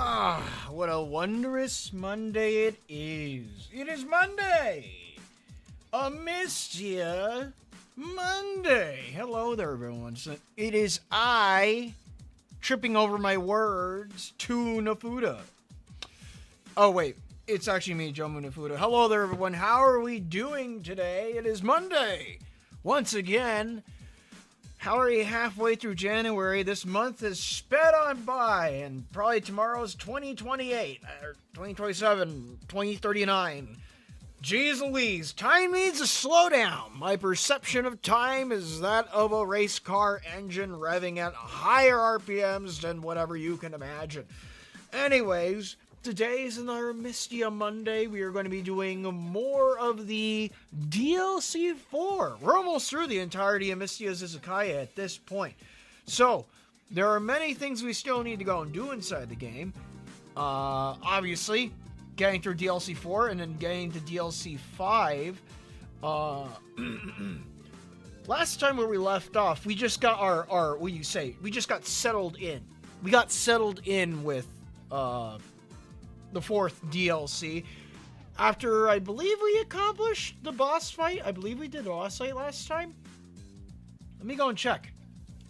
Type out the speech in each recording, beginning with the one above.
Ah, what a wondrous Monday it is. It is Monday. A Mystia Monday. Hello there, everyone. So it is I, tripping over my words, Tunafuda. Oh, wait. It's actually me, Joe Munafuda. Hello there, everyone. How are we doing today? It is Monday. Once again, how are you halfway through January? This month has sped on by, and probably tomorrow's 2028, or 2027, 2039. Jeez Louise, time needs a slowdown. My perception of time is that of a race car engine revving at higher RPMs than whatever you can imagine. Anyways, today's another Mystia Monday. We are going to be doing more of the DLC 4. We're almost through the entirety of Mystia's Izakaya at this point. So, there are many things we still need to go and do inside the game. Obviously, getting through DLC 4 and then getting to DLC 5. Last time where we left off, we just got our what do you say? We just got settled in. We got settled in with, the fourth DLC. After, I believe we accomplished the boss fight. I believe we did the boss fight last time. Let me go and check.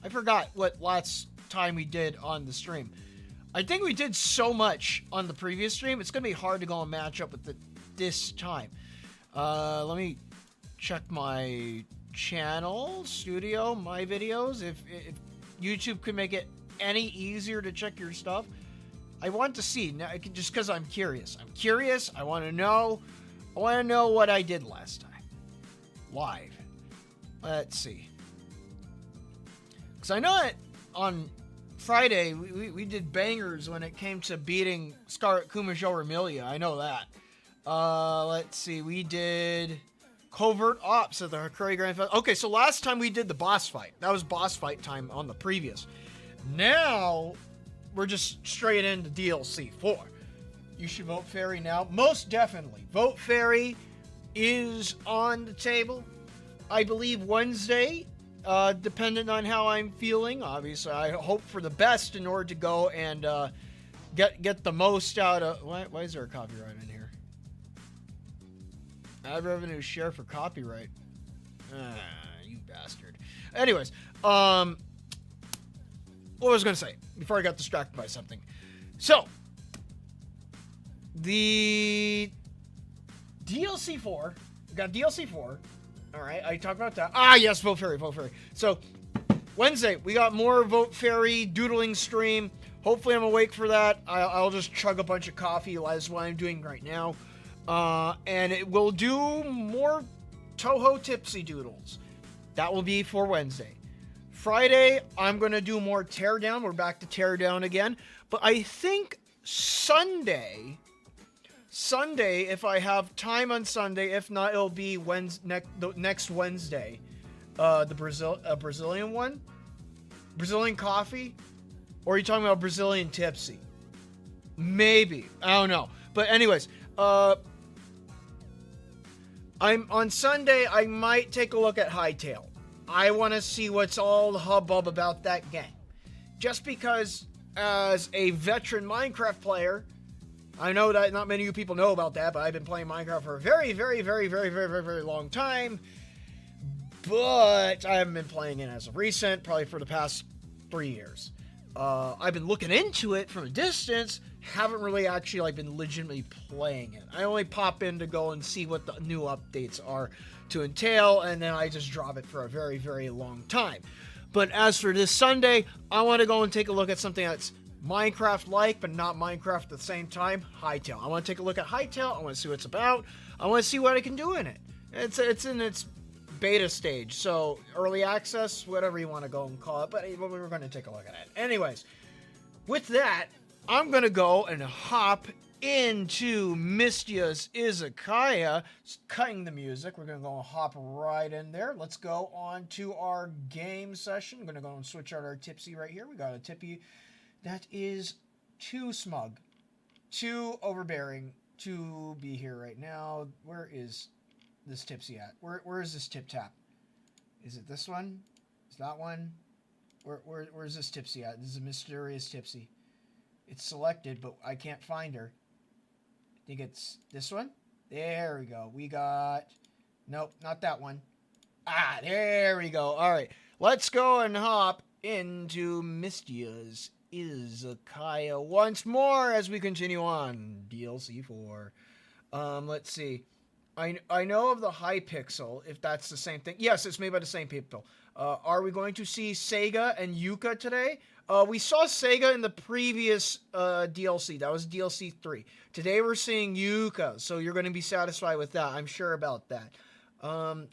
I forgot what last time we did on the stream. I think we did so much on the previous stream. It's going to be hard to go and match up with it this time. Let me check my channel, studio, my videos. If YouTube could make it any easier to check your stuff. I want to see, now, just because I'm curious. I'm curious. I want to know. I want to know what I did last time. Live. Let's see. Because I know that on Friday, we did bangers when it came to beating Scarlet Kumajo Remilia. I know that. Let's see. We did Covert Ops at the Hakuri Grand Fest. Okay, so last time we did the boss fight. That was boss fight time on the previous. Now we're just straight into DLC 4. You should vote Fairy now. Most definitely. Vote Fairy is on the table. I believe Wednesday, depending on how I'm feeling. Obviously, I hope for the best in order to go and get the most out of... Why is there a copyright in here? Ad revenue share for copyright. You bastard. Anyways, what was I going to say before I got distracted by something? So, the DLC 4, we got DLC 4. All right, I talked about that. Ah, yes, Vote Fairy, Vote Fairy. So, Wednesday, we got more Vote Fairy doodling stream. Hopefully, I'm awake for that. I'll just chug a bunch of coffee. That's what I'm doing right now. And it will do more Toho Tipsy doodles. That will be for Wednesday. Friday, I'm going to do more Teardown. We're back to Teardown again. But I think Sunday, if I have time on Sunday, if not, it'll be next Wednesday. The Brazilian one? Brazilian coffee? Or are you talking about Brazilian tipsy? Maybe. I don't know. But anyways, I'm on Sunday, I might take a look at Hightail. I want to see what's all the hubbub about that game. Just because, as a veteran Minecraft player, I know that not many of you people know about that, but I've been playing Minecraft for a very, very, very, very, very, very, very long time. But I haven't been playing it as of recent, probably for the past 3 years. I've been looking into it from a distance, haven't really actually been legitimately playing it. I only pop in to go and see what the new updates are to entail, and then I just drop it for a very, very long time. But as for this Sunday, I want to go and take a look at something that's Minecraft-like, but not Minecraft at the same time. Hightail. I want to take a look at Hightail. I want to see what it's about. I want to see what I can do in it. It's in its beta stage, so early access, whatever you want to go and call it, but we're going to take a look at it. Anyways, with that, I'm going to go and hop into Mystia's Izakaya. Cutting the music. We're going to go and hop right in there. Let's go on to our game session. I'm going to go and switch out our Tipsy right here. We got a Tippy that is too smug, too overbearing to be here right now. Where is this Tipsy at? Where is this Tip Tap? Is it this one? Is that one? Where's this Tipsy at? This is a mysterious Tipsy. It's selected, but I can't find her. I think it's this one. There we go. We got... Nope, not that one. Ah, there we go. All right. Let's go and hop into Mystia's Izakaya once more as we continue on DLC 4. Let's see. I know of the Hypixel, if that's the same thing. Yes, it's made by the same people. Are we going to see Sega and Yuka today? We saw Sega in the previous DLC. That was DLC 3. Today we're seeing Yuka, so you're going to be satisfied with that. I'm sure about that.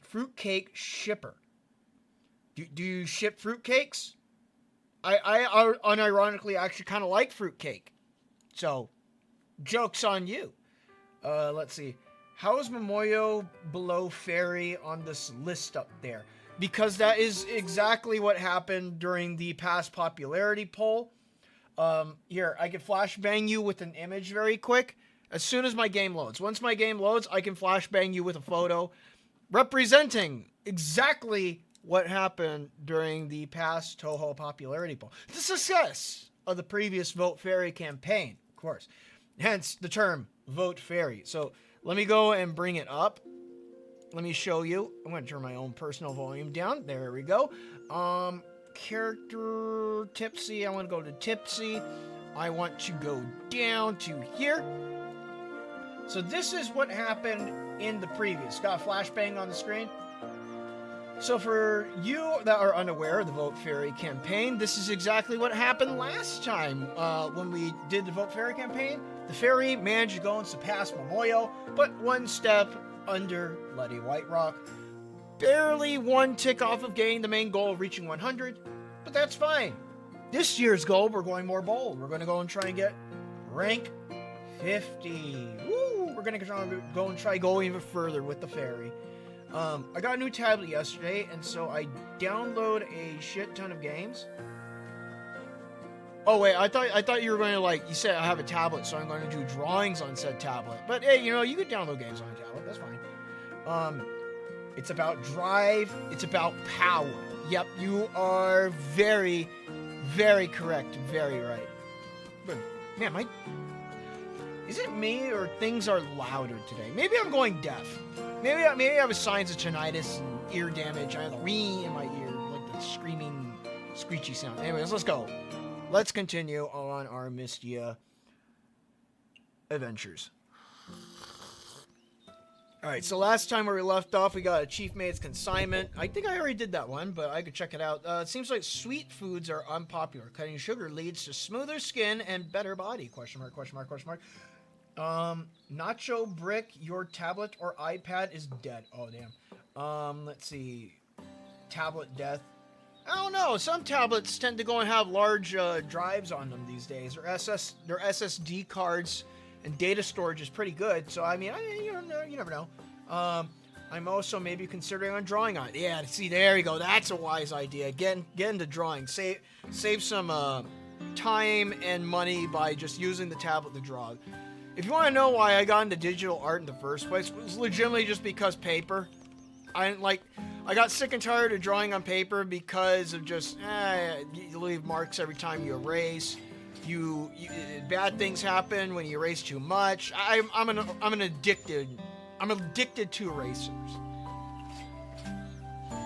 Fruitcake shipper. Do you ship fruitcakes? I unironically actually kind of like fruitcake. So, joke's on you. Let's see. How is Momoyo below Fairy on this list up there? Because that is exactly what happened during the past popularity poll. Here, I can flashbang you with an image very quick. As soon as my game loads. Once my game loads, I can flashbang you with a photo representing exactly what happened during the past Toho popularity poll. The success of the previous Vote Fairy campaign, of course. Hence the term Vote Fairy. So let me go and bring it up. Let me show you. I'm going to turn my own personal volume down. There we go. Character Tipsy. I want to go to Tipsy. I want to go down to here. So this is what happened in the previous. Got a flashbang on the screen. So for you that are unaware of the Vote Fairy campaign, this is exactly what happened last time when we did the Vote Fairy campaign. The fairy managed to go and surpass Momoyo, but one step under Letty Whiterock. Barely one tick off of getting the main goal of reaching 100, but that's fine. This year's goal, we're going more bold. We're going to go and try and get rank 50. Woo! We're going to go and try go even further with the fairy. I got a new tablet yesterday, and so I download a shit ton of games. Oh wait, I thought you were going to you said I have a tablet, so I'm going to do drawings on said tablet. But hey, you could download games on a tablet, that's fine. It's about drive, it's about power. Yep, you are very, very correct, very right. But man, is it me or things are louder today? Maybe I'm going deaf. Maybe I have signs of tinnitus and ear damage. I have a ring in my ear, like the screaming, screechy sound. Anyways, let's go. Let's continue on our Mystia adventures. Alright, so last time where we left off, we got a Chief Mate's consignment. I think I already did that one, but I could check it out. It seems like sweet foods are unpopular. Cutting sugar leads to smoother skin and better body. Question mark, question mark, question mark. Nacho Brick, your tablet or iPad is dead. Oh, damn. Let's see. Tablet death. I don't know. Some tablets tend to go and have large drives on them these days. Their SSD cards and data storage is pretty good. So, I mean, you never know. I'm also maybe considering on drawing on it. Yeah, see, there you go. That's a wise idea. Get into drawing. Save some time and money by just using the tablet to draw. If you want to know why I got into digital art in the first place, it was legitimately just because paper. I got sick and tired of drawing on paper because of just you leave marks every time you erase. Bad things happen when you erase too much. I'm addicted to erasers.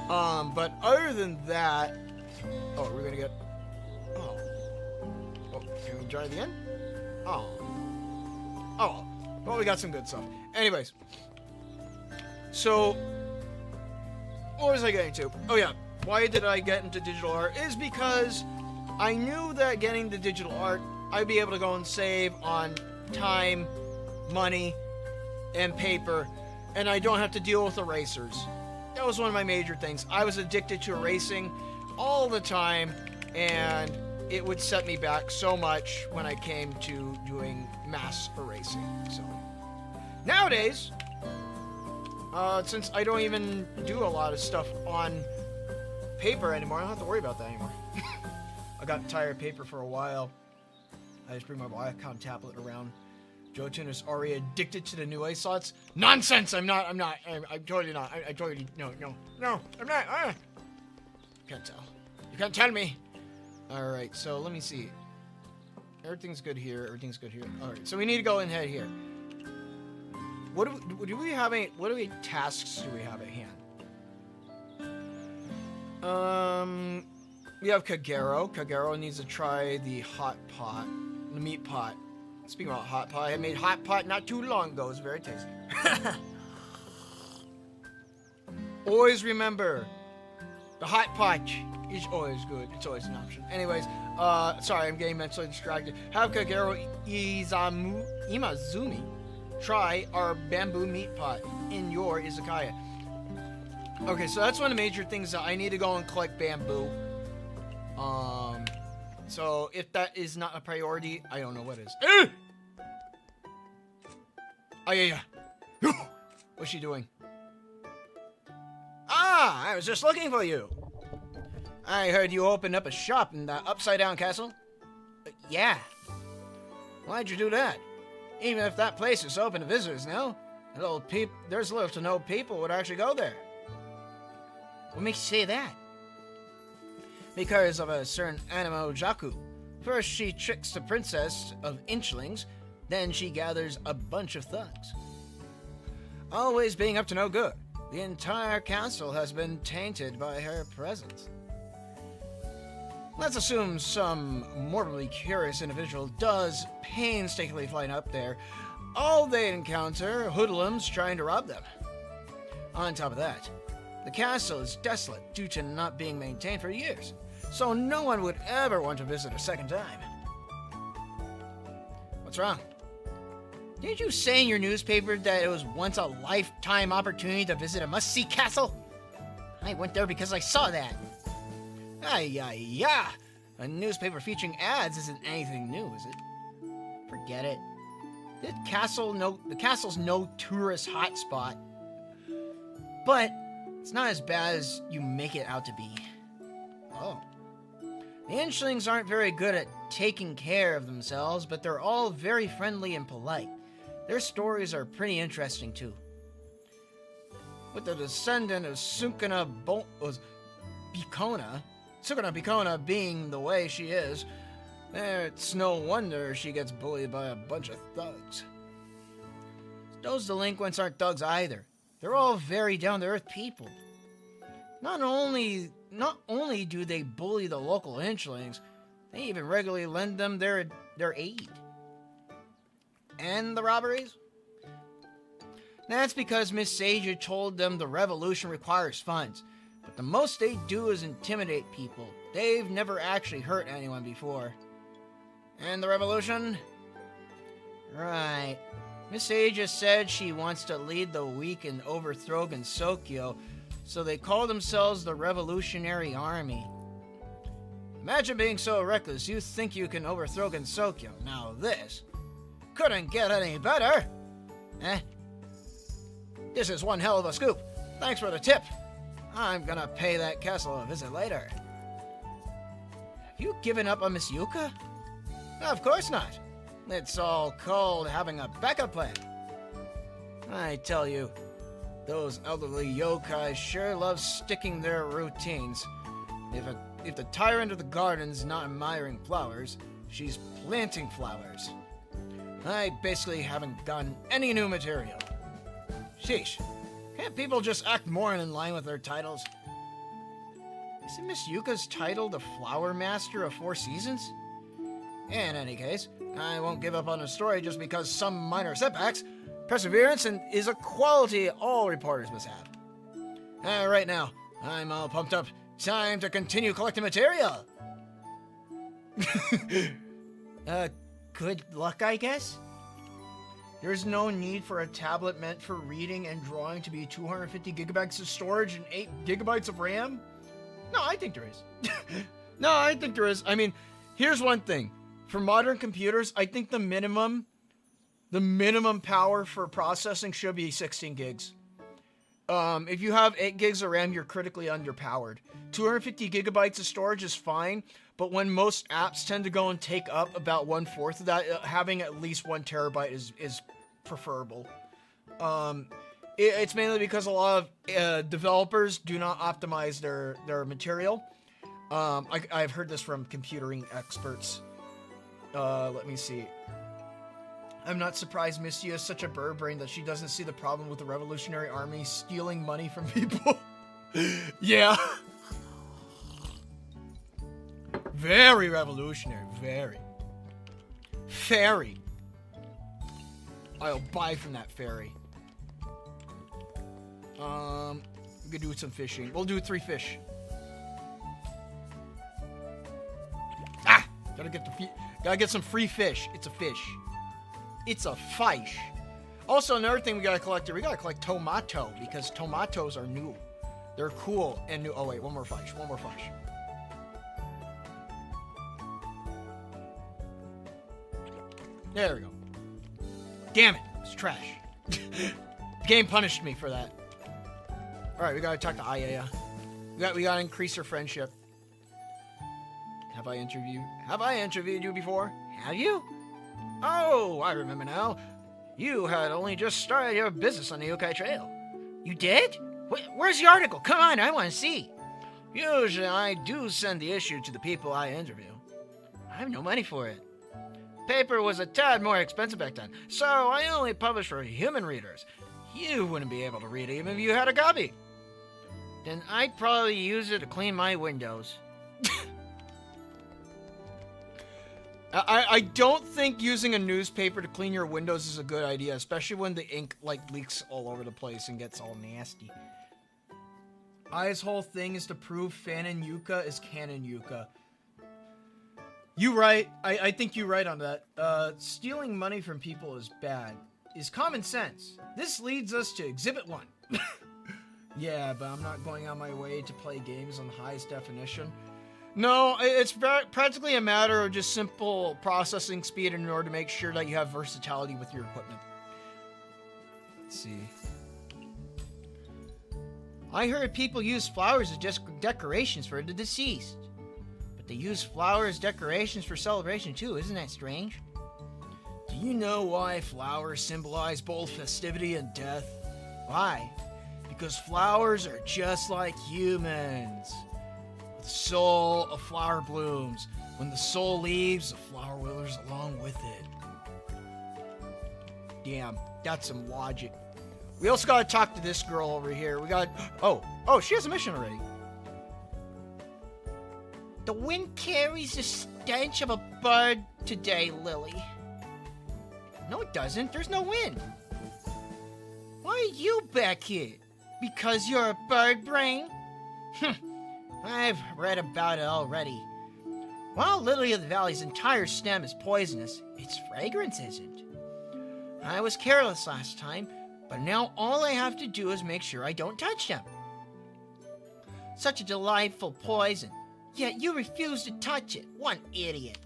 But other than that, we're gonna get. Can we try it again? Well, we got some good stuff. Anyways, so what was I getting to? Oh yeah, why did I get into digital art? Is because I knew that getting to digital art, I'd be able to go and save on time, money, and paper, and I don't have to deal with erasers. That was one of my major things. I was addicted to erasing all the time, and it would set me back so much when I came to doing mass erasing. So nowadays, since I don't even do a lot of stuff on paper anymore, I don't have to worry about that anymore. I got tired of paper for a while. I just bring my Viacom tablet around. Jotun is already addicted to the new ice slots. Nonsense! I'm totally not. I totally, no, I'm not. Can't tell. You can't tell me. Alright, so let me see. Everything's good here. Everything's good here. All right, so we need to go and head here. What do we have? What tasks do we have at hand? We have Kagero. Kagero needs to try the hot pot, the meat pot. Speaking about hot pot, I made hot pot not too long ago. It's very tasty. Always remember, the hot pot is always good. It's always an option. Anyways, sorry, I'm getting mentally distracted. Have Kagero Imazumi try our bamboo meat pot in your izakaya. Okay, so that's one of the major things that I need to go and collect bamboo. So if that is not a priority, I don't know what is. Oh, yeah. What's she doing? Ah, I was just looking for you. I heard you opened up a shop in the Upside Down Castle. Yeah. Why'd you do that? Even if that place is open to visitors now, there's little to no people would actually go there. What makes you say that? Because of a certain Animo Jaku. First she tricks the princess of Inchlings, then she gathers a bunch of thugs. Always being up to no good. The entire castle has been tainted by her presence. Let's assume some morbidly curious individual does painstakingly fly up there. All they encounter, hoodlums trying to rob them. On top of that, the castle is desolate due to not being maintained for years, so no one would ever want to visit a second time. What's wrong? Didn't you say in your newspaper that it was once a lifetime opportunity to visit a must-see castle? I went there because I saw that. Yeah. A newspaper featuring ads isn't anything new, is it? Forget it. The castle's no tourist hotspot. But it's not as bad as you make it out to be. Oh. The Inchlings aren't very good at taking care of themselves, but they're all very friendly and polite. Their stories are pretty interesting, too. With the descendant of Sukuna Bikona being the way she is, it's no wonder she gets bullied by a bunch of thugs. Those delinquents aren't thugs either. They're all very down-to-earth people. Not only do they bully the local Inchlings, they even regularly lend them their aid. And the robberies? That's because Miss Sage told them the revolution requires funds. But the most they do is intimidate people. They've never actually hurt anyone before. And the revolution? Right. Miss Sage just said she wants to lead the weak and overthrow Gensokyo, so they call themselves the Revolutionary Army. Imagine being so reckless you think you can overthrow Gensokyo. Now this couldn't get any better. This is one hell of a scoop. Thanks for the tip. I'm gonna pay that castle a visit later. Have you given up on Miss Yuka? Of course not. It's all called having a backup plan. I tell you, those elderly yokai sure love sticking their routines. If the tyrant of the garden's not admiring flowers, she's planting flowers. I basically haven't gotten any new material. Sheesh. Can't people just act more in line with their titles? Isn't Miss Yuka's title the Flower Master of Four Seasons? In any case, I won't give up on the story just because some minor setbacks. Perseverance is a quality all reporters must have. Right now, I'm all pumped up. Time to continue collecting material. Good luck, I guess? There's no need for a tablet meant for reading and drawing to be 250 gigabytes of storage and 8 gigabytes of RAM? No, I think there is. I mean, here's one thing. For modern computers, I think the minimum power for processing should be 16 gigs. If you have 8 gigs of RAM, you're critically underpowered. 250 gigabytes of storage is fine, but when most apps tend to go and take up about 1/4 of that, having at least 1 terabyte is preferable. It's mainly because a lot of developers do not optimize their material. I've heard this from computering experts. Let me see. I'm not surprised Mystia is such a bird brain that she doesn't see the problem with the Revolutionary Army stealing money from people. Yeah. Very revolutionary. Very. Fairy. I'll buy from that fairy. We could do some fishing. We'll do 3 fish. Ah! Gotta get some free fish. It's a fish. It's a fish. Also, another thing we gotta collect here. We gotta collect tomato because tomatoes are new. They're cool and new. Oh wait, one more fish. One more fish. There we go. Damn it! It's trash. The game punished me for that. All right, we gotta talk to Ayaya. We gotta increase her friendship. Have I interviewed you before? Have you? Oh, I remember now. You had only just started your business on the Yokai Trail. You did? Where's the article? Come on, I want to see. Usually I do send the issue to the people I interview. I have no money for it. Paper was a tad more expensive back then, so I only published for human readers. You wouldn't be able to read it even if you had a copy. Then I'd probably use it to clean my windows. I don't think using a newspaper to clean your windows is a good idea, especially when the ink leaks all over the place and gets all nasty. Ai's whole thing is to prove Fanon Yuka is Canon Yuka. You right. I think you're right on that. Stealing money from people is bad. Is common sense. This leads us to Exhibit 1. Yeah, but I'm not going on my way to play games on the highest definition. No, it's practically a matter of just simple processing speed in order to make sure that you have versatility with your equipment. Let's see. I heard people use flowers as just decorations for the deceased. But they use flowers as decorations for celebration too, isn't that strange? Do you know why flowers symbolize both festivity and death? Why? Because flowers are just like humans. The soul, a flower blooms. When the soul leaves, the flower withers along with it. Damn, that's some logic. We also gotta talk to this girl over here. We got... Oh, she has a mission already. The wind carries the stench of a bird today, Lily. No, it doesn't. There's no wind. Why are you back here? Because you're a bird brain? I've read about it already. While Lily of the Valley's entire stem is poisonous, its fragrance isn't. I was careless last time, but now all I have to do is make sure I don't touch them. Such a delightful poison, yet you refuse to touch it. One idiot.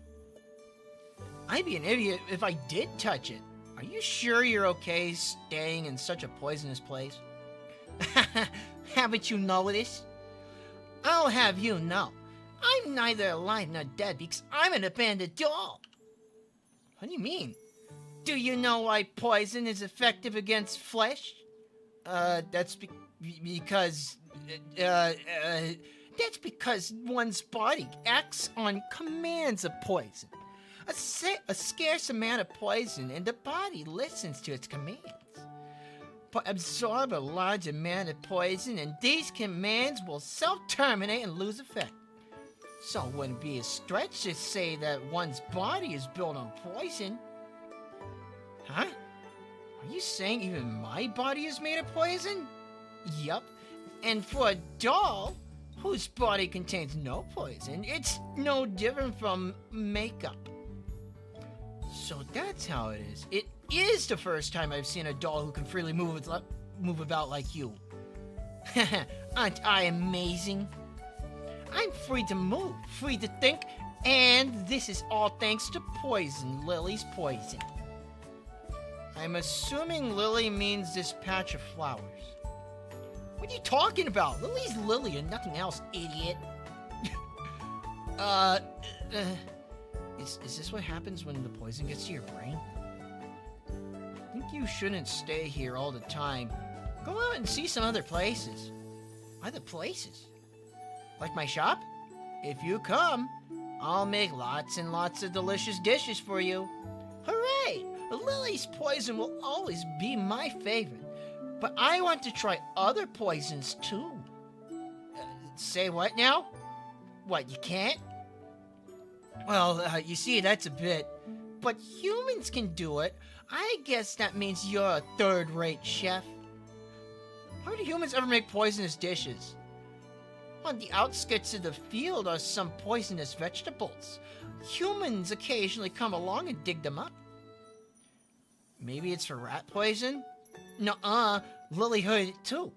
I'd be an idiot if I did touch it. Are you sure you're okay staying in such a poisonous place? Haven't you noticed? I'll have you know, I'm neither alive nor dead because I'm an abandoned doll. What do you mean? Do you know why poison is effective against flesh? That's because one's body acts on commands of poison. A scarce amount of poison and the body listens to its commands. But absorb a large amount of poison and these commands will self-terminate and lose effect. So it wouldn't be a stretch to say that one's body is built on poison. Huh? Are you saying even my body is made of poison? Yup. And for a doll, whose body contains no poison, it's no different from makeup. So that's how it is. It is the first time I've seen a doll who can freely move about like you. Aren't I amazing? I'm free to move, free to think, and this is all thanks to poison, Lily's poison. I'm assuming Lily means this patch of flowers. What are you talking about? Lily's Lily and nothing else, idiot. Is this what happens when the poison gets to your brain? I think you shouldn't stay here all the time. Go out and see some other places. Other places? Like my shop? If you come, I'll make lots and lots of delicious dishes for you. Hooray! Lily's poison will always be my favorite. But I want to try other poisons too. Say what now? What, you can't? Well, you see, that's a bit. But humans can do it. I guess that means you're a third-rate chef. How do humans ever make poisonous dishes? On the outskirts of the field are some poisonous vegetables. Humans occasionally come along and dig them up. Maybe it's for rat poison? Nuh-uh, Lily heard it too.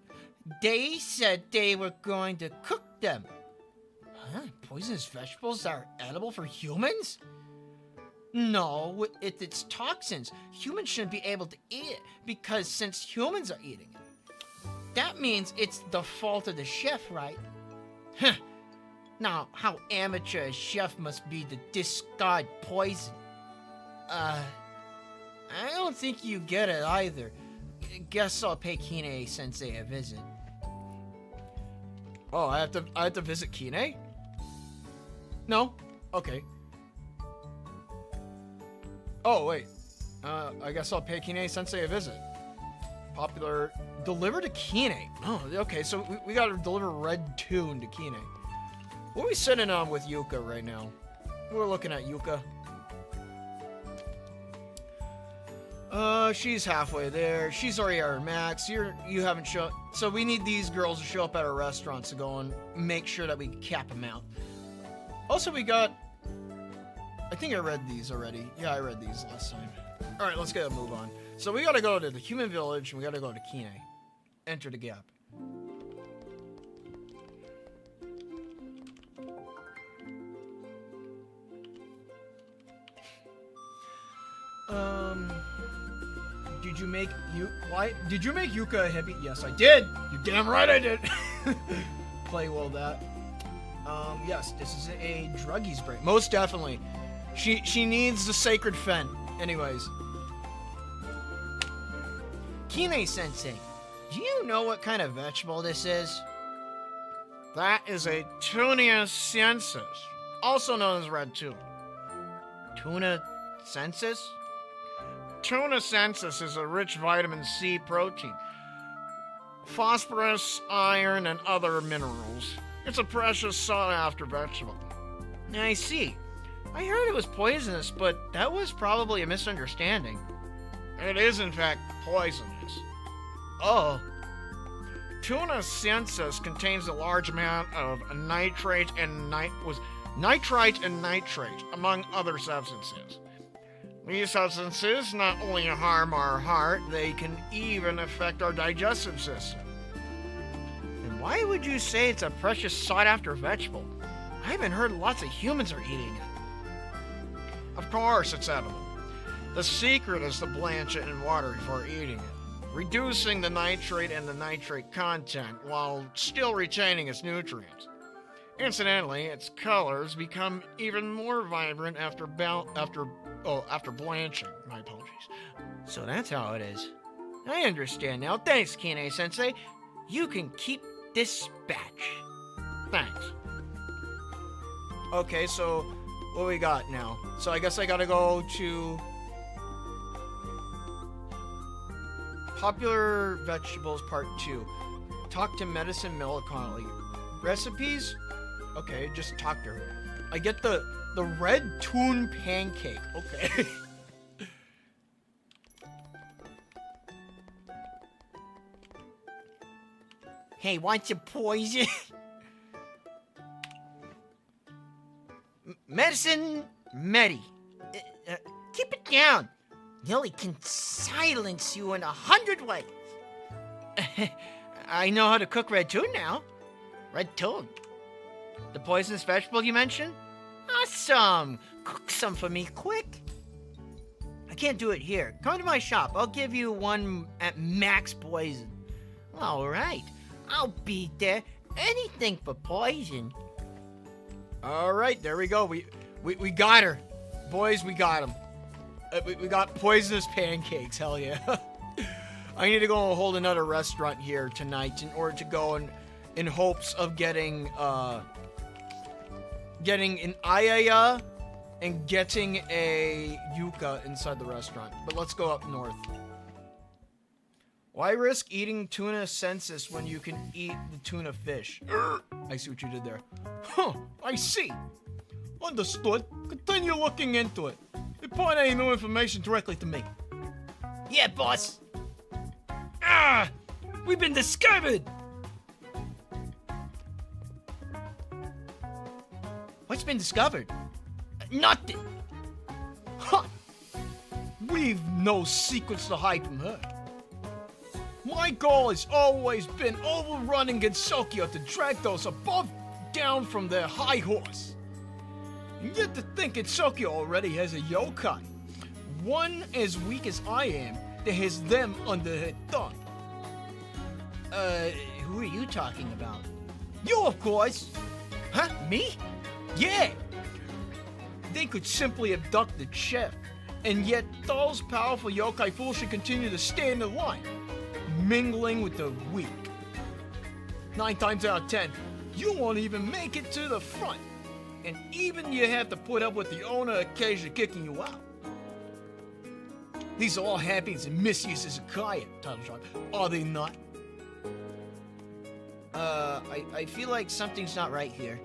They said they were going to cook them. Huh? Poisonous vegetables are edible for humans? No, if it's toxins, humans shouldn't be able to eat it because since humans are eating it, that means it's the fault of the chef, right? Huh. Now, how amateur a chef must be to discard poison. I don't think you get it either. Guess I'll pay Kine-sensei a visit. Oh, I have to visit Kine? No? Okay. Oh, wait. I guess I'll pay Kine-sensei a visit. Popular... Deliver to Kine. Oh, okay, so we gotta deliver Red Tune to Kine. What are we sitting on with Yuka right now? We're looking at Yuka. She's halfway there. She's already at her max. You haven't shown... So we need these girls to show up at our restaurants to go and make sure that we cap them out. Also, we got... I think I read these already. Yeah, I read these last time. Alright, let's get a move on. So we gotta go to the human village, and we gotta go to Kine. Enter the gap. Did you make Did you make Yuka a hippie? Yes, I did. You're damn right I did. Play well that. Yes, this is a druggies break. Most definitely. She needs the sacred fen. Anyways. Kine-sensei, do you know what kind of vegetable this is? That is a Tunia sensis, also known as red tuna. Tuna sensis? Tuna sensis is a rich vitamin C protein, phosphorus, iron, and other minerals. It's a precious sought-after vegetable. I see. I heard it was poisonous, but that was probably a misunderstanding. It is, in fact, poisonous. Oh. Tuna sensis contains a large amount of nitrite and nitrite, among other substances. These substances not only harm our heart, they can even affect our digestive system. And why would you say it's a precious sought-after vegetable? I haven't heard lots of humans are eating it. Of course it's edible. The secret is to blanch it in water before eating it, reducing the nitrate and the nitrate content while still retaining its nutrients. Incidentally, its colors become even more vibrant after blanching. My apologies. So that's how it is. I understand now. Thanks, Kine-sensei. You can keep this batch. Thanks. Okay, so what we got now? So I guess I gotta go to Popular Vegetables Part 2. Talk to Medicine Melancholy. Recipes? Okay, just talk to her. I get the red tune pancake. Okay. Hey, want some poison? Medicine Medi. Keep it down. Lily can silence you in 100 ways. I know how to cook red tune now. Red tune. The poisonous vegetable you mentioned? Awesome. Cook some for me, quick. I can't do it here. Come to my shop. I'll give you one at max poison. All right. I'll be there. Anything for poison. All right, there we go. We got her. Boys, we got him. We got poisonous pancakes, hell yeah. I need to go and hold another restaurant here tonight in order to go in hopes of getting getting an ayaya, and getting a yuka inside the restaurant. But let's go up north. Why risk eating tuna sensus when you can eat the tuna fish? I see what you did there. Huh, I see. Understood. Continue looking into it. Report any new information directly to me. Yeah, boss. We've been discovered. What's been discovered? Nothing. Huh. We've no secrets to hide from her. My goal has always been overrunning Gensokyo to drag those above down from their high horse. And yet to think Gensokyo already has a yokai, one as weak as I am, that has them under her thumb. Who are you talking about? You, of course. Huh? Me? Yeah. They could simply abduct the chef, and yet those powerful yokai foolishly continue to stand in line, mingling with the weak. 9 times out of 10, you won't even make it to the front, and even you have to put up with the owner occasionally kicking you out. These are all happenings and misuses of Kaya, title shot, are they not? I feel like something's not right here.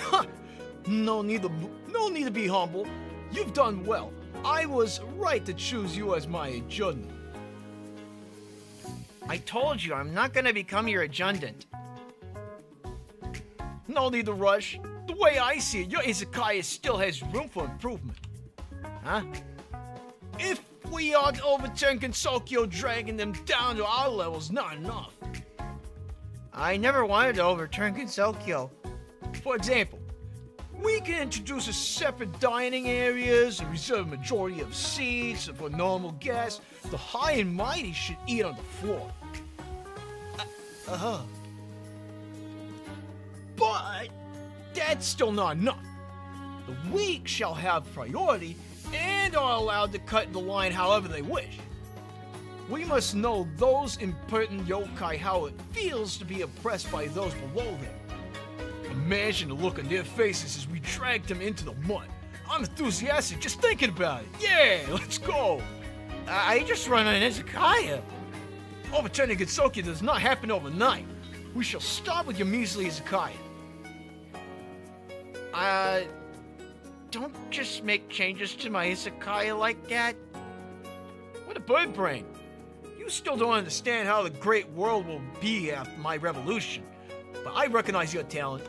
Ha! No need to be humble. You've done well. I was right to choose you as my adjutant. I told you I'm not gonna become your adjutant. No need to rush. The way I see it, your izakaya still has room for improvement. Huh? If we are to overturn Gensokyo, dragging them down to our level's not enough. I never wanted to overturn Gensokyo. For example, we can introduce a separate dining areas and reserve a majority of seats for normal guests. The high and mighty should eat on the floor. But that's still not enough. The weak shall have priority and are allowed to cut the line however they wish. We must know those impertinent yokai how it feels to be oppressed by those below them. Imagine the look on their faces as we dragged them into the mud. I'm enthusiastic just thinking about it. Yeah, let's go. I just run an izakaya. Overturning Gensokyo does not happen overnight. We shall start with your measly izakaya. Don't just make changes to my izakaya like that. What a bird brain. You still don't understand how the great world will be after my revolution. But I recognize your talent.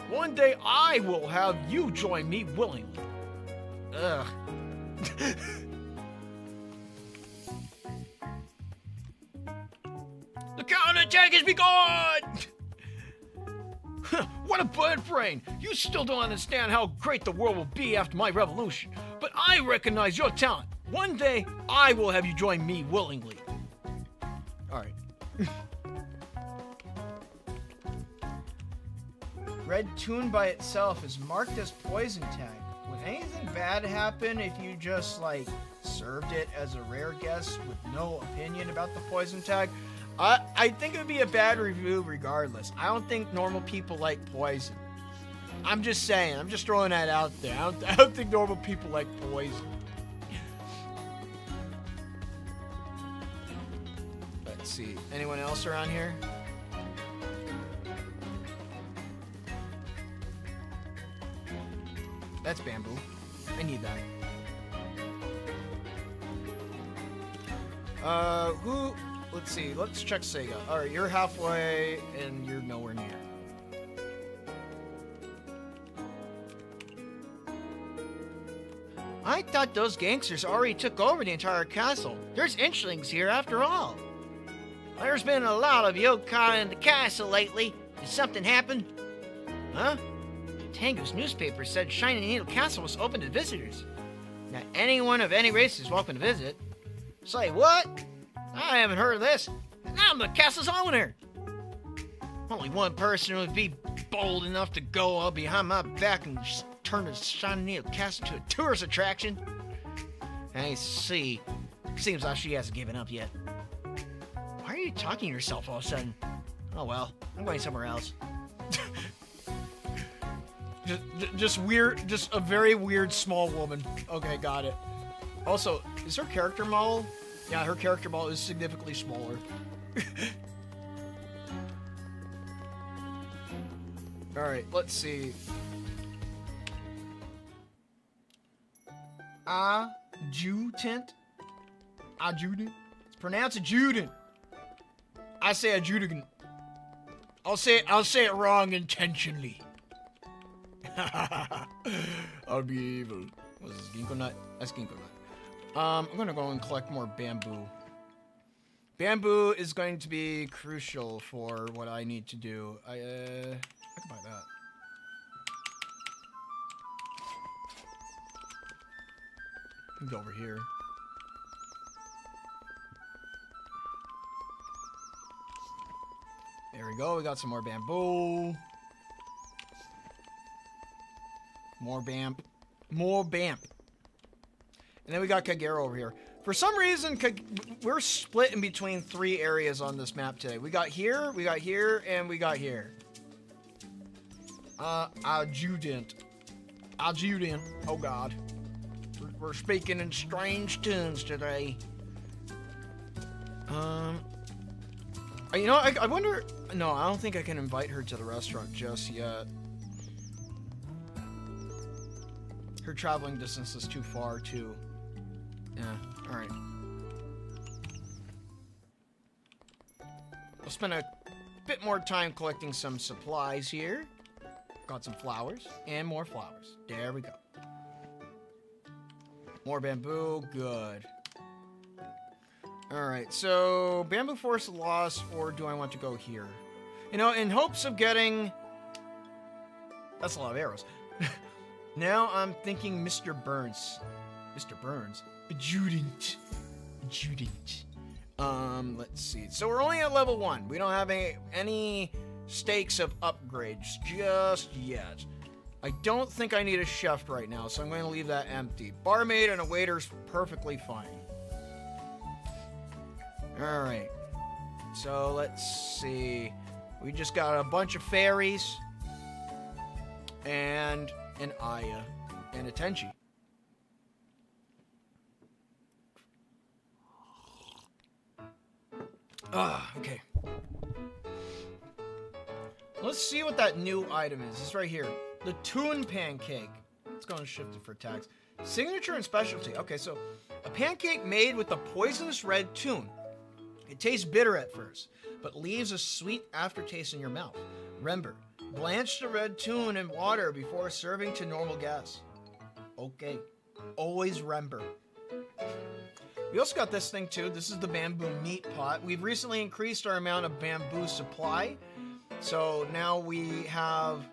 One day I will have you join me willingly. Ugh. The counterattack has begun! What a bird brain! You still don't understand how great the world will be after my revolution. But I recognize your talent. One day I will have you join me willingly. Alright. Red tune by itself is marked as poison tag. Would anything bad happen if you just, like, served it as a rare guest with no opinion about the poison tag? I think it would be a bad review regardless. I don't think normal people like poison. I'm just saying. I'm just throwing that out there. I don't think normal people like poison. Let's see. Anyone else around here? That's bamboo. I need that. Who? Let's see. Let's check Sega. Alright, you're halfway, and you're nowhere near. I thought those gangsters already took over the entire castle. There's inchlings here after all. There's been a lot of yokai in the castle lately. Did something happen? Huh? Tango's newspaper said Shining Needle Castle was open to visitors. Now anyone of any race is welcome to visit. Say what? I haven't heard of this. I'm the castle's owner. Only one person would be bold enough to go all behind my back and just turn the Shining Needle Castle to a tourist attraction. I see. Seems like she hasn't given up yet. Why are you talking to yourself all of a sudden? Oh well, I'm going somewhere else. Just weird, just a very weird small woman. Okay, got it. Also, is her character model? Yeah, her character model is significantly smaller. Alright, let's see. Adjutant? Adjutant? It's pronounced adjutant. I say adjutant. I'll say it wrong intentionally. I'll be evil. What's this, ginkgo nut? That's ginkgo nut. I'm gonna go and collect more bamboo. Bamboo is going to be crucial for what I need to do. I can buy that. Go over here. There we go. We got some more bamboo. More bamp. More bamp. And then we got Kagero over here. For some reason, we're split in between 3 areas on this map today. We got here, and we got here. Adjutant. Adjutant. Oh, God. We're speaking in strange tunes today. You know, I wonder... No, I don't think I can invite her to the restaurant just yet. Her traveling distance is too far, too. Yeah, alright. We'll spend a bit more time collecting some supplies here. Got some flowers, and more flowers. There we go. More bamboo, good. Alright, so bamboo forest lost, or do I want to go here? You know, in hopes of getting... That's a lot of arrows. Now I'm thinking Mr. Burns. Mr. Burns? Adjutant. Adjutant. Let's see. So we're only at level 1. We don't have any stakes of upgrades just yet. I don't think I need a chef right now, so I'm going to leave that empty. Barmaid and a waiter's perfectly fine. Alright. So let's see. We just got a bunch of fairies. And an Aya. And a Tenchi. Okay. Let's see what that new item is. It's right here. The Tune Pancake. Let's go and shift it for tags. Signature and specialty. Okay, so a pancake made with the poisonous red tune. It tastes bitter at first, but leaves a sweet aftertaste in your mouth. Remember, blanch the red tune in water before serving to normal guests. Okay. Always remember. We also got this thing too. This is the bamboo meat pot. We've recently increased our amount of bamboo supply. So now we have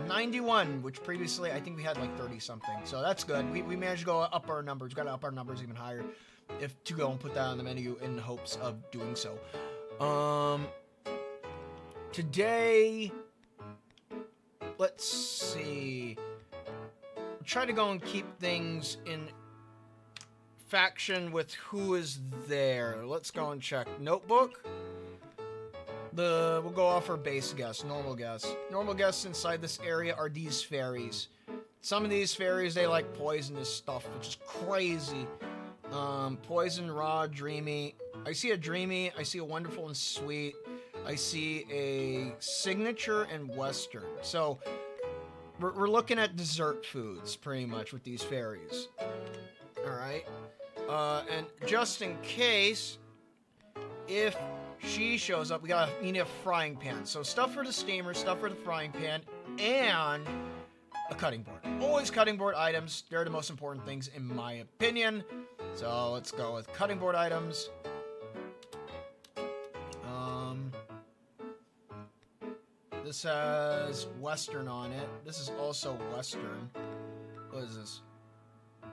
91, which previously I think we had like 30 something. So that's good. We managed to go up our numbers. We've got to up our numbers even higher to go and put that on the menu in hopes of doing so. Today, let's see. Try to go and keep things in faction with who is there. Let's go and check. Notebook. We'll go off our base guess, normal guess. Normal guests inside this area are these fairies. Some of these fairies, they like poisonous stuff, which is crazy. Poison, raw, dreamy. I see a dreamy. I see a wonderful and sweet. I see a signature and western. So we're looking at dessert foods pretty much with these fairies. All right. And just in case, if she shows up, we need a frying pan. So stuff for the steamer, stuff for the frying pan, and a cutting board. Always cutting board items. They're the most important things in my opinion. So let's go with cutting board items. This has Western on it. This is also Western. What is this?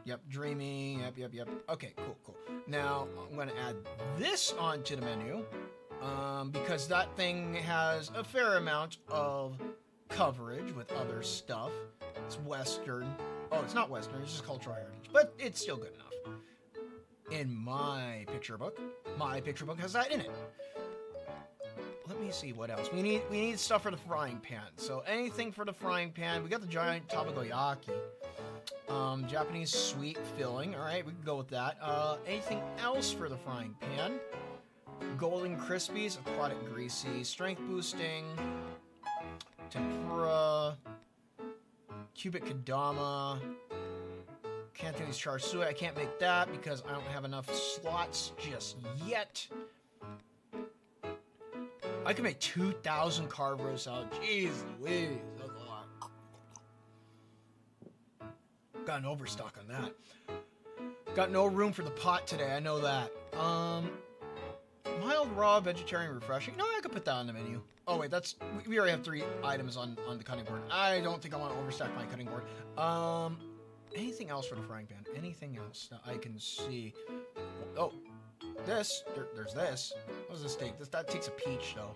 Yep, dreamy. Yep. Okay, cool. Now, I'm going to add this onto the menu because that thing has a fair amount of coverage with other stuff. It's Western. Oh, it's not Western. It's just cultural heritage. But it's still good enough. In my picture book has that in it. Let let me see what else. We need stuff for the frying pan. So anything for the frying pan. We got the giant tabagoyaki. Japanese sweet filling. All right, we can go with that. Anything else for the frying pan? Golden Crispies, aquatic greasy, strength boosting, tempura, cubic kadama, Cantonese char siu. I can't make that because I don't have enough slots just yet. I can make 2,000 carb roast salad. Jeez Louise, that's a lot. Got an overstock on that. Got no room for the pot today, I know that. Mild raw vegetarian refreshing. No, I could put that on the menu. Oh wait, that's we already have 3 items on the cutting board. I don't think I want to overstack my cutting board. Anything else for the frying pan? Anything else that I can see? Oh, this. There's this. What does this take? That takes a peach though.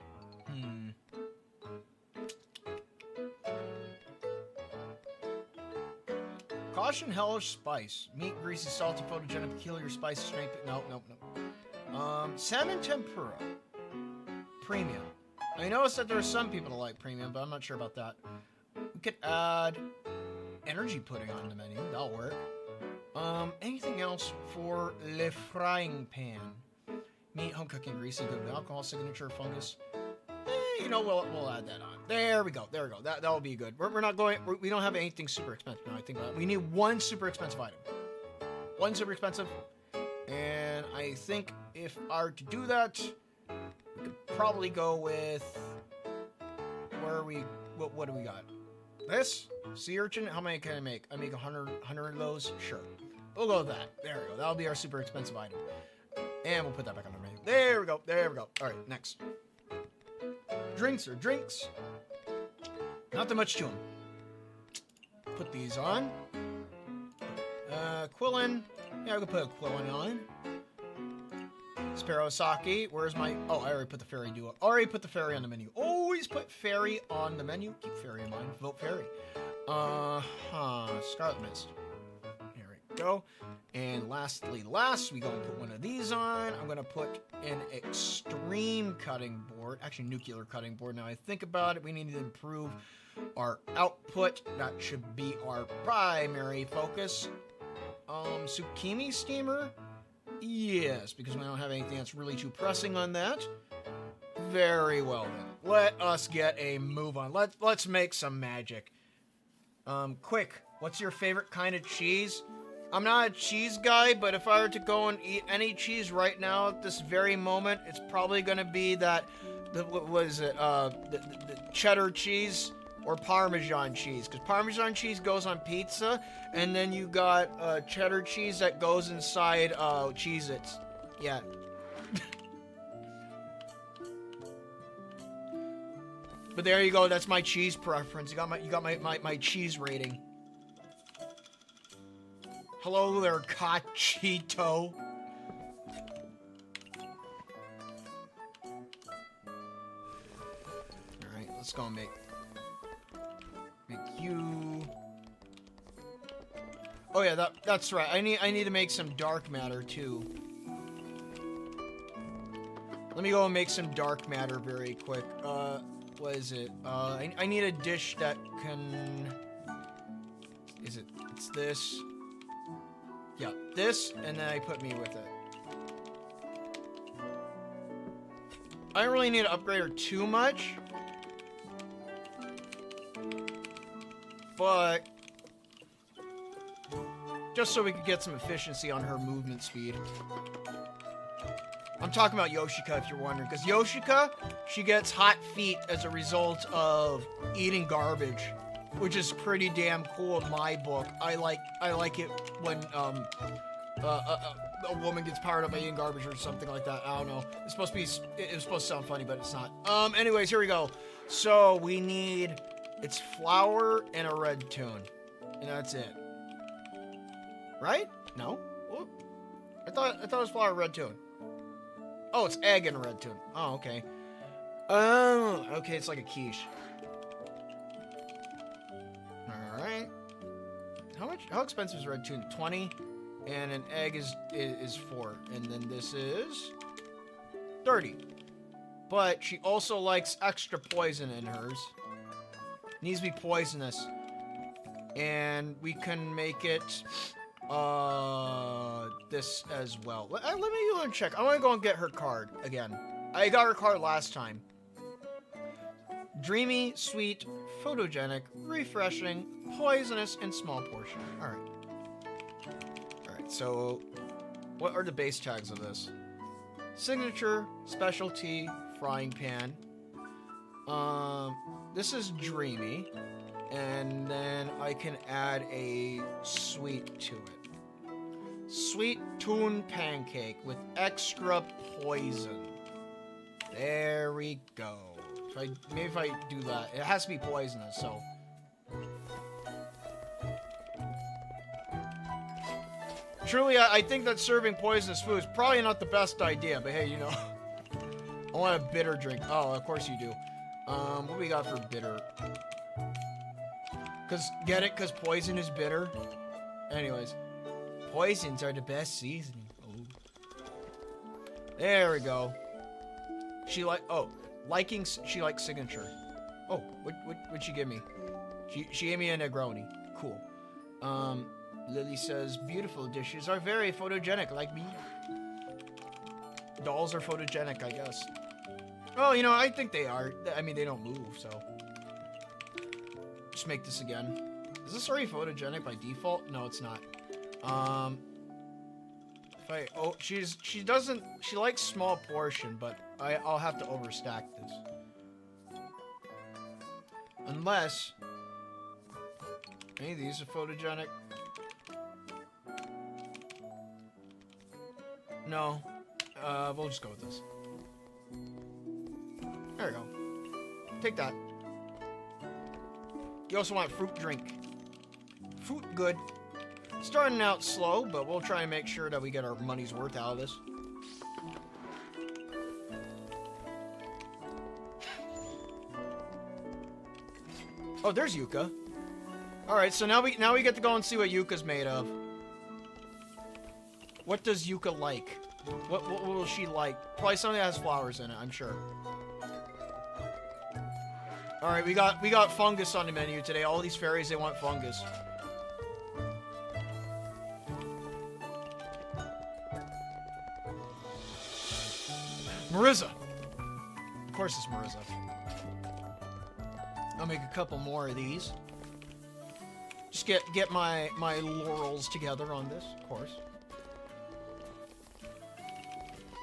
Caution, hellish spice. Meat, greasy, salty, photogenic, peculiar spice, strength. Nope. Salmon tempura. Premium. I noticed that there are some people that like premium, but I'm not sure about that. We could add energy pudding on the menu. That'll work. Anything else for le frying pan? Meat, home cooking, greasy, good with alcohol, signature, fungus. You know, we'll add that on. There we go. That'll be good. We're not going. We don't have anything super expensive. No, I think about it. We need one super expensive item. One super expensive. And I think if I were to do that, we could probably go with where are we? What do we got? This sea urchin. How many can I make? I make 100 of those. Sure, we'll go with that. There we go. That'll be our super expensive item, and we'll put that back on the menu. There we go. All right, next. Drinks are drinks. Not that much to them. Put these on. Quillin. Yeah, we can put a Quillin on. Sparrow sake. Where's my... Oh, I already put the fairy duo. Already put the fairy on the menu. Always put fairy on the menu. Keep fairy in mind. Vote fairy. Scarlet Mist. Here we go. And lastly, we gonna put one of these on. I'm gonna put an extreme cutting board. Actually, nuclear cutting board. Now I think about it, we need to improve our output. That should be our primary focus. Tsukimi steamer? Yes, because we don't have anything that's really too pressing on that. Very well then. Let us get a move on. Let's make some magic. Quick, what's your favorite kind of cheese? I'm not a cheese guy, but if I were to go and eat any cheese right now at this very moment, it's probably going to be that, the cheddar cheese or Parmesan cheese. Because Parmesan cheese goes on pizza, and then you got cheddar cheese that goes inside Cheez-Its. Yeah. But there you go, that's my cheese preference. You got my cheese rating. Hello there, Cachito. Alright, let's go and make you. Oh yeah, that's right. I need to make some dark matter too. Let me go and make some dark matter very quick. What is it? I need a dish that can. It's this. Yeah, this, and then I put me with it. I don't really need to upgrade her too much. But just so we could get some efficiency on her movement speed. I'm talking about Yoshika, if you're wondering. Because Yoshika, she gets hot feet as a result of eating garbage. Which is pretty damn cool in my book. I like it when a woman gets powered up by eating garbage or something like that. I don't know. It's supposed to be. It was supposed to sound funny, but it's not. Anyways, here we go. So we need. It's flour and a red tune, and that's it. Right? No. Whoop. I thought it was flour and red tune. Oh, it's egg and a red tune. Oh, okay. Oh, okay. It's like a quiche. Alright. How expensive is red tune? 20. And an egg is 4. And then this is 30. But she also likes extra poison in hers. Needs to be poisonous. And we can make it this as well. Let me go and check. I want to go and get her card again. I got her card last time. Dreamy, sweet, photogenic, refreshing, poisonous, and small portion. Alright. Alright, so what are the base tags of this? Signature, specialty, frying pan. This is dreamy. And then I can add a sweet to it. Sweet tune pancake with extra poison. There we go. Maybe if I do that, it has to be poisonous, so. Truly, I think that serving poisonous food is probably not the best idea, but hey, you know. I want a bitter drink. Oh, of course you do. What do we got for bitter? Get it? Because poison is bitter? Anyways. Poisons are the best seasoning. Oh. There we go. She she likes signature. Oh, what'd she give me? She gave me a Negroni. Cool. Lily says, beautiful dishes are very photogenic, like me. Dolls are photogenic, I guess. Oh, you know, I think they are. I mean, they don't move, so. Just make this again. Is this already photogenic by default? No, it's not. She likes small portion, but I'll have to overstack this. Unless any of these are photogenic. No. We'll just go with this. There we go. Take that. You also want fruit drink. Fruit good. Starting out slow, but we'll try and make sure that we get our money's worth out of this. Oh, there's Yuka. Alright, so now we get to go and see what Yuka's made of. What does Yuka like? What will she like? Probably something that has flowers in it, I'm sure. Alright, we got fungus on the menu today. All these fairies, they want fungus. Marissa! Of course it's Marissa. I'll make a couple more of these. Just get my laurels together on this, of course.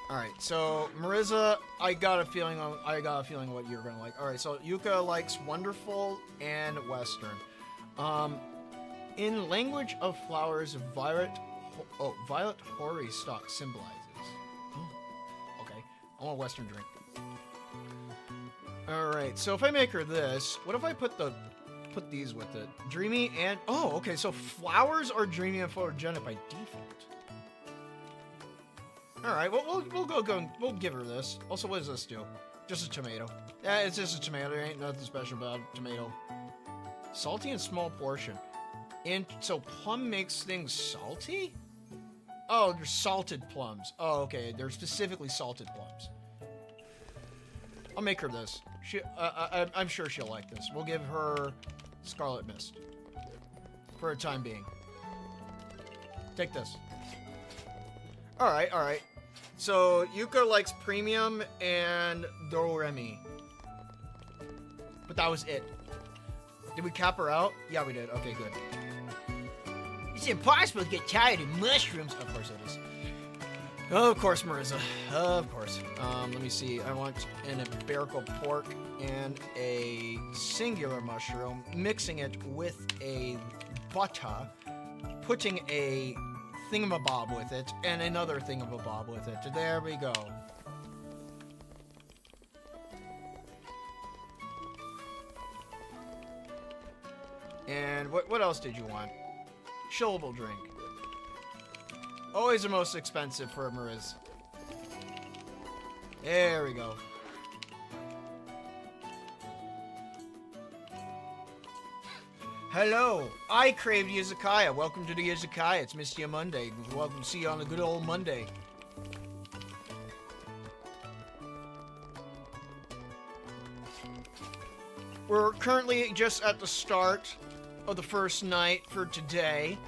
Alright, so Marissa, I got a feeling what you're gonna like. Alright, so Yuka likes wonderful and western. In language of flowers, violet hoary stalk symbolizes. Oh, okay. I want a western drink. Alright, so if I make her this, what if I put these with it? Dreamy and oh, okay, so flowers are dreamy and photogenic by default. Alright, well, we'll give her this. Also, what does this do? Just a tomato. Yeah, it's just a tomato. There ain't nothing special about a tomato. Salty and small portion. And so plum makes things salty? Oh, there's salted plums. Oh, okay. They're specifically salted plums. I'll make her this. I'm sure she'll like this. We'll give her Scarlet Mist. For a time being. Take this. Alright, alright. So, Yuka likes premium and Doremi. But that was it. Did we cap her out? Yeah, we did. Okay, good. It's impossible to get tired of mushrooms. Of course it is. Of course, Marissa. Of course. Let me see. I want an iberico pork and a singular mushroom, mixing it with a butter, putting a thingamabob with it, and another thingamabob with it. There we go. And what else did you want? Chillable drink. Always the most expensive for Mariz. There we go. Hello, I craved Izakaya. Welcome to the Izakaya. It's Mystia Monday. Welcome to see you on a good old Monday. We're currently just at the start of the first night for today.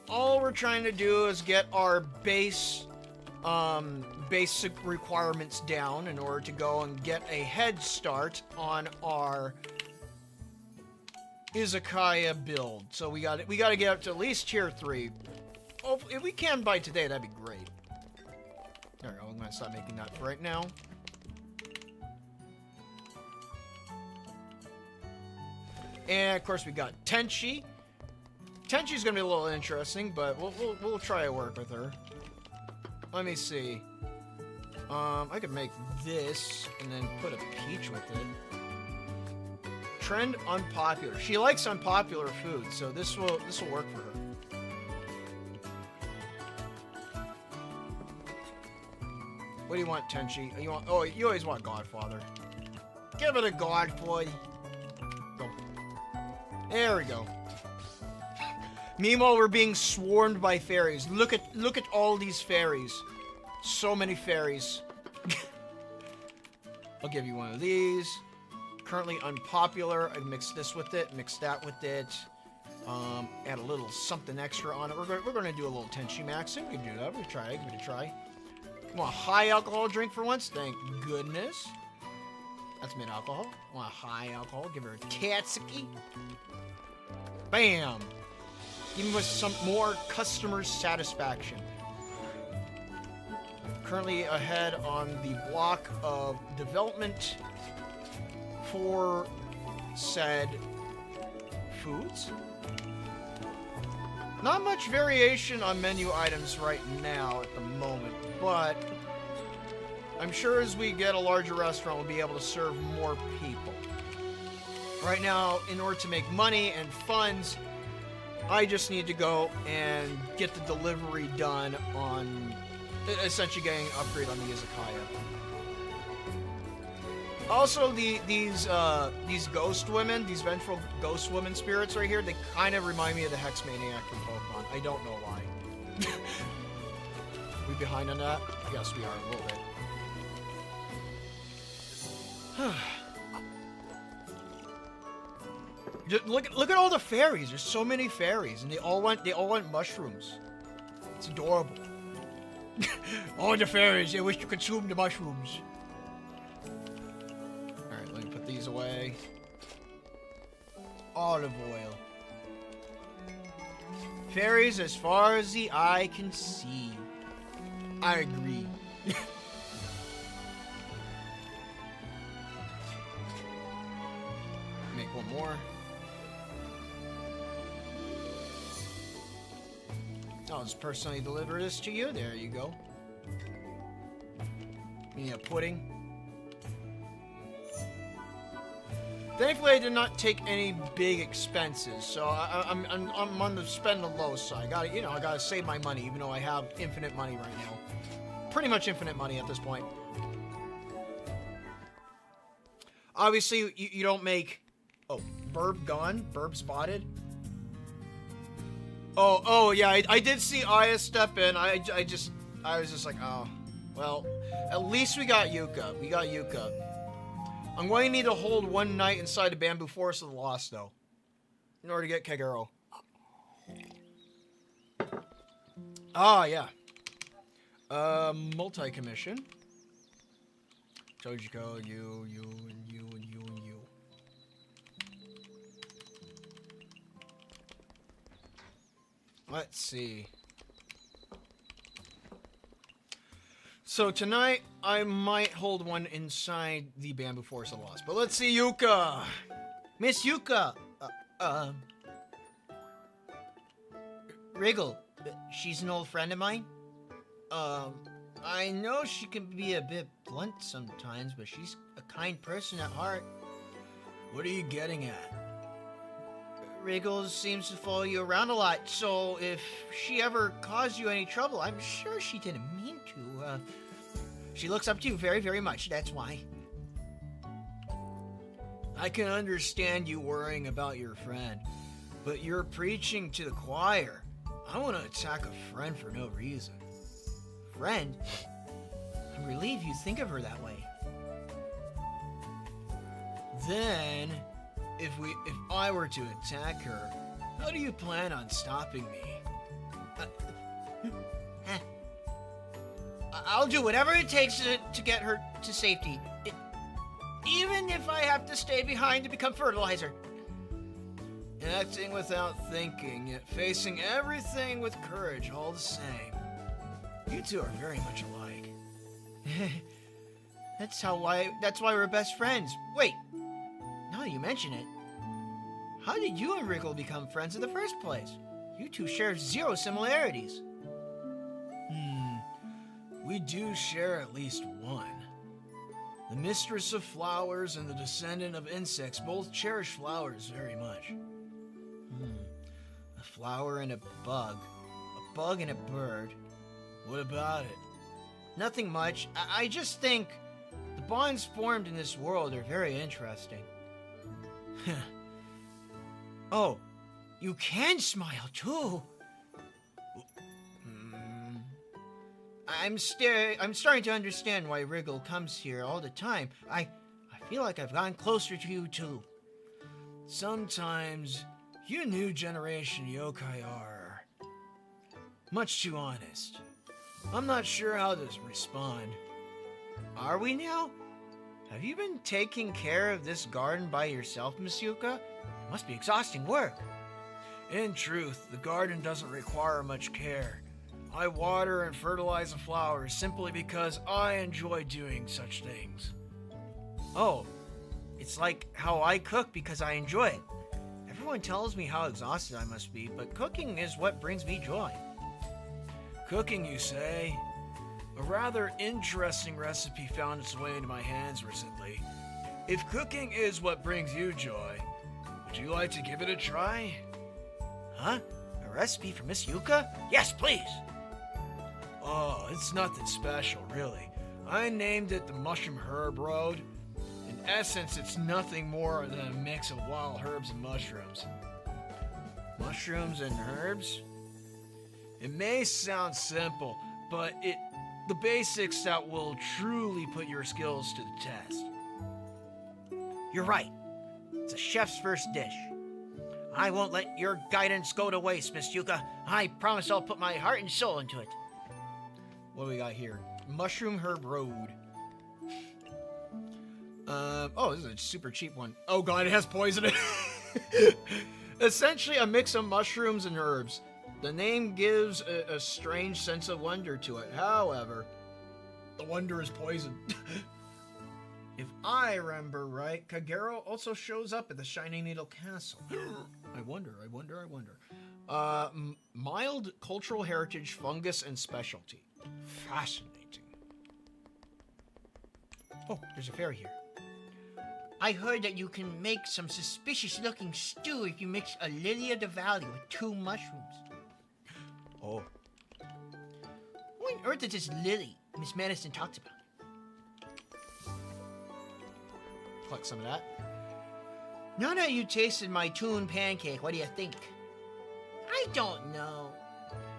All we're trying to do is get our basic requirements down in order to go and get a head start on our izakaya build. So we got to get up to at least tier 3. Oh, if we can by today, that'd be great. There we go. I'm gonna stop making that for right now. And of course we got Tenchi. Tenchi's gonna be a little interesting, but we'll try to work with her. Let me see. I could make this and then put a peach with it. Trend unpopular. She likes unpopular food, so this will work for her. What do you want, Tenchi? You always want Godfather. Give it a Godfather. Go. There we go. Meanwhile, we're being swarmed by fairies. Look at all these fairies. So many fairies. I'll give you one of these. Currently unpopular. I mix this with it, mix that with it. Add a little something extra on it. We're gonna do a little Tenchi maxing. We can do that. Give it a try. Want a high alcohol drink for once? Thank goodness. That's mid-alcohol. Want a high alcohol? Give her a Tatsuki. Bam! Give us some more customer satisfaction. Currently ahead on the block of development for said foods. Not much variation on menu items right now at the moment, but I'm sure as we get a larger restaurant, we'll be able to serve more people. Right now, in order to make money and funds, I just need to go and get the delivery done on essentially getting an upgrade on the izakaya. Also, these ghost women, these vengeful ghost women spirits right here, they kind of remind me of the Hex Maniac from Pokemon. I don't know why. We behind on that? Yes, we are a little bit. Look at all the fairies. There's so many fairies, and they all want mushrooms. It's adorable. All the fairies, they wish to consume the mushrooms. Alright, let me put these away. Olive oil. Fairies as far as the eye can see. I agree. Make one more. I'll just personally deliver this to you. There you go. You need a pudding. Thankfully, I did not take any big expenses, so I'm on the spend the low side. I gotta save my money, even though I have infinite money right now. Pretty much infinite money at this point. Obviously, you don't make... Oh, Burb gone? Burb spotted? Oh yeah, I did see Aya step in. I was just like, oh, well, at least we got Yuka. We got Yuka. I'm going to need to hold one night inside the Bamboo Forest of the Lost, though, in order to get Kagero. Ah, yeah. Multi-commission. Tojiko, you, and you, and you, and you. Let's see. So tonight, I might hold one inside the Bamboo Forest of the Lost. But let's see Yuka! Miss Yuka! Wriggle. She's an old friend of mine. I know she can be a bit blunt sometimes, but she's a kind person at heart. What are you getting at? Wriggles seems to follow you around a lot, so if she ever caused you any trouble, I'm sure she didn't mean to. She looks up to you very, very much, that's why. I can understand you worrying about your friend, but you're preaching to the choir. I want to attack a friend for no reason. Friend? I'm relieved you think of her that way. Then, if I were to attack her, how do you plan on stopping me? I'll do whatever it takes to get her to safety. Even if I have to stay behind to become fertilizer. Acting without thinking, yet facing everything with courage all the same. You two are very much alike. That's why we're best friends. Wait, now that you mention it, how did you and Wriggle become friends in the first place? You two share 0 similarities. We do share at least one. The mistress of flowers and the descendant of insects both cherish flowers very much. A flower and a bug and a bird. What about it? Nothing much. I just think the bonds formed in this world are very interesting. Oh, you can smile too. I'm starting to understand why Wriggle comes here all the time. I feel like I've gotten closer to you too. Sometimes you new generation yokai are much too honest. I'm not sure how to respond. Are we now? Have you been taking care of this garden by yourself, Miss Yuka? It must be exhausting work. In truth, the garden doesn't require much care. I water and fertilize the flowers simply because I enjoy doing such things. Oh, it's like how I cook because I enjoy it. Everyone tells me how exhausted I must be, but cooking is what brings me joy. Cooking, you say? A rather interesting recipe found its way into my hands recently. If cooking is what brings you joy, would you like to give it a try? Huh? A recipe for Miss Yuka? Yes, please! Oh, it's nothing special, really. I named it the Mushroom Herb Road. In essence, it's nothing more than a mix of wild herbs and mushrooms. Mushrooms and herbs? It may sound simple, but the basics that will truly put your skills to the test. You're right. It's a chef's first dish. I won't let your guidance go to waste, Miss Yuka. I promise I'll put my heart and soul into it. What do we got here? Mushroom Herb Road. Oh, this is a super cheap one. Oh god, it has poison in it. Essentially a mix of mushrooms and herbs. The name gives a strange sense of wonder to it. However, the wonder is poison. If I remember right, Kagero also shows up at the Shining Needle Castle. I wonder. Mild cultural heritage, fungus, and specialty. Fascinating. Oh, there's a fairy here. I heard that you can make some suspicious-looking stew if you mix a lily of the valley with 2 mushrooms. Oh. What on earth is this lily Miss Madison talked about? Collect some of that. Now that you tasted my tune pancake, what do you think? I don't know.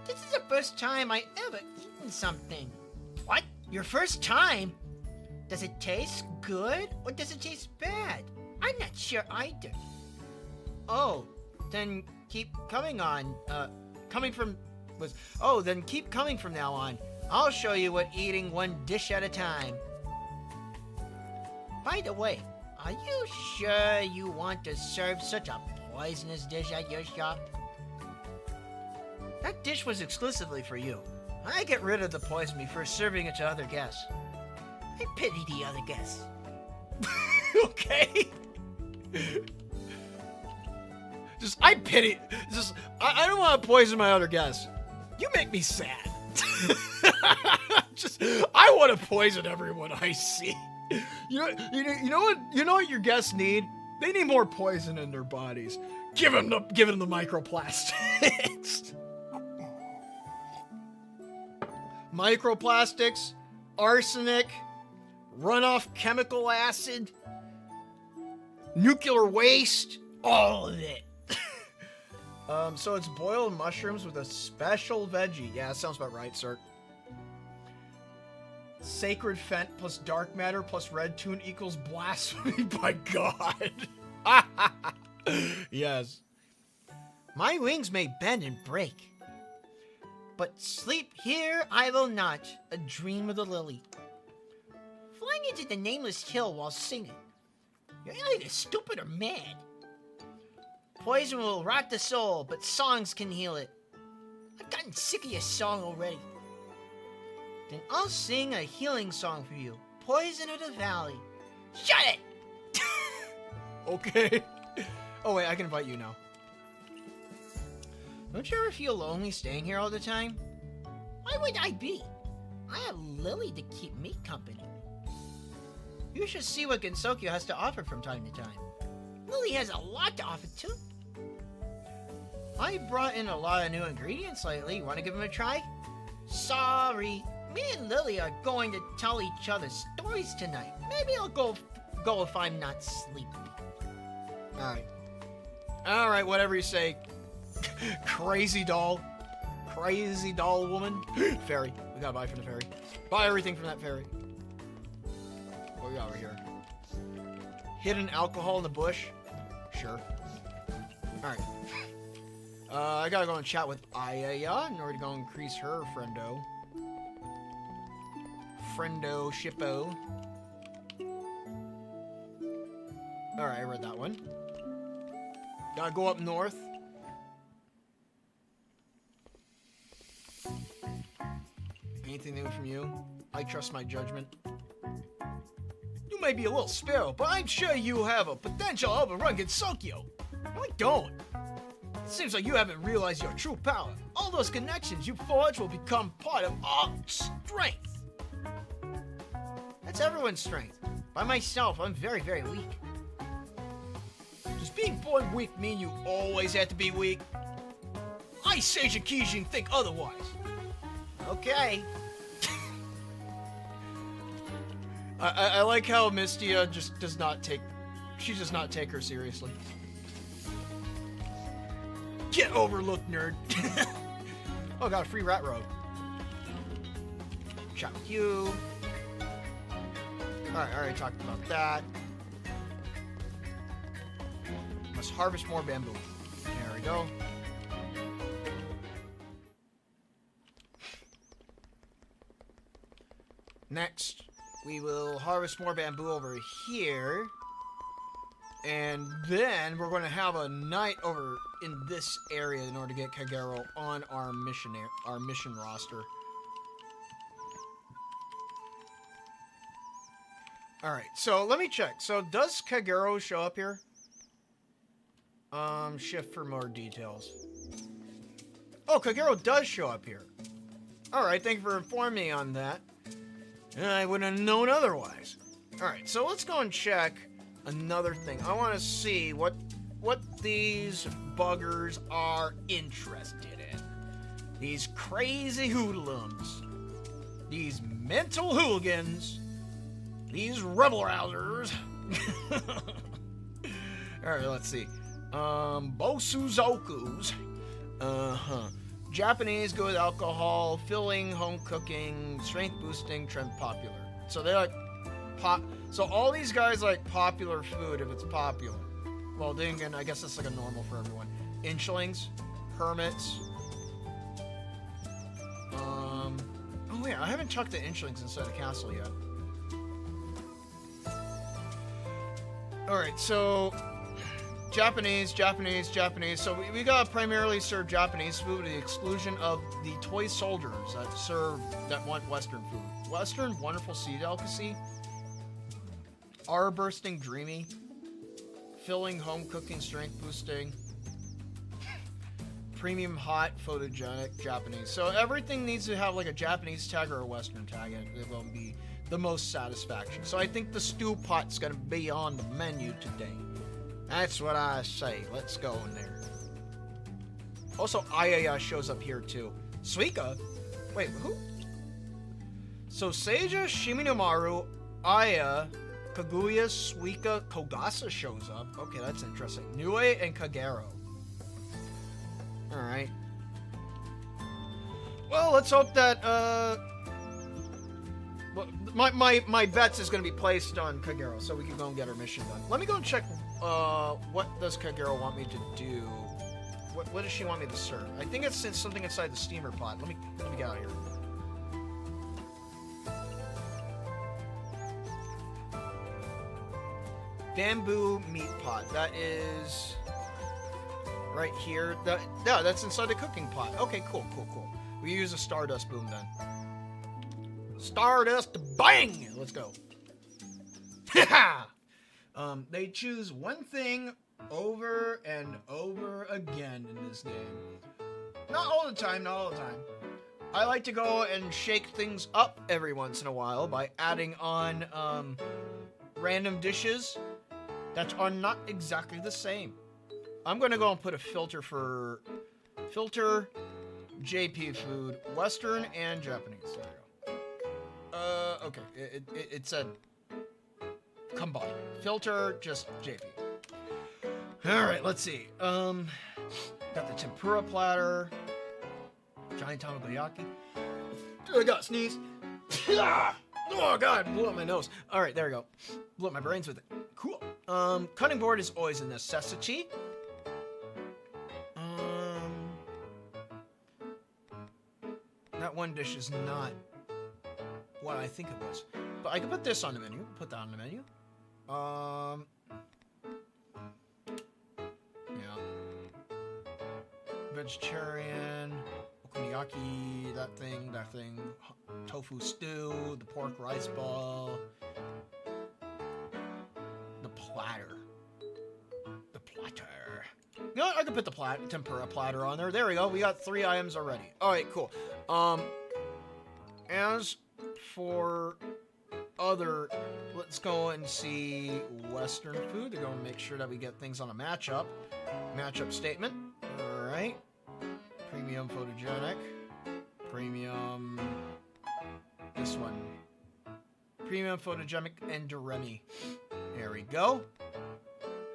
This is the first time I ever eaten something. What? Your first time? Does it taste good or does it taste bad? I'm not sure either. Oh, then keep coming on. Then keep coming from now on. I'll show you what eating one dish at a time. By the way, are you sure you want to serve such a poisonous dish at your shop? That dish was exclusively for you. I get rid of the poison before serving it to other guests. I pity the other guests. Okay. I don't want to poison my other guests. You make me sad. I want to poison everyone I see. You know what your guests need? They need more poison in their bodies. Give them the microplastics. Microplastics, arsenic, runoff chemical acid, nuclear waste, all of it. So it's boiled mushrooms with a special veggie. Yeah, that sounds about right, sir. Sacred Fent plus Dark Matter plus Red Tune equals Blasphemy by God. Yes. My wings may bend and break, but sleep here I will not, a dream of the lily. Flying into the nameless hill while singing. You're either stupid or mad. Poison will rot the soul, but songs can heal it. I've gotten sick of your song already. Then I'll sing a healing song for you. Poison of the Valley. Shut it! Okay. Oh wait, I can invite you now. Don't you ever feel lonely staying here all the time? Why would I be? I have Lily to keep me company. You should see what Gensokyo has to offer from time to time. Lily has a lot to offer too. I brought in a lot of new ingredients lately. Want to give them a try? Sorry. Me and Lily are going to tell each other stories tonight. Maybe I'll go if I'm not sleepy. Alright. Alright, whatever you say. Crazy doll. Crazy doll woman. Fairy. We gotta buy from the fairy. Buy everything from that fairy. What we got over here? Hidden alcohol in the bush? Sure. Alright. I gotta go and chat with Ayaya in order to go increase her friendo. Friendo shippo. Alright, I read that one. Gotta go up north. Anything new from you? I trust my judgment. You may be a little sparrow, but I'm sure you have a potential to overrun Gensokyo. No, I don't. It seems like you haven't realized your true power. All those connections you forge will become part of our strength. That's everyone's strength. By myself, I'm very, very weak. Does being born weak mean you always have to be weak? I, Sage Kijin, think otherwise. Okay. I like how Mystia just does not take... She does not take her seriously. Get overlooked, nerd. Oh, got a free rat road. Chat with you. Alright, I already talked about that. Must harvest more bamboo. There we go. Next, we will harvest more bamboo over here. And then we're going to have a night over in this area in order to get Kagero on our mission roster. Alright, so let me check. So does Kagero show up here? Shift for more details. Oh, Kagero does show up here. Alright, thank you for informing me on that. I wouldn't have known otherwise. Alright, so let's go and check another thing. I want to see what these buggers are interested in. These crazy hoodlums. These mental hooligans. These rebel rousers. Alright, let's see. Bosuzokus. Japanese, good alcohol, filling, home cooking, strength boosting, trend popular. So they're like so all these guys like popular food if it's popular. Well, then again, I guess that's like a normal for everyone. Inchlings, hermits. Oh yeah, I haven't chucked the inchlings inside the castle yet. Alright, so Japanese. So we gotta primarily serve Japanese food to the exclusion of the toy soldiers that want Western food. Western, wonderful sea delicacy. Bursting, dreamy. Filling, home cooking, strength boosting. Premium, hot, photogenic, Japanese. So everything needs to have like a Japanese tag or a Western tag. It will be the most satisfaction. So I think the stew pot's gonna be on the menu today. That's what I say. Let's go in there. Also, Ayaya shows up here too. Suika? Wait, who? So Seija, Shiminomaru, Aya, Kaguya, Suika, Kogasa shows up. Okay, that's interesting. Nue and Kagero. Alright. Well, let's hope that, Well, my bets is going to be placed on Kagero, so we can go and get our mission done. Let me go and check what does Kagero want me to do. What does she want me to serve? I think it's something inside the steamer pot. Let me get out of here. Bamboo meat pot. That is right here. That's inside the cooking pot. Okay, cool. We use a Stardust boom then. Stardust bang! Let's go. They choose one thing over and over again in this game. Not all the time. I like to go and shake things up every once in a while by adding on random dishes that are not exactly the same. I'm gonna go and put a filter for JP food, Western and Japanese. There we go. Okay. It said combine. Filter, just JP. Alright, let's see. Got the tempura platter. Giant tamagoyaki. I got sneeze. Oh god, blew up my nose. Alright, there we go. Blew up my brains with it. Cool. Cutting board is always a necessity. That one dish is not what I think it was. But I can put this on the menu. Put that on the menu. Yeah. Vegetarian. Okonomiyaki. That thing. Tofu stew. The pork rice ball. The platter. You know what? I can put the tempura platter on there. There we go. We got 3 items already. Alright, cool. As for other... Let's go and see Western food to go and make sure that we get things on a matchup. Matchup statement. Alright. Premium photogenic. Premium... This one. Premium photogenic and Doremi. There we go.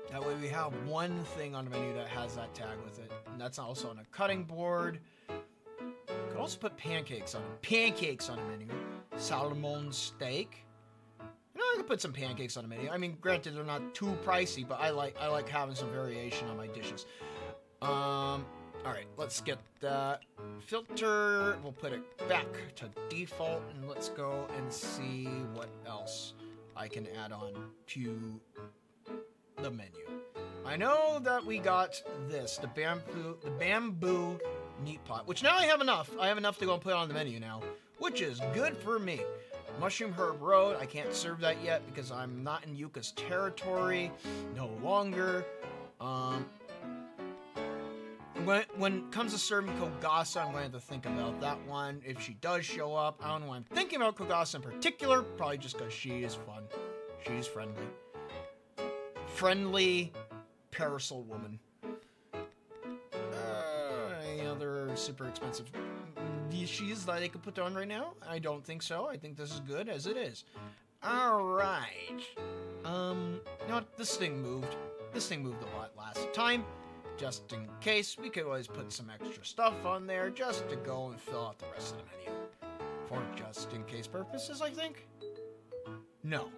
That way we have one thing on the menu that has that tag with it. And that's also on a cutting board. Could also put pancakes on it. Pancakes on the menu. Salmon steak. You know, I could put some pancakes on the menu. I mean, granted, they're not too pricey, but I like having some variation on my dishes. Alright, let's get that filter. We'll put it back to default, and let's go and see what else I can add on to the menu. I know that we got this, the bamboo meat pot, which now I have enough. I have enough to go and put on the menu now, which is good for me. Mushroom herb road, I can't serve that yet because I'm not in Yuka's territory no longer. When it comes to serving Kogasa, I'm going to have to think about that one. If she does show up, I don't know why I'm thinking about Kogasa in particular. Probably just because she is fun. She's friendly. Friendly parasol woman. Any other super expensive dishes that I could put on right now? I don't think so. I think this is good as it is. Alright. No, this thing moved. This thing moved a lot last time. Just in case, we could always put some extra stuff on there just to go and fill out the rest of the menu. For just in case purposes, I think? No.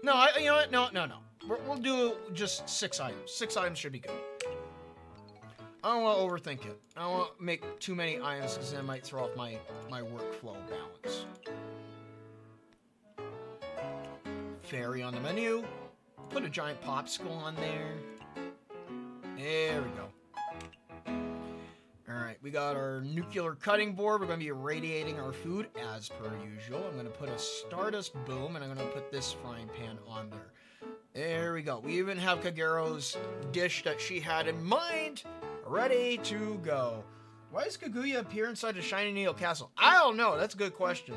No, you know what? No. We'll do just 6 items. 6 items should be good. I don't want to overthink it. I don't want to make too many items because then it might throw off my workflow balance. Fairy on the menu. Put a giant popsicle on there. There we go. Alright, we got our nuclear cutting board. We're going to be irradiating our food as per usual. I'm going to put a Stardust boom, and I'm going to put this frying pan on there. There we go. We even have Kagero's dish that she had in mind ready to go. Why does Kaguya appear inside the Shiny Needle Castle? I don't know. That's a good question.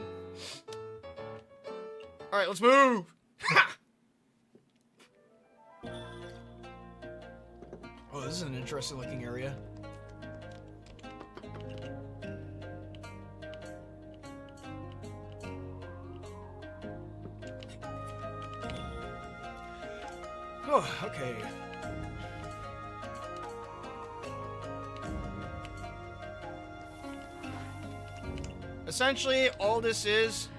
Alright, let's move! Ha! Oh, this is an interesting looking area. Oh, okay. essentially, all this is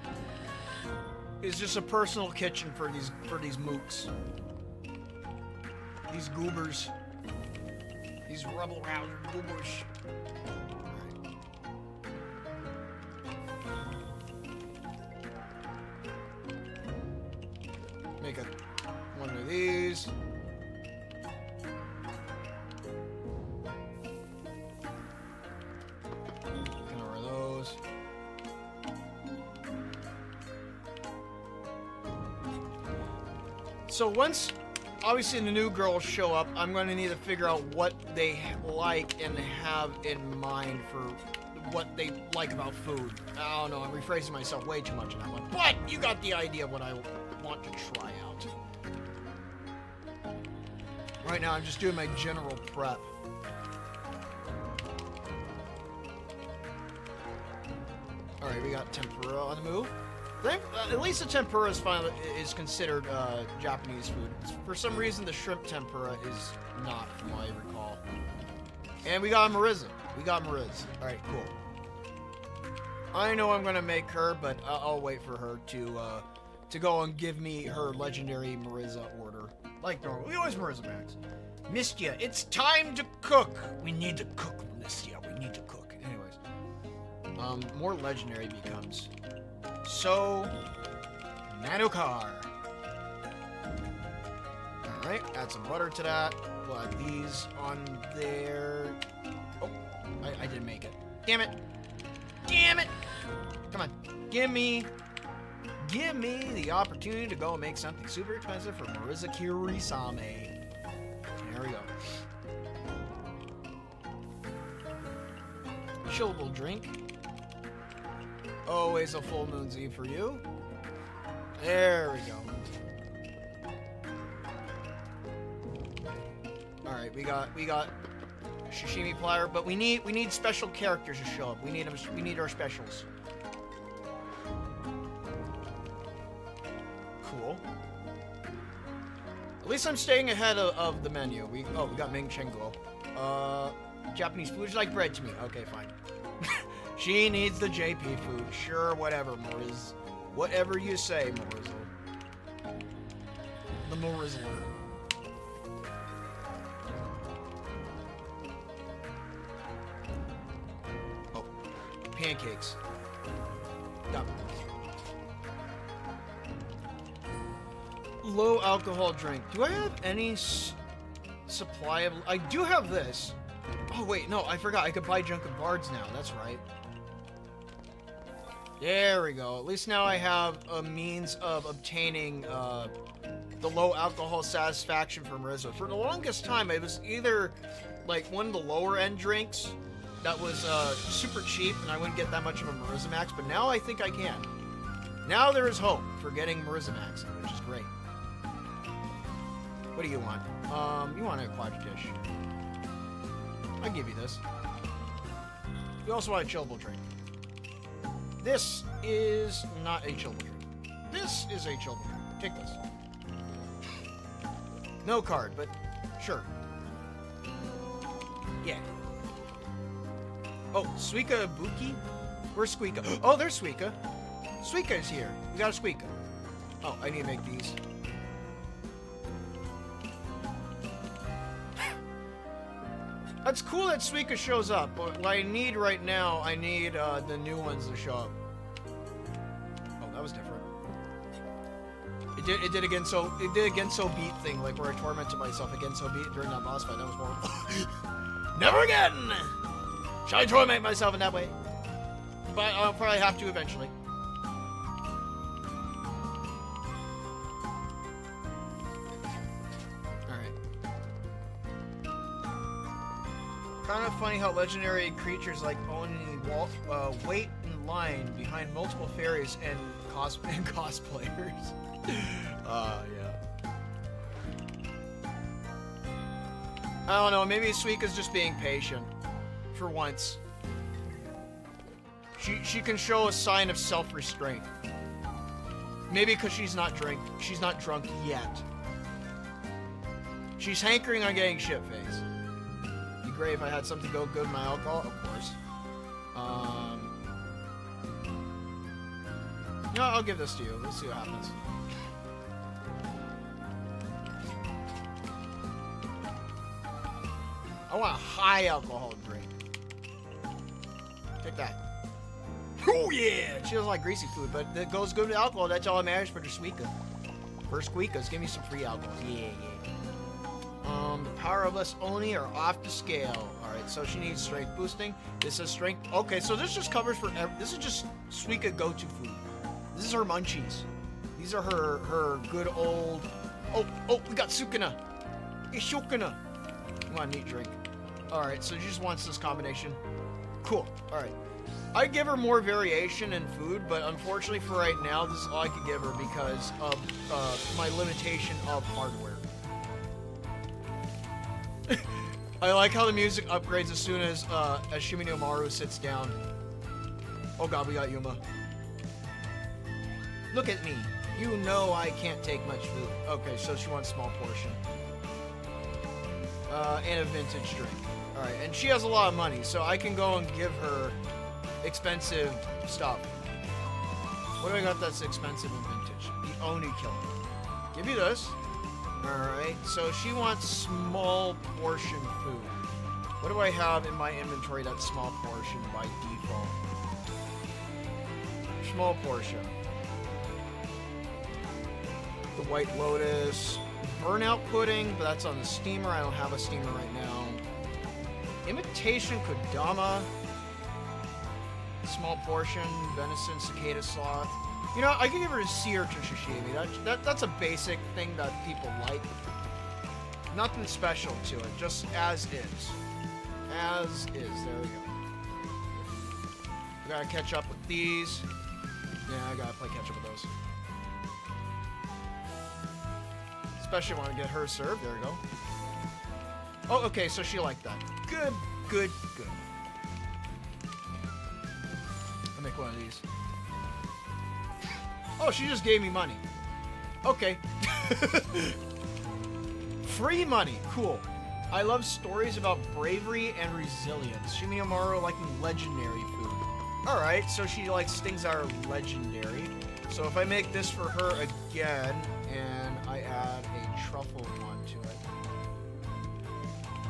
just a personal kitchen for these mooks. These goobers. These rebel-rouser goobers. Make one of these. So once, obviously, the new girls show up, I'm going to need to figure out what they like and have in mind for what they like about food. I don't know, I'm rephrasing myself way too much in that one. But you got the idea of what I want to try out. Right now, I'm just doing my general prep. Alright, we got tempura on the move. At least the tempura is considered Japanese food. For some reason, the shrimp tempura is not, from what I recall. And we got Marissa. Alright, cool. I know I'm gonna make her, but I'll wait for her to go and give me her legendary Marissa order. Like normal. We always Marissa Max. Mystia, it's time to cook! We need to cook, Mystia. We need to cook. Anyways. More legendary becomes... So, Nanukar. Alright, add some butter to that. We'll add these on there. Oh, I didn't make it. Damn it. Damn it! Come on. Give me the opportunity to go and make something super expensive for Marissa Kirisame. There we go. Chillable drink. Always a full moon Z for you. There we go. Alright, we got sashimi platter, but we need special characters to show up. We need our specials. Cool. At least I'm staying ahead of the menu. We got Ming Chenguo. Japanese food is like bread to me. Okay, fine. She needs the JP food. Sure, whatever, Moriz. Whatever you say, Morizzle. The Morizzler. Oh. Pancakes. Got them. Low alcohol drink. Do I have any supply of... I do have this. Oh, wait, no, I forgot. I could buy Drunken Bards now. That's right. There we go. At least now I have a means of obtaining the low alcohol satisfaction from Rizzo. For the longest time, it was either like one of the lower end drinks that was super cheap and I wouldn't get that much of a Marizzamax, but now I think I can. Now there is hope for getting Marizzamax, which is great. What do you want? You want a quadra dish. I'll give you this. You also want a chillable drink. This is not a chillable drink. This is a chillable drink. Take this. No card, but sure. Yeah. Oh, Suika Buki? Where's Squeaka? Oh, there's Suika. Suika is here. We got a Squeaka. Oh, I need to make these. That's cool that Suika shows up, but what I need right now, I need the new ones to show up. Oh, that was different. It did again so beat thing, like where I tormented myself again so beat during that boss fight. That was horrible. Never again! Shall I torment myself in that way? But I'll probably have to eventually. Kind of funny how legendary creatures like Oni wait in line behind multiple fairies and cosplayers. Yeah. I don't know, maybe Suika's just being patient. For once. She can show a sign of self-restraint. Maybe because she's not drunk yet. She's hankering on getting shit-faced. Great if I had something go good with my alcohol, of course. No, I'll give this to you. Let's see what happens. I want a high alcohol drink. Take that. Oh yeah! She doesn't like greasy food, but it goes good with alcohol. That's all that matters for the Suika. For Squeakas, give me some free alcohol. Yeah. The power of us only are off the scale. Alright, so she needs strength boosting. This is strength. Okay, so this just covers for this is just Suika go-to food. This is her munchies. These are her good old. Oh, we got Sukuna. Ishukuna. Come on, neat drink. Alright, so she just wants this combination. Cool. Alright. I give her more variation in food, but unfortunately for right now, this is all I could give her because of my limitation of hardware. I like how the music upgrades as soon as Shimino Maru sits down. Oh god, we got Yuma. Look at me. You know I can't take much food. Okay, so she wants small portion. And a vintage drink. Alright, and she has a lot of money, so I can go and give her expensive stuff. What do I got that's expensive and vintage? The Oni Killer. Give you this. Alright, so she wants small portion food. What do I have in my inventory that's small portion by default? Small portion. The White Lotus. Burnout Pudding, but that's on the steamer. I don't have a steamer right now. Imitation Kodama. Small portion. Venison Cicada Sloth. You know, I could give her a sea urchin sashimi. That's a basic thing that people like. Nothing special to it, just as is. As is. There we go. We gotta catch up with these. Yeah, I gotta play catch up with those. Especially when I get her served. There we go. Oh, okay, so she liked that. Good. I'll make one of these. Oh, she just gave me money. Okay. Free money. Cool. I love stories about bravery and resilience. Shimino Maru liking legendary food. Alright, so she likes things that are legendary. So if I make this for her again, and I add a truffle onto it.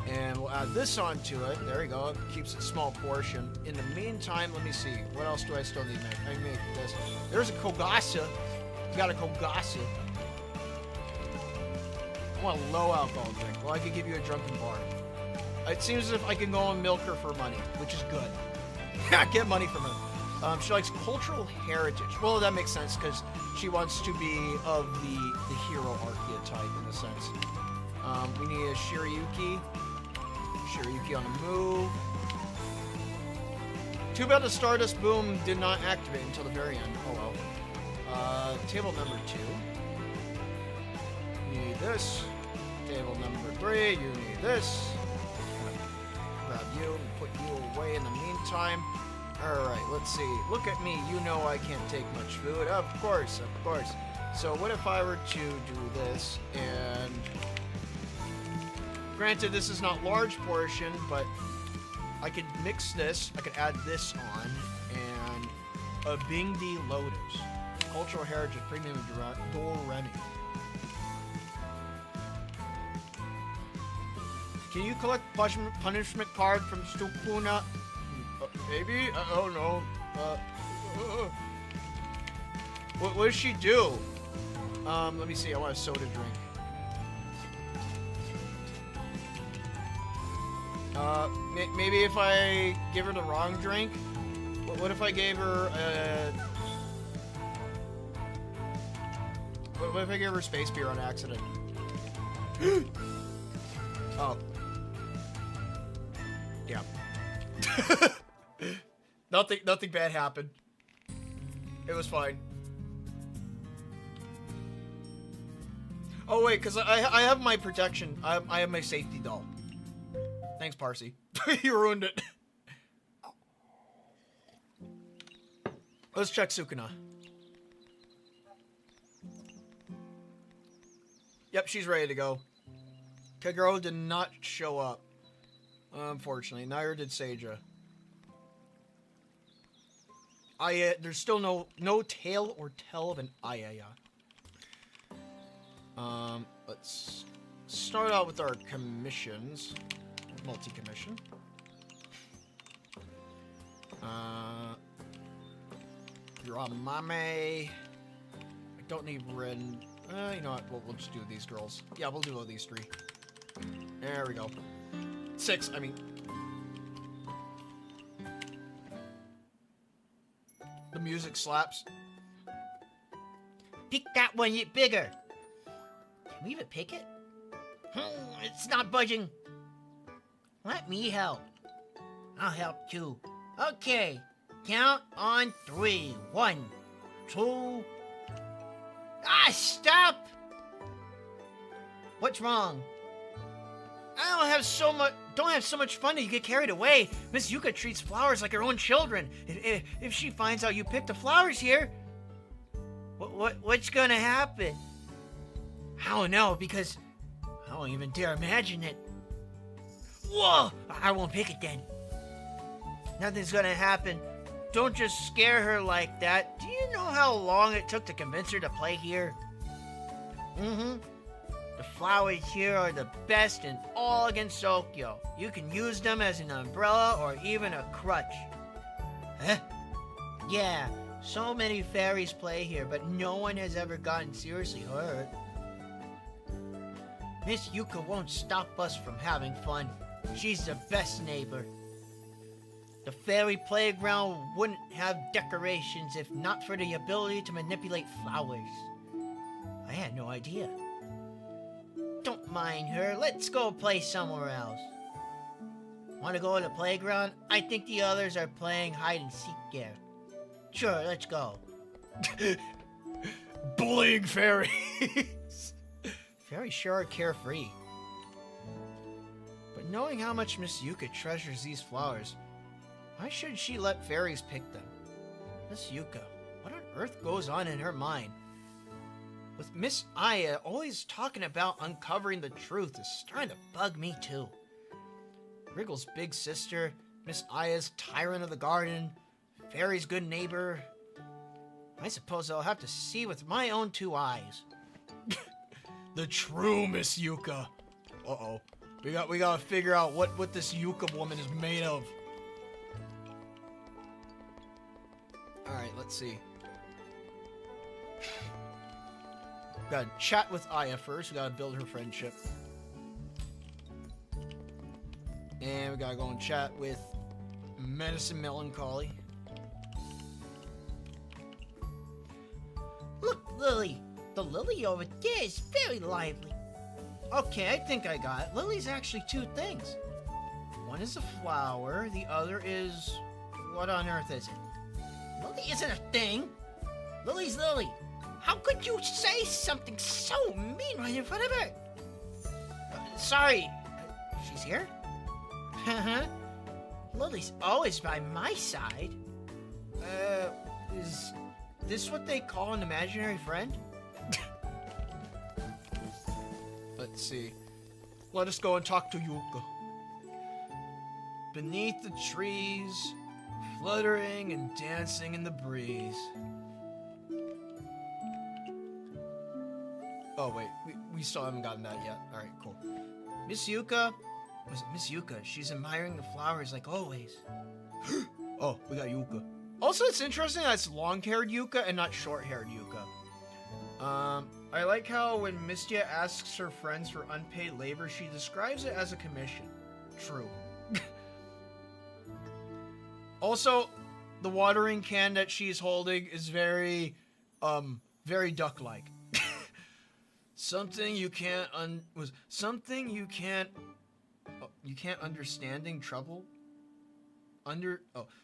And we'll add this onto it. There we go. It keeps it small portion. In the meantime, let me see. What else do I still need to make? I can make this. There's a Kogasa. You got a Kogasa. I want a low alcohol drink. Well, I could give you a drunken bar. It seems as if I can go and milk her for money, which is good. Get money from her. She likes cultural heritage. Well, that makes sense because she wants to be of the hero archetype in a sense. We need a Shirayuki. Shirayuki on the move. Too bad the Stardust Boom did not activate until the very end. Oh well. Table number 2. You need this. Table number 3. You need this. Grab you and put you away in the meantime. Alright, let's see. Look at me. You know I can't take much food. Of course. So what if I were to do this and... Granted, this is not large portion, but I could mix this. I could add this on, and a Bingdi Lotus. Cultural Heritage Premium Doremi. Can you collect punishment card from Stukuna? Maybe? I don't know. What does she do? Let me see. I want a soda drink. Maybe if I give her the wrong drink? What if I gave her what if I gave her space beer on accident? Oh. Yeah. Nothing bad happened. It was fine. Oh wait, because I have my protection. I have my safety doll. Thanks, Parsi. You ruined it. Let's check Sukuna. Yep, she's ready to go. Kagero did not show up. Unfortunately, neither did Seija. There's still no tale or tell of an Ayaya. Let's start out with our commissions. Multi-commission. You're on Mame. I don't need Rin. You know what? We'll just do these girls. Yeah, we'll do all these 3. There we go. 6, I mean. The music slaps. Pick that one yet bigger. Can we even pick it? It's not budging. Let me help. I'll help too. Okay. Count on 3. 1, 2. Ah, stop! What's wrong? I don't have so much fun that you get carried away. Miss Yuka treats flowers like her own children. If she finds out you picked the flowers here, what's gonna happen? I don't know, because I don't even dare imagine it. Whoa! I won't pick it then. Nothing's gonna happen. Don't just scare her like that. Do you know how long it took to convince her to play here? Mm-hmm. The flowers here are the best in all against Tokyo. You can use them as an umbrella or even a crutch. Huh? Yeah, so many fairies play here, but no one has ever gotten seriously hurt. Miss Yuka won't stop us from having fun. She's the best neighbor. The fairy playground wouldn't have decorations if not for the ability to manipulate flowers. I had no idea. Don't mind her. Let's go play somewhere else. Want to go to the playground? I think the others are playing hide and seek there. Sure, let's go. Bullying fairies. Fairies sure are carefree. But knowing how much Miss Yuka treasures these flowers, why should she let fairies pick them? Miss Yuka, what on earth goes on in her mind? With Miss Aya always talking about uncovering the truth is starting to bug me too. Wriggle's big sister, Miss Aya's tyrant of the garden, Fairy's good neighbor. I suppose I'll have to see with my own 2 eyes. The true Miss Yuka. Uh-oh. We gotta figure out what this Yuka woman is made of. Alright, let's see. We gotta chat with Aya first. We gotta build her friendship. And we gotta go and chat with Medicine Melancholy. Look, Lily. The lily over there is very lively. Okay, I think I got it. Lily's actually 2 things. One is a flower, the other is... what on earth is it? Lily isn't a thing. Lily's Lily. How could you say something so mean right in front of her? Sorry. She's here? Lily's always by my side. Is this what they call an imaginary friend? Let's see. Let us go and talk to Yuka. Beneath the trees, fluttering and dancing in the breeze. Oh wait, we still haven't gotten that yet. Alright, cool. Miss Yuka? Was it Miss Yuka? She's admiring the flowers like always. Oh, we got Yuka. Also, it's interesting that it's long-haired Yuka and not short-haired Yuka. I like how when Mystia asks her friends for unpaid labor, she describes it as a commission. True. Also, the watering can that she's holding is very duck-like. Something you can't understanding trouble?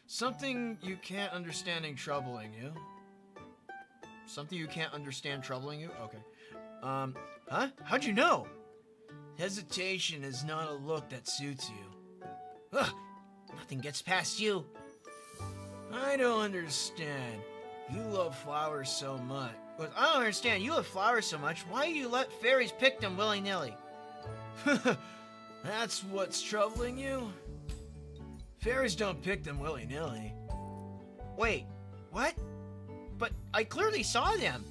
Something you can't understanding troubling you? Something you can't understand troubling you? Okay. Huh? How'd you know? Hesitation is not a look that suits you. Ugh, nothing gets past you. I don't understand. You love flowers so much. But I don't understand. You love flowers so much. Why do you let fairies pick them willy-nilly? That's what's troubling you? Fairies don't pick them willy-nilly. Wait, What? But I clearly saw them.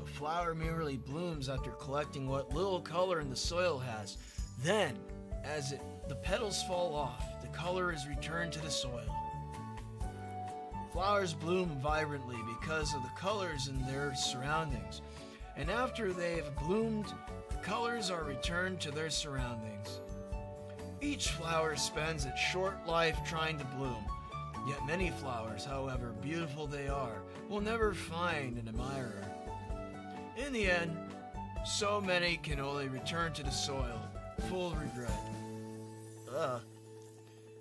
A flower merely blooms after collecting what little color in the soil has. Then, as the petals fall off, the color is returned to the soil. Flowers bloom vibrantly because of the colors in their surroundings. And after they've bloomed, the colors are returned to their surroundings. Each flower spends its short life trying to bloom. Yet many flowers, however beautiful they are, will never find an admirer. In the end, so many can only return to the soil, full of regret.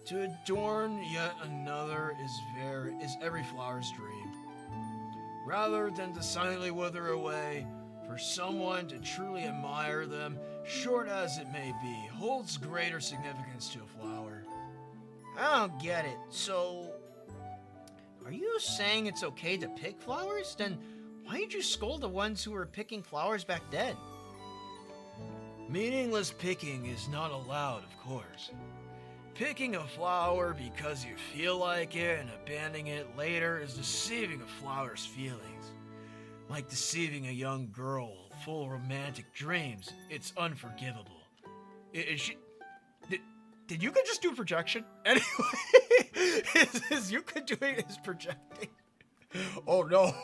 To adorn yet another is every flower's dream. Rather than to silently wither away, for someone to truly admire them, short as it may be, holds greater significance to a flower. I don't get it. So, are you saying it's okay to pick flowers? Then why did you scold the ones who were picking flowers back then? Meaningless picking is not allowed, of course. Picking a flower because you feel like it and abandoning it later is deceiving a flower's feelings. Like deceiving a young girl full of romantic dreams. It's unforgivable. Did Yuka just do projection? Anyway, is Yuka doing his projecting? Oh no.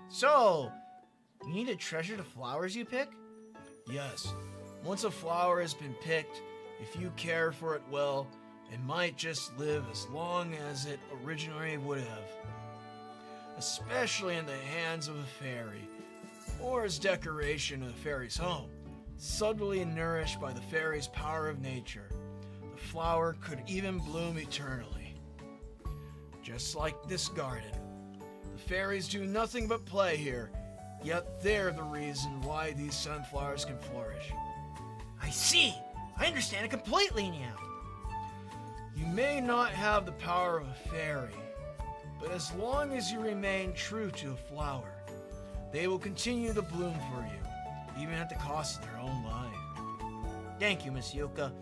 So, you need to treasure the flowers you pick? Yes. Once a flower has been picked, if you care for it well, it might just live as long as it originally would have. Especially in the hands of a fairy, or as decoration of the fairy's home. Subtly nourished by the fairy's power of nature, the flower could even bloom eternally. Just like this garden. The fairies do nothing but play here, yet they're the reason why these sunflowers can flourish. I see! I understand it completely now. You may not have the power of a fairy, but as long as you remain true to a flower, they will continue to bloom for you, even at the cost of their own life. Thank you, Miss Yuka.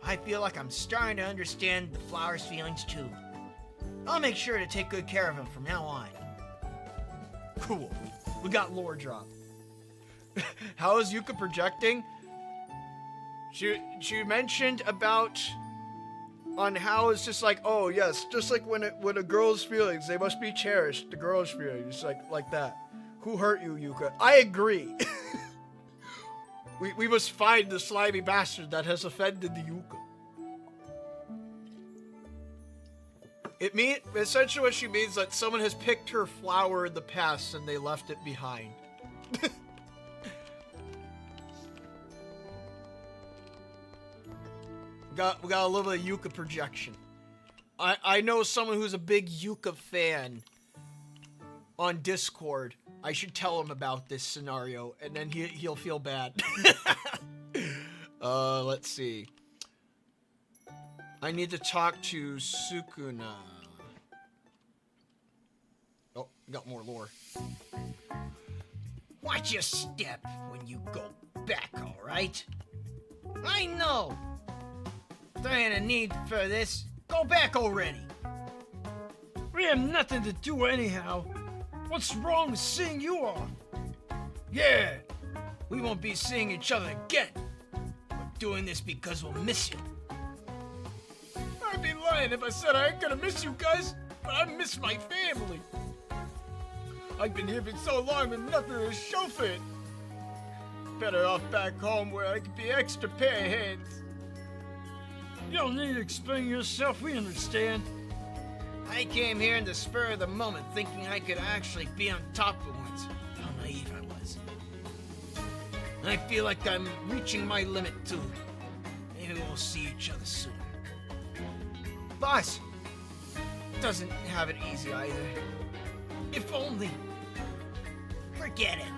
I feel like I'm starting to understand the flower's feelings too. I'll make sure to take good care of them from now on. Cool. We got lore drop. How is Yuka projecting? She mentioned about on how it's just like, oh yes, just like when a girl's feelings, they must be cherished. The girl's feelings, like that. Who hurt you, Yuka? I agree. we must find the slimy bastard that has offended the Yuka. Essentially what she means that someone has picked her flower in the past and they left it behind. We got a little bit of Yuka projection. I know someone who's a big Yuka fan on Discord. I should tell him about this scenario, and then he'll feel bad. Let's see. I need to talk to Sukuna. Oh, we got more lore. Watch your step when you go back, alright? I know! There ain't a need for this. Go back already! We have nothing to do anyhow. What's wrong with seeing you off? Yeah, we won't be seeing each other again. We're doing this because we'll miss you. I'd be lying if I said I ain't gonna miss you guys, but I miss my family. I've been here for so long with nothing to show for it. Better off back home where I could be extra pair of hands. You don't need to explain yourself, we understand. I came here in the spur of the moment thinking I could actually be on top of once. How naive I was. I feel like I'm reaching my limit too. Maybe we'll see each other soon. Boss doesn't have it easy either. If only. Forget it.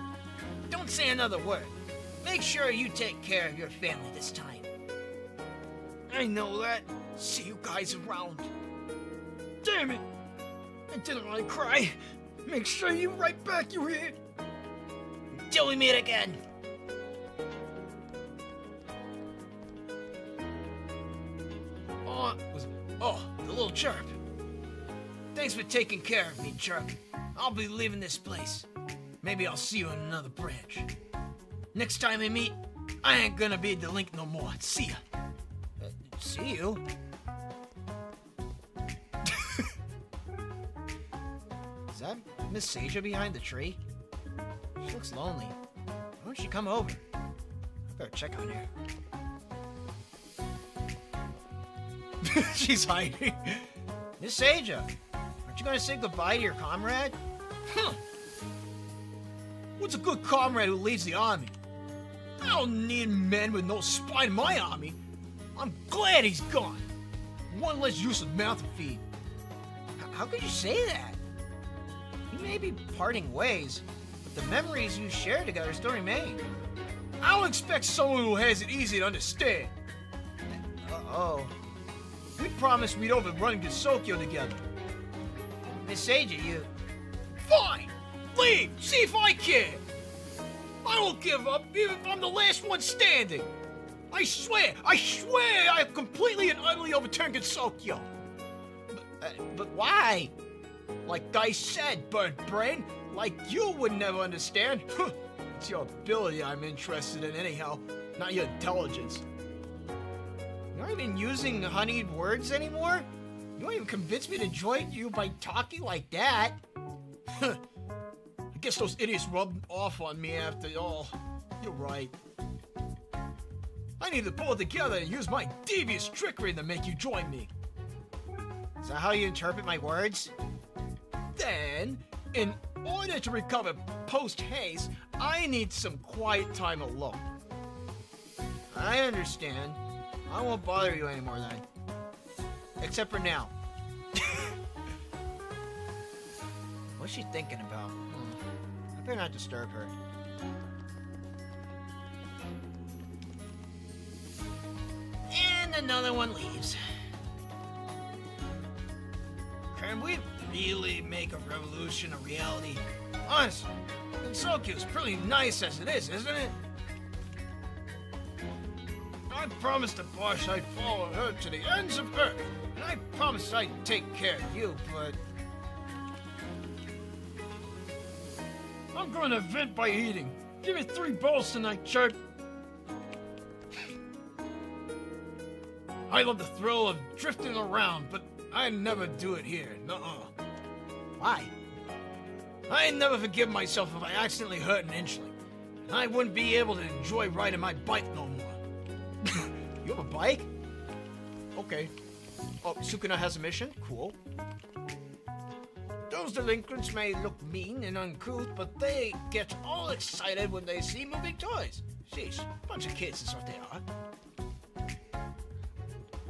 Don't say another word. Make sure you take care of your family this time. I know that. See you guys around. Damn it! I didn't want to cry. Make sure you write back you hear. Till we meet again. The little chirp. Thanks for taking care of me, Chuck. I'll be leaving this place. Maybe I'll see you in another branch. Next time we meet, I ain't gonna be a delinquent no more. See ya. See you? Is that Miss Saja behind the tree? She looks lonely. Why don't she come over? I better check on her. She's hiding. Miss Saja, aren't you gonna say goodbye to your comrade? Huh. What's a good comrade who leaves the army? I don't need men with no spine in my army. I'm glad he's gone. One less useless mouth to feed. How could you say that? You may be parting ways, but the memories you share together still remain. I don't expect someone who has it easy to understand. Uh-oh. We promised we'd overrun Gisokyo together. Miss Seiji, you... Fine! Leave! See if I can! I don't give up, even if I'm the last one standing! I swear I have completely and utterly overturned Gisokyo! But why? Like I said, burnt brain, like you would never understand. It's your ability I'm interested in anyhow, not your intelligence. You're not even using honeyed words anymore? You don't even convince me to join you by talking like that. I guess those idiots rubbed off on me after all. You're right. I need to pull it together and use my devious trickery to make you join me. Is that how you interpret my words? Then, in order to recover post-haste, I need some quiet time alone. I understand. I won't bother you anymore then. Except for now. What's she thinking about? I better not disturb her. And another one leaves. Can we really make a revolution a reality? Honestly, Ginsoku's pretty nice as it is, isn't it? I promised the boss I'd follow her to the ends of Earth, and I promised I'd take care of you, but... I'm going to vent by eating. Give me 3 bowls tonight, Chuck. I love the thrill of drifting around, but I never do it here. Nuh-uh. Why? I never forgive myself if I accidentally hurt an inchling. And I wouldn't be able to enjoy riding my bike no more. You have a bike? Okay. Oh, Sukuna has a mission? Cool. Those delinquents may look mean and uncouth, but they get all excited when they see moving toys. Sheesh, bunch of kids is what they are.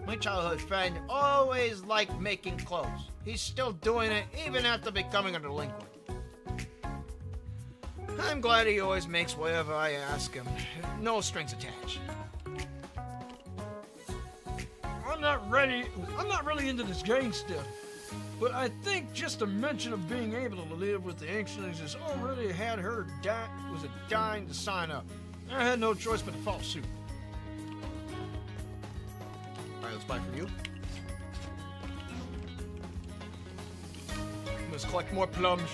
My childhood friend always liked making clothes. He's still doing it even after becoming a delinquent. I'm glad he always makes whatever I ask him. No strings attached. I'm not really into this gang stuff. But I think just the mention of being able to live with the ancients has already had her dying to sign up. I had no choice but to follow suit. Alright, let's buy from you. Let's collect more plums.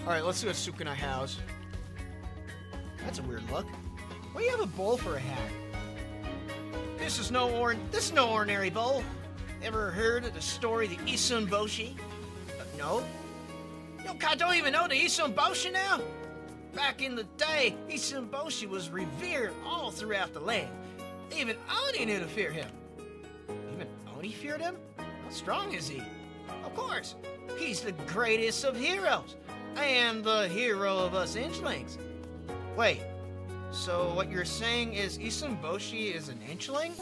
Alright, let's see what Sukuna has. That's a weird look. Why do you have a bowl for a hat? This is no ordinary bowl. Ever heard of the story of the Isun Boshi? No? You don't even know the Isun Boshi now? Back in the day, Isun Boshi was revered all throughout the land. Even Oni knew to fear him. Even Oni feared him? How strong is he? Of course, he's the greatest of heroes. I am the hero of us Inchlings. Wait, so what you're saying is Isun Boshi is an Inchling?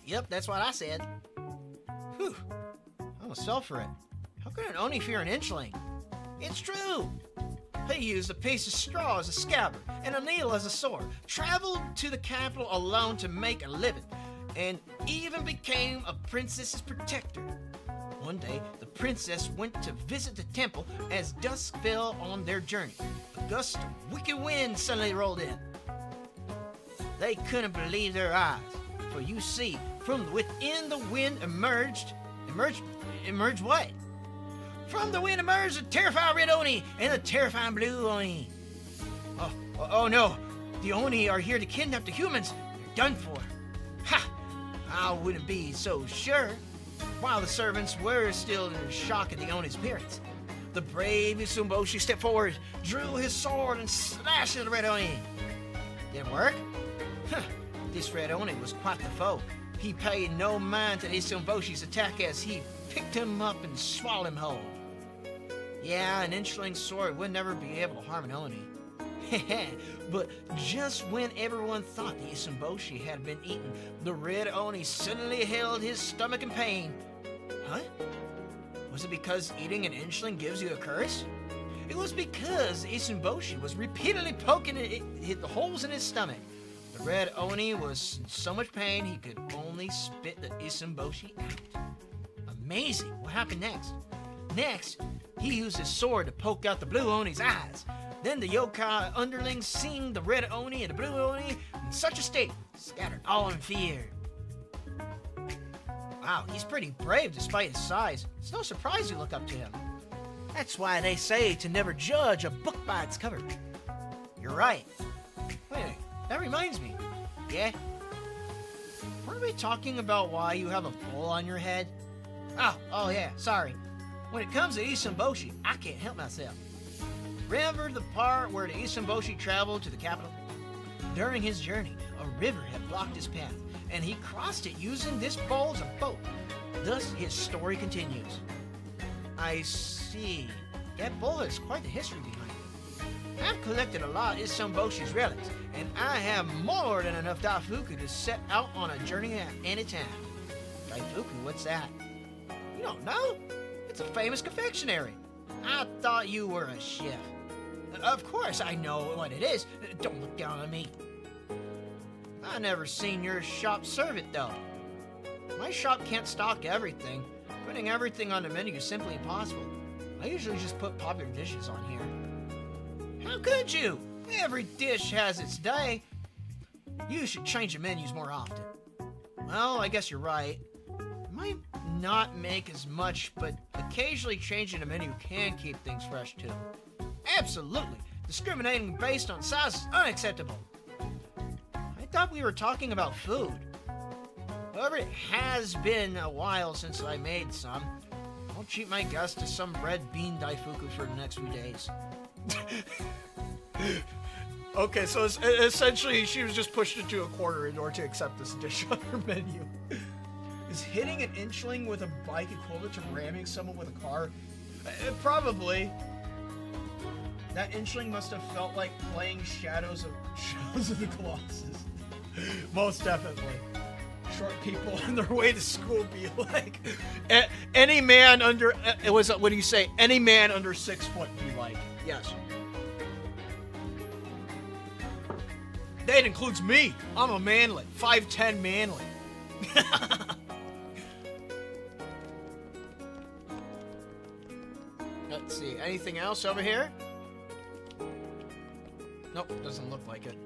Yep, that's what I said. Whew, I almost fell for it. How could an Oni fear an Inchling? It's true! He used a piece of straw as a scabbard and a needle as a sword, traveled to the capital alone to make a living, and even became a princess's protector. One day, the princess went to visit the temple as dusk fell on their journey. A gust of wicked wind suddenly rolled in. They couldn't believe their eyes, for you see, from within the wind emerged Emerge what? From the wind emerged the terrifying red Oni and the terrifying blue Oni. Oh no, the Oni are here to kidnap the humans. They're done for. Ha! I wouldn't be so sure. While the servants were still in shock at the Oni's appearance, the brave Isumboshi stepped forward, drew his sword, and slashed at the red Oni. Didn't work? Huh. This red Oni was quite the foe. He paid no mind to Isumboshi's attack as he picked him up and swallowed him whole. Yeah, an inch-length sword would never be able to harm an Oni. But just when everyone thought the Isumboshi had been eaten, the red Oni suddenly held his stomach in pain. Huh? Was it because eating an inchling gives you a curse? It was because Isumboshi was repeatedly poking hit the holes in his stomach. The red Oni was in so much pain he could only spit the Isumboshi out. Amazing! What happened next? Next, he used his sword to poke out the blue Oni's eyes. Then the yokai underlings seeing the red Oni and the blue Oni in such a state, scattered all in fear. Wow, he's pretty brave despite his size. It's no surprise you look up to him. That's why they say to never judge a book by its cover. You're right. Wait a minute, that reminds me. Yeah? Weren't we talking about why you have a bowl on your head? Oh yeah, sorry. When it comes to Isumboshi, I can't help myself. Remember the part where the Isumboshi traveled to the capital? During his journey, a river had blocked his path, and he crossed it using this bowl as a boat. Thus, his story continues. I see. That bowl has quite the history behind it. I've collected a lot of Isumboshi's relics, and I have more than enough Daifuku to set out on a journey at any time. Daifuku, what's that? You don't know? It's a famous confectionery. I thought you were a chef. Of course I know what it is. Don't look down on me. I never seen your shop serve it, though. My shop can't stock everything. Putting everything on the menu is simply impossible. I usually just put popular dishes on here. How could you? Every dish has its day. You should change the menus more often. Well, I guess you're right. Might not make as much, but occasionally changing the menu can keep things fresh too. Absolutely. Discriminating based on size is unacceptable. I thought we were talking about food. However, it has been a while since I made some. I'll treat my guests to some red bean daifuku for the next few days. Okay, so essentially she was just pushed into a corner in order to accept this dish on her menu. Is hitting an inchling with a bike equivalent to ramming someone with a car? Probably. That inchling must have felt like playing Shadows of the Colossus. Most definitely. Short people on their way to school be like, any man under, what do you say? Any man under 6 foot be like, yes. That includes me. I'm a manlet, 5'10" manlet. Let's see, anything else over here? Nope, doesn't look like it.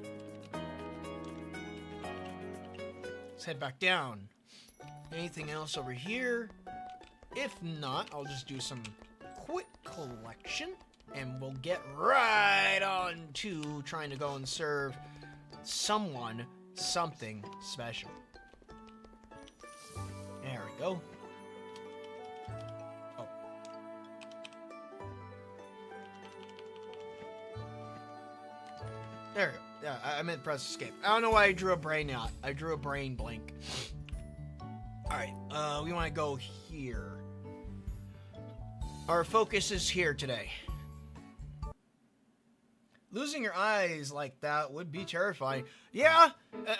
Let's head back down. Anything else over here? If not, I'll just do some quick collection, and we'll get right on to trying to go and serve someone something special. There we go. Oh. There we go. Yeah, I meant press escape. I don't know why I drew a brain out. I drew a brain blank. Alright, we want to go here. Our focus is here today. Losing your eyes like that would be terrifying. Yeah,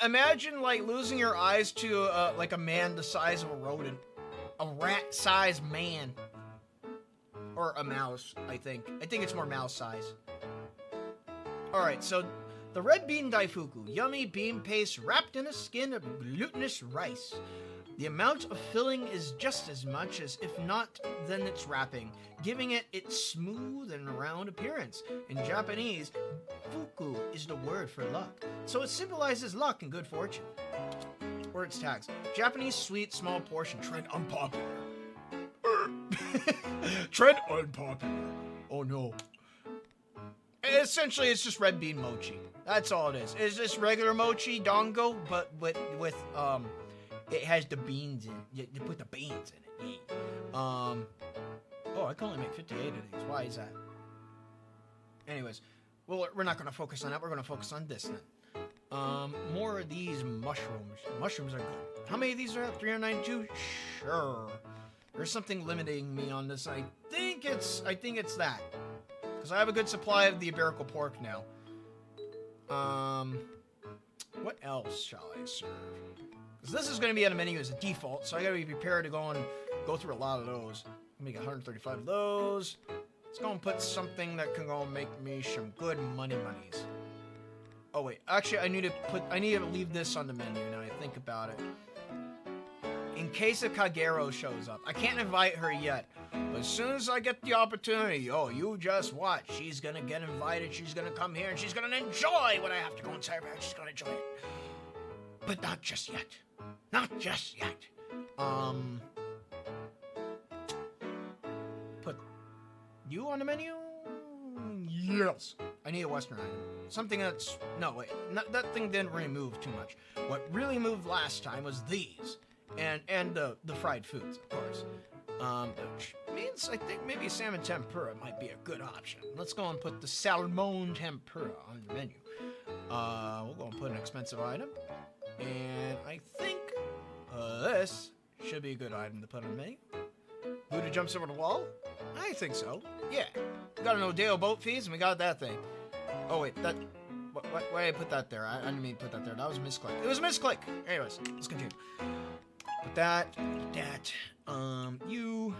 imagine like losing your eyes to like a man the size of a rodent. A rat-sized man. Or a mouse, I think. I think it's more mouse size. Alright, so the red bean daifuku, yummy bean paste wrapped in a skin of glutinous rice. The amount of filling is just as much as, if not, than its wrapping, giving it its smooth and round appearance. In Japanese, fuku is the word for luck, so it symbolizes luck and good fortune. Words tags. Japanese sweet small portion trend unpopular. Trend unpopular. Oh no. Essentially, it's just red bean mochi. That's all it is. It's just regular mochi dongo, but with it has the beans in it. You put the beans in it. Yeah. Oh, I can only make 58 of these. Why is that? Anyways, well, we're not going to focus on that. We're going to focus on this then. More of these mushrooms. Mushrooms are good. How many of these are out? 392? Sure. There's something limiting me on this. I think it's that. Because I have a good supply of the Iberical pork now. What else shall I serve? Because this is going to be on the menu as a default, so I got to be prepared to go through a lot of those. Make 135 of those. Let's go and put something that can go and make me some good monies. Oh wait, actually I need to leave this on the menu now I think about it. In case a Kagero shows up. I can't invite her yet. But as soon as I get the opportunity, oh, you just watch. She's gonna get invited, she's gonna come here, and she's gonna enjoy what I have to go and serve her. She's gonna enjoy it. But not just yet. Not just yet. Put you on the menu? Yes. I need a Western item. Something that's... No, wait. That thing didn't really move too much. What really moved last time was these. And the fried foods, of course. Which means I think maybe salmon tempura might be a good option. Let's go and put the salmon tempura on the menu. We'll go and put an expensive item. And I think this should be a good item to put on the menu. Buddha jumps over the wall? I think so. Yeah. We got an Odeo boat fees, and we got that thing. Oh, wait. That... Why did I put that there? I didn't mean to put that there. That was a misclick. It was a misclick! Anyways, let's continue. Put that. You.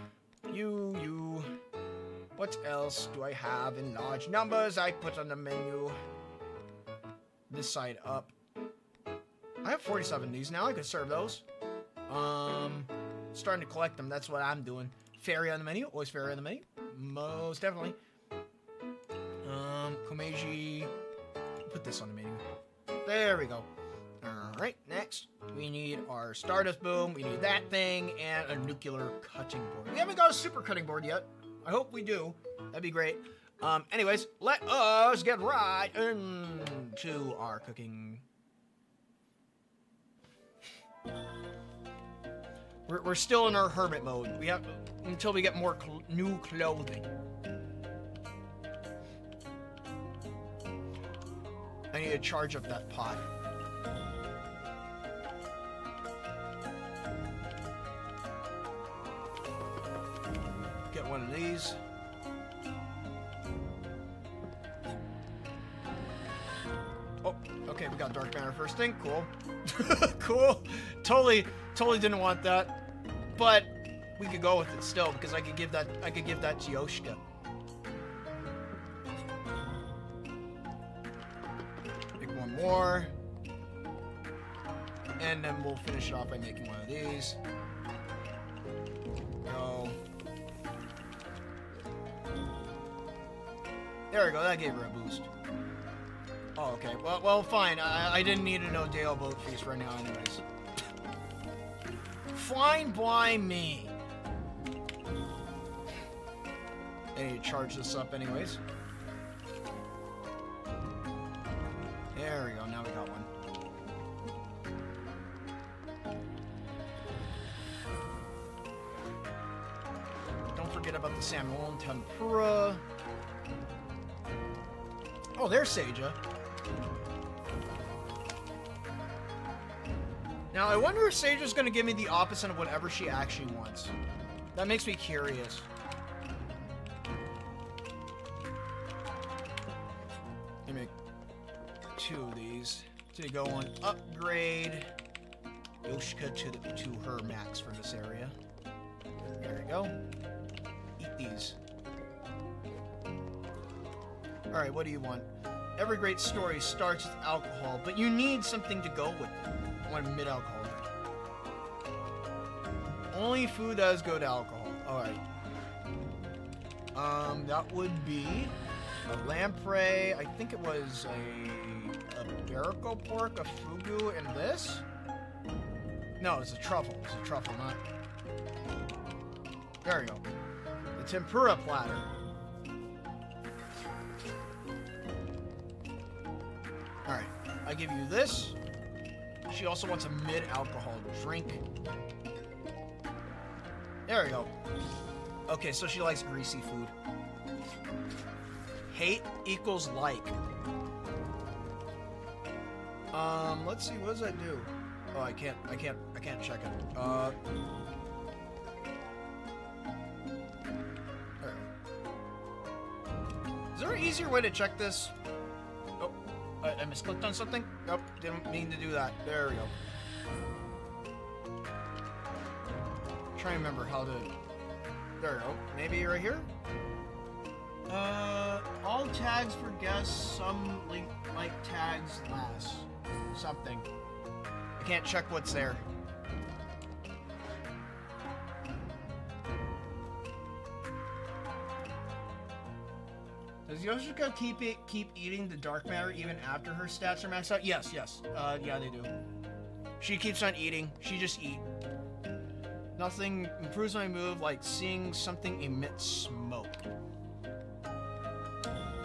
What else do I have in large numbers I put on the menu? This side up. I have 47 of these now. I could serve those. Starting to collect them. That's what I'm doing. Fairy on the menu. Always fairy on the menu. Most definitely. Komeiji. Put this on the menu. There we go. Alright, next. We need our Stardust Boom. We need that thing and a nuclear cutting board. We haven't got a super cutting board yet. I hope we do. That'd be great. Anyways, let us get right into our cooking. We're still in our hermit mode. We have until we get more new clothing. I need to charge up that pot. Get one of these. Oh, okay, we got dark matter first thing. Cool. Cool. Totally didn't want that. But we could go with it still because I could give that to Yoshika. Make one more. And then we'll finish it off by making one of these. Go. There we go, that gave her a boost. Oh, okay. Well, fine. I didn't need an Odeo boat feast right now anyways. Fine by me. I need to charge this up anyways. There we go, now we got one. Don't forget about the salmon tempura. Oh, there's Seija. Now, I wonder if Seija's going to give me the opposite of whatever she actually wants. That makes me curious. Let me make 2 of these to go and upgrade Yoshika to her max for this area. There we go. Eat these. Alright, what do you want? Every great story starts with alcohol, but you need something to go with it. I want mid-alcohol. Only food that is good alcohol. Alright. That would be a lamprey. I think it was a Iberico pork, a fugu, and this? No, it's a truffle. It's a truffle, not... There we go. The tempura platter. Alright, I give you this. She also wants a mid-alcohol drink. There we go. Okay, so she likes greasy food. Hate equals like. Let's see, what does that do? Oh, I can't check it. There we go. Is there an easier way to check this? Oh, I misclicked on something? Nope, didn't mean to do that. There we go. Trying to remember how to... There we go. Maybe right here? All tags for guests, some like tags last. Something. I can't check what's there. Does Yoshika keep eating the dark matter even after her stats are maxed out? Yes. Yeah, they do. She keeps on eating. She just eat. Nothing improves my move like seeing something emit smoke.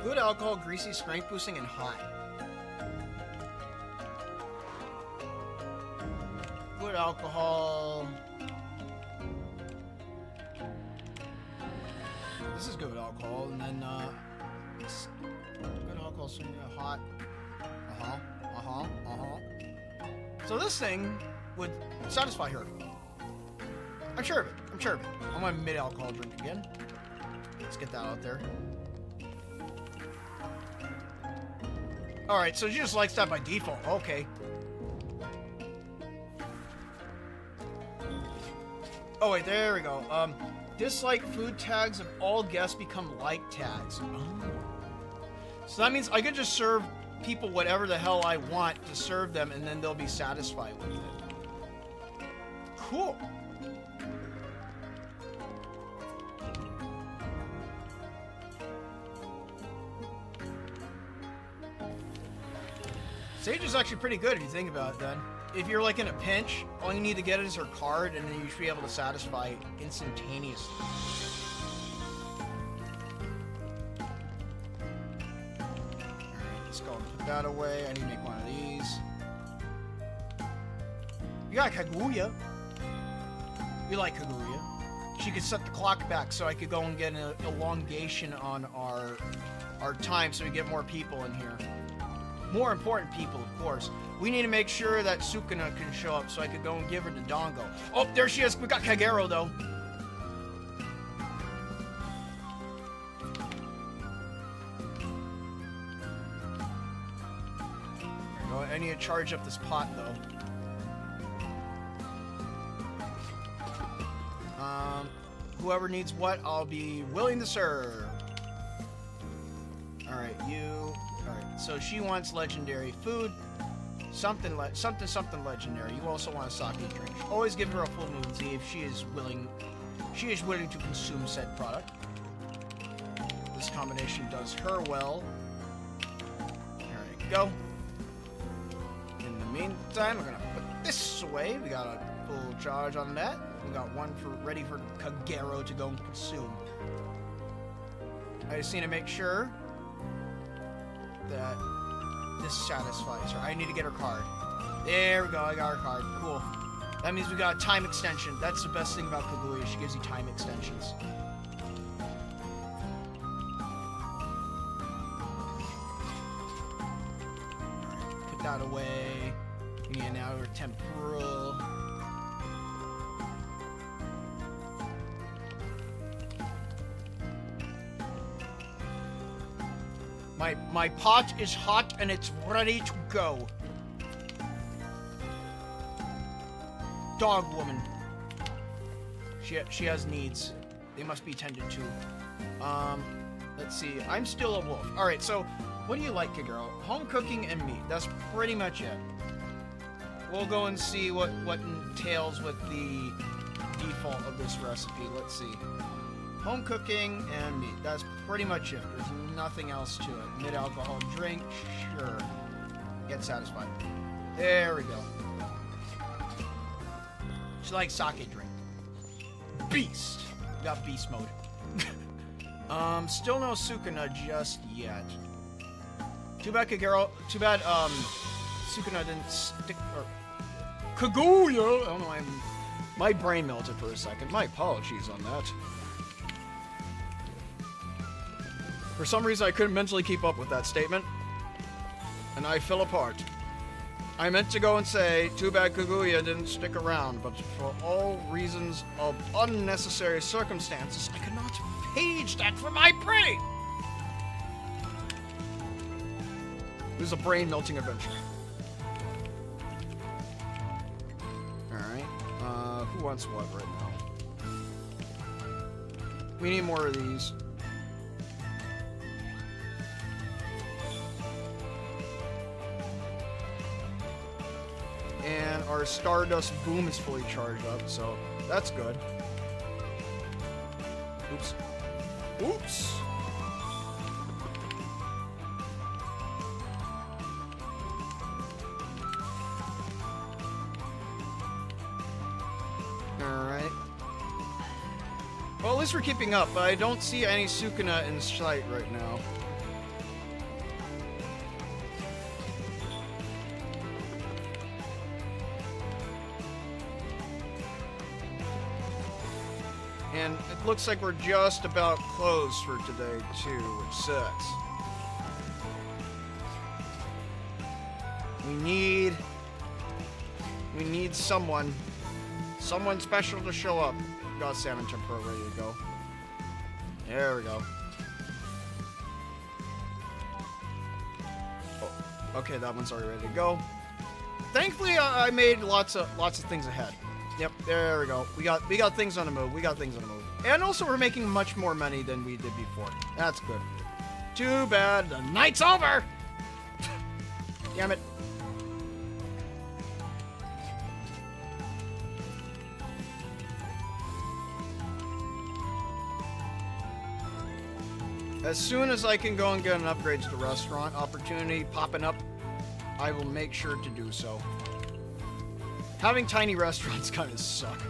Good alcohol, greasy, strength boosting, and high. Good alcohol. This is good alcohol, and then good alcohol, so hot. So this thing would satisfy her. I'm sure of it. I want a mid-alcohol drink again. Let's get that out there. Alright, so she just likes that by default. Okay. Oh, wait, there we go. Dislike food tags of all guests become like tags. Oh. So that means I could just serve people whatever the hell I want to serve them, and then they'll be satisfied with it. Cool. Sage is actually pretty good if you think about it then. If you're like in a pinch, all you need to get is her card and then you should be able to satisfy instantaneously. Alright, let's go and put that away. I need to make one of these. You got Kaguya. We like Kaguya. She could set the clock back so I could go and get an elongation on our time so we get more people in here. More important people, of course. We need to make sure that Sukuna can show up so I could go and give her the dongo. Oh, there she is. We got Kagero, though. There we go. I need to charge up this pot, though. Whoever needs what, I'll be willing to serve. Alright, you... Alright, so she wants legendary food. Something legendary. You also want a sake drink. Always give her a full moon, see if she is willing to consume said product. This combination does her well. There we go. In the meantime, we're gonna put this away. We got a full charge on that. We got one ready for Kagero to go and consume. I just need to make sure that this satisfies her. I need to get her card. There we go, I got her card. Cool. That means we got a time extension. That's the best thing about Kaguya. She gives you time extensions. Alright, put that away. We need now our temporal. My pot is hot and it's ready to go. Dog woman. She has needs. They must be tended to. Let's see. I'm still a wolf. Alright, so what do you like, Kagero? Home cooking and meat. That's pretty much it. We'll go and see what entails with the default of this recipe. Let's see. Home cooking and meat. That's pretty much it. There's nothing else to it. Mid-alcohol drink, sure. Get satisfied. There we go. She likes sake drink. Beast. We got beast mode. Still no Sukuna just yet. Too bad Sukuna didn't stick, or Kaguya! I don't know, my brain melted for a second. My apologies on that. For some reason, I couldn't mentally keep up with that statement, and I fell apart. I meant to go and say, too bad Kaguya didn't stick around, but for all reasons of unnecessary circumstances, I could not page that from my brain! It was a brain-melting adventure. Alright, who wants what right now? We need more of these. And our Stardust Boom is fully charged up, so that's good. Oops. Oops! Alright. Well, at least we're keeping up, but I don't see any Sukuna in sight right now. And it looks like we're just about closed for today, too, which sucks. We need someone special to show up. Got Salmon Tempura ready to go. There we go. Oh, okay, that one's already ready to go. Thankfully, I made lots of things ahead. Yep, there we go. We got things on the move. We got things on the move. And also, we're making much more money than we did before. That's good. Too bad the night's over! Damn it. As soon as I can go and get an upgrade to the restaurant opportunity popping up, I will make sure to do so. Having tiny restaurants kind of suck.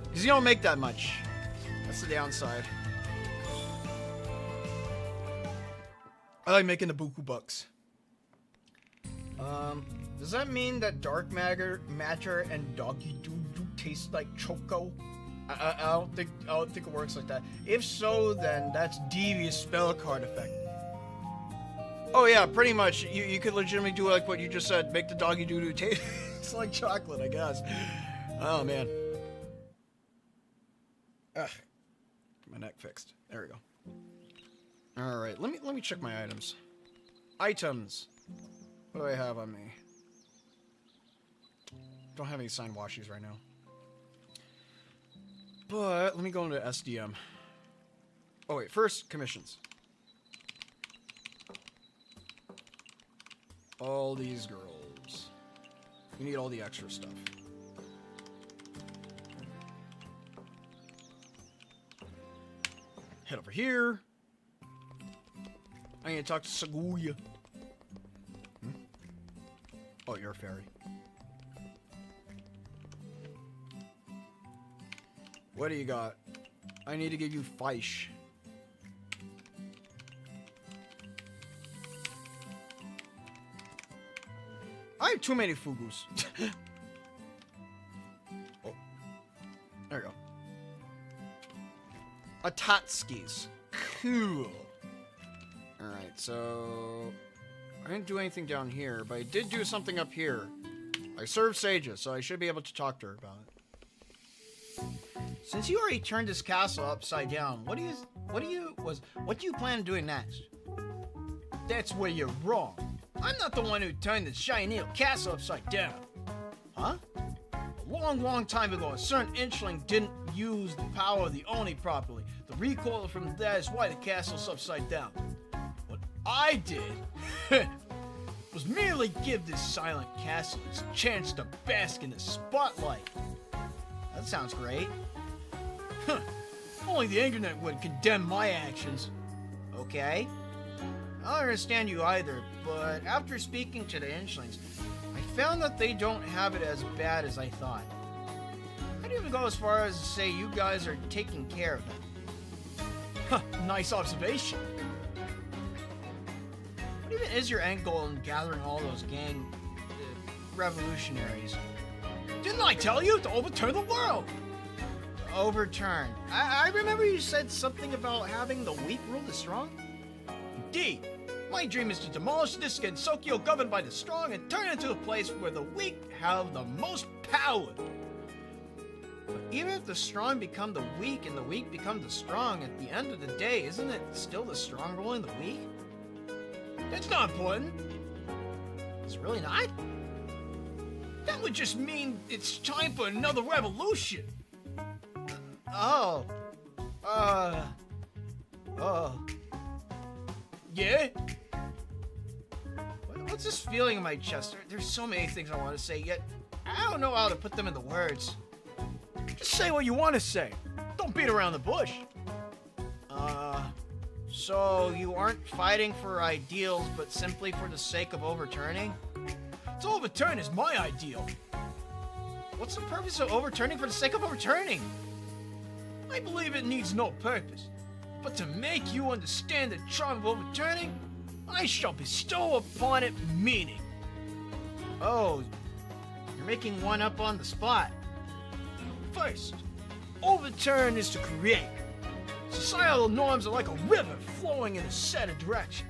Because you don't make that much. That's the downside. I like making the buku bucks. Does that mean that dark matter and doggy doo-doo taste like choco? I don't think it works like that. If so, then that's devious spell card effect. Oh yeah, pretty much. You could legitimately do like what you just said. Make the doggy doo-doo taste like chocolate, I guess. Oh man. Ugh. Get my neck fixed. There we go. All right, let me check my items. Items. What do I have on me? Don't have any signed washies right now. But let me go into SDM. Oh wait, first commissions. All these girls. We need all the extra stuff. Head over here. I need to talk to Saguya. Oh, you're a fairy. What do you got? I need to give you Feish. I have too many Fugus. Oh. There we go. Atatskis. Cool. Alright, so... I didn't do anything down here, but I did do something up here. I served Sages, so I should be able to talk to her about it. Since you already turned this castle upside down, what do you plan on doing next? That's where you're wrong. I'm not the one who turned the Shiny castle upside down. Huh? A long time ago, a certain inchling didn't use the power of the Oni properly. The recoil from that is why the castle's upside down. What I did was merely give this silent castle its chance to bask in the spotlight. That sounds great. Huh. Only the internet would condemn my actions. Okay. I don't understand you either, but after speaking to the Inchlings, I found that they don't have it as bad as I thought. I'd even go as far as to say you guys are taking care of them. Huh, nice observation. What even is your end goal in gathering all those gang revolutionaries? Didn't I tell you to overturn the world? Overturn. I remember you said something about having the weak rule the strong. Indeed. My dream is to demolish this Gensokyo governed by the strong and turn it into a place where the weak have the most power. But even if the strong become the weak and the weak become the strong, at the end of the day, isn't it still the strong ruling the weak? That's not important. It's really not? That would just mean it's time for another revolution. Oh. Yeah? What's this feeling in my chest? There's so many things I want to say, yet I don't know how to put them into words. Just say what you want to say. Don't beat around the bush. So you aren't fighting for ideals, but simply for the sake of overturning? To overturn is my ideal. What's the purpose of overturning for the sake of overturning? I believe it needs no purpose. But to make you understand the charm of overturning, I shall bestow upon it meaning. Oh, you're making one up on the spot. First, overturn is to create. Societal norms are like a river flowing in a set direction.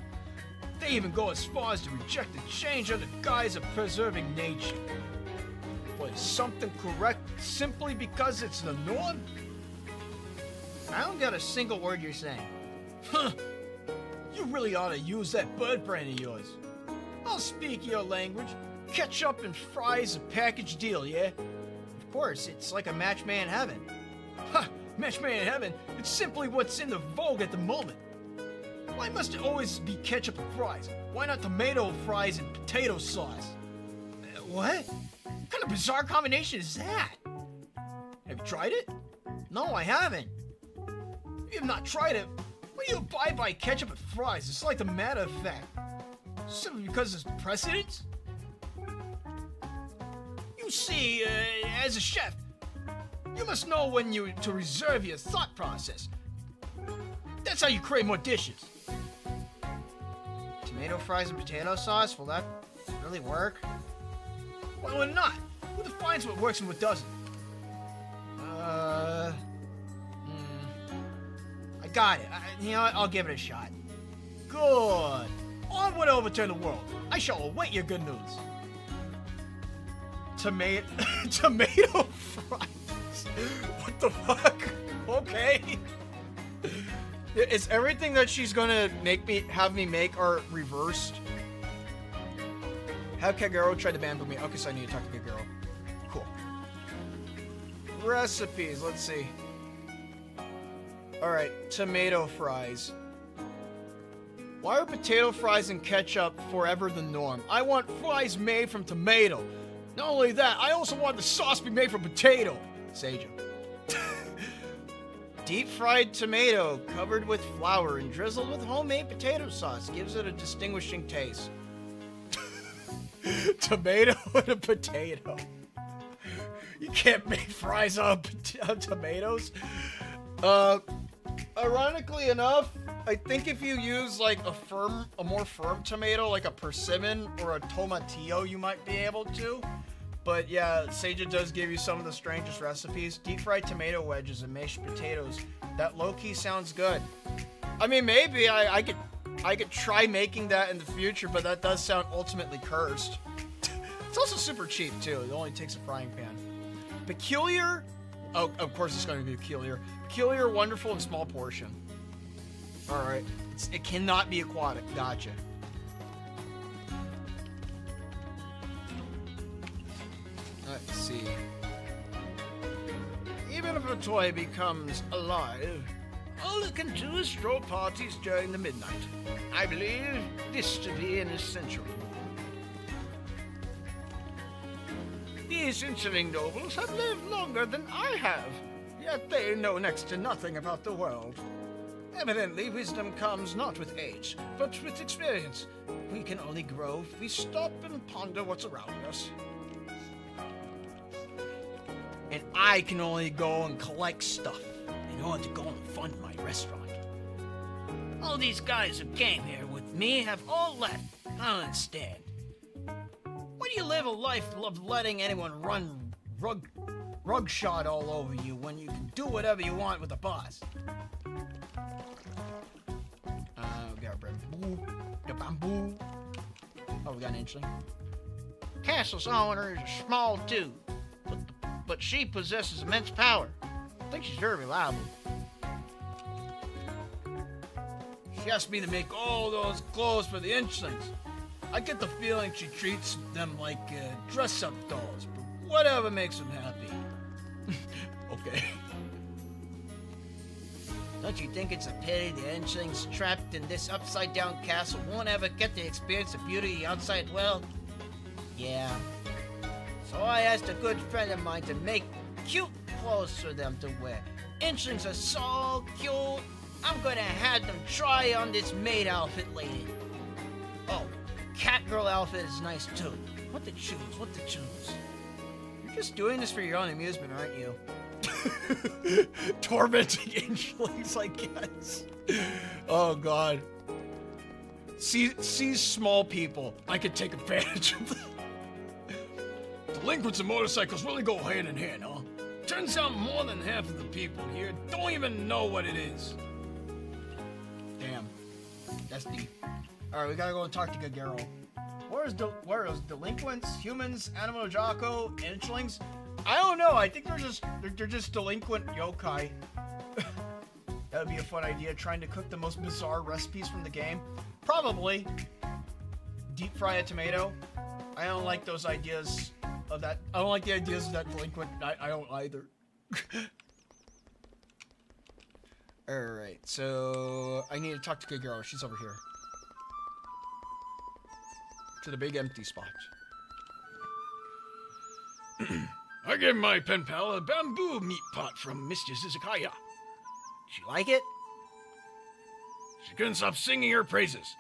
They even go as far as to reject the change under guise of preserving nature. But is something correct simply because it's the norm? I don't get a single word you're saying. Huh. You really ought to use that bird brain of yours. I'll speak your language. Ketchup and fries a package deal, yeah? Of course, it's like a match made in heaven. Ha! Match made in heaven? It's simply what's in the vogue at the moment. Why must it always be ketchup and fries? Why not tomato fries and potato sauce? What? What kind of bizarre combination is that? Have you tried it? No, I haven't. If you have not tried it, why do you abide by ketchup and fries? It's like the matter of fact. Simply because it's precedence? You see, as a chef, you must know when to reserve your thought process. That's how you create more dishes. Tomato fries and potato sauce? Will that really work? Why would it not? Who defines what works and what doesn't? I got it. You know what? I'll give it a shot. Good. Onward to overturn the world. I shall await your good news. Tomato fries. What the fuck? Okay. Is everything that she's gonna have me make are reversed? Have Kagero try to bamboo me. Okay, so I need to talk to Kagero. Cool. Recipes, let's see. Alright, tomato fries. Why are potato fries and ketchup forever the norm? I want fries made from tomato. Not only that, I also want the sauce be made from potato. Seijo. Deep-fried tomato covered with flour and drizzled with homemade potato sauce gives it a distinguishing taste. Tomato and a potato. You can't make fries out of tomatoes. Ironically enough, I think if you use like a more firm tomato, like a persimmon or a tomatillo, you might be able to. But yeah, Seijo does give you some of the strangest recipes. Deep fried tomato wedges and mashed potatoes. That low-key sounds good. I mean, maybe I could try making that in the future, but that does sound ultimately cursed. It's also super cheap too. It only takes a frying pan. Peculiar. Oh, of course it's going to be peculiar. Peculiar, wonderful, and small portion. All right. It cannot be aquatic. Gotcha. Let's see. Even if a toy becomes alive, all it can do is throw parties during the midnight. I believe this to be an essential rule. These interling nobles have lived longer than I have, yet they know next to nothing about the world. Evidently, wisdom comes not with age, but with experience. We can only grow if we stop and ponder what's around us. and I can only go and collect stuff in order to go and fund my restaurant. All these guys who came here with me have all left. I don't understand. Why do you live a life of letting anyone run rug shot all over you when you can do whatever you want with the boss? We got bamboo. The bamboo. Oh, we got an inchling. Castle's owner is a small dude, but she possesses immense power. I think she's very reliable. She asked me to make all those clothes for the inchlings. I get the feeling she treats them like dress-up dolls, but whatever makes them happy. Okay. Don't you think it's a pity the inchlings trapped in this upside-down castle won't ever get to experience the beauty of the outside world? Yeah. So I asked a good friend of mine to make cute clothes for them to wear. Inchlings are so cute. I'm gonna have them try on this maid outfit later. Oh, Catgirl outfit is nice too. What to choose? What to choose? You're just doing this for your own amusement, aren't you? Tormenting inchlings, I guess. Oh, God. See small people. I could take advantage of them. Delinquents and motorcycles really go hand in hand, huh? Turns out more than half of the people here don't even know what it is. Damn. That's deep. Alright, we gotta go and talk to Gagero. Where is delinquents, humans, animal jocko, inchlings? I don't know. I think they're just delinquent yokai. That would be a fun idea, trying to cook the most bizarre recipes from the game. Probably. Deep fry a tomato. I don't like those ideas of that. I don't like the ideas of that delinquent. I don't either. Alright, so I need to talk to Kagero. She's over here. To the big empty spot. I gave my pen pal a bamboo meat pot from Mystia's izakaya. She like it? She couldn't stop singing her praises.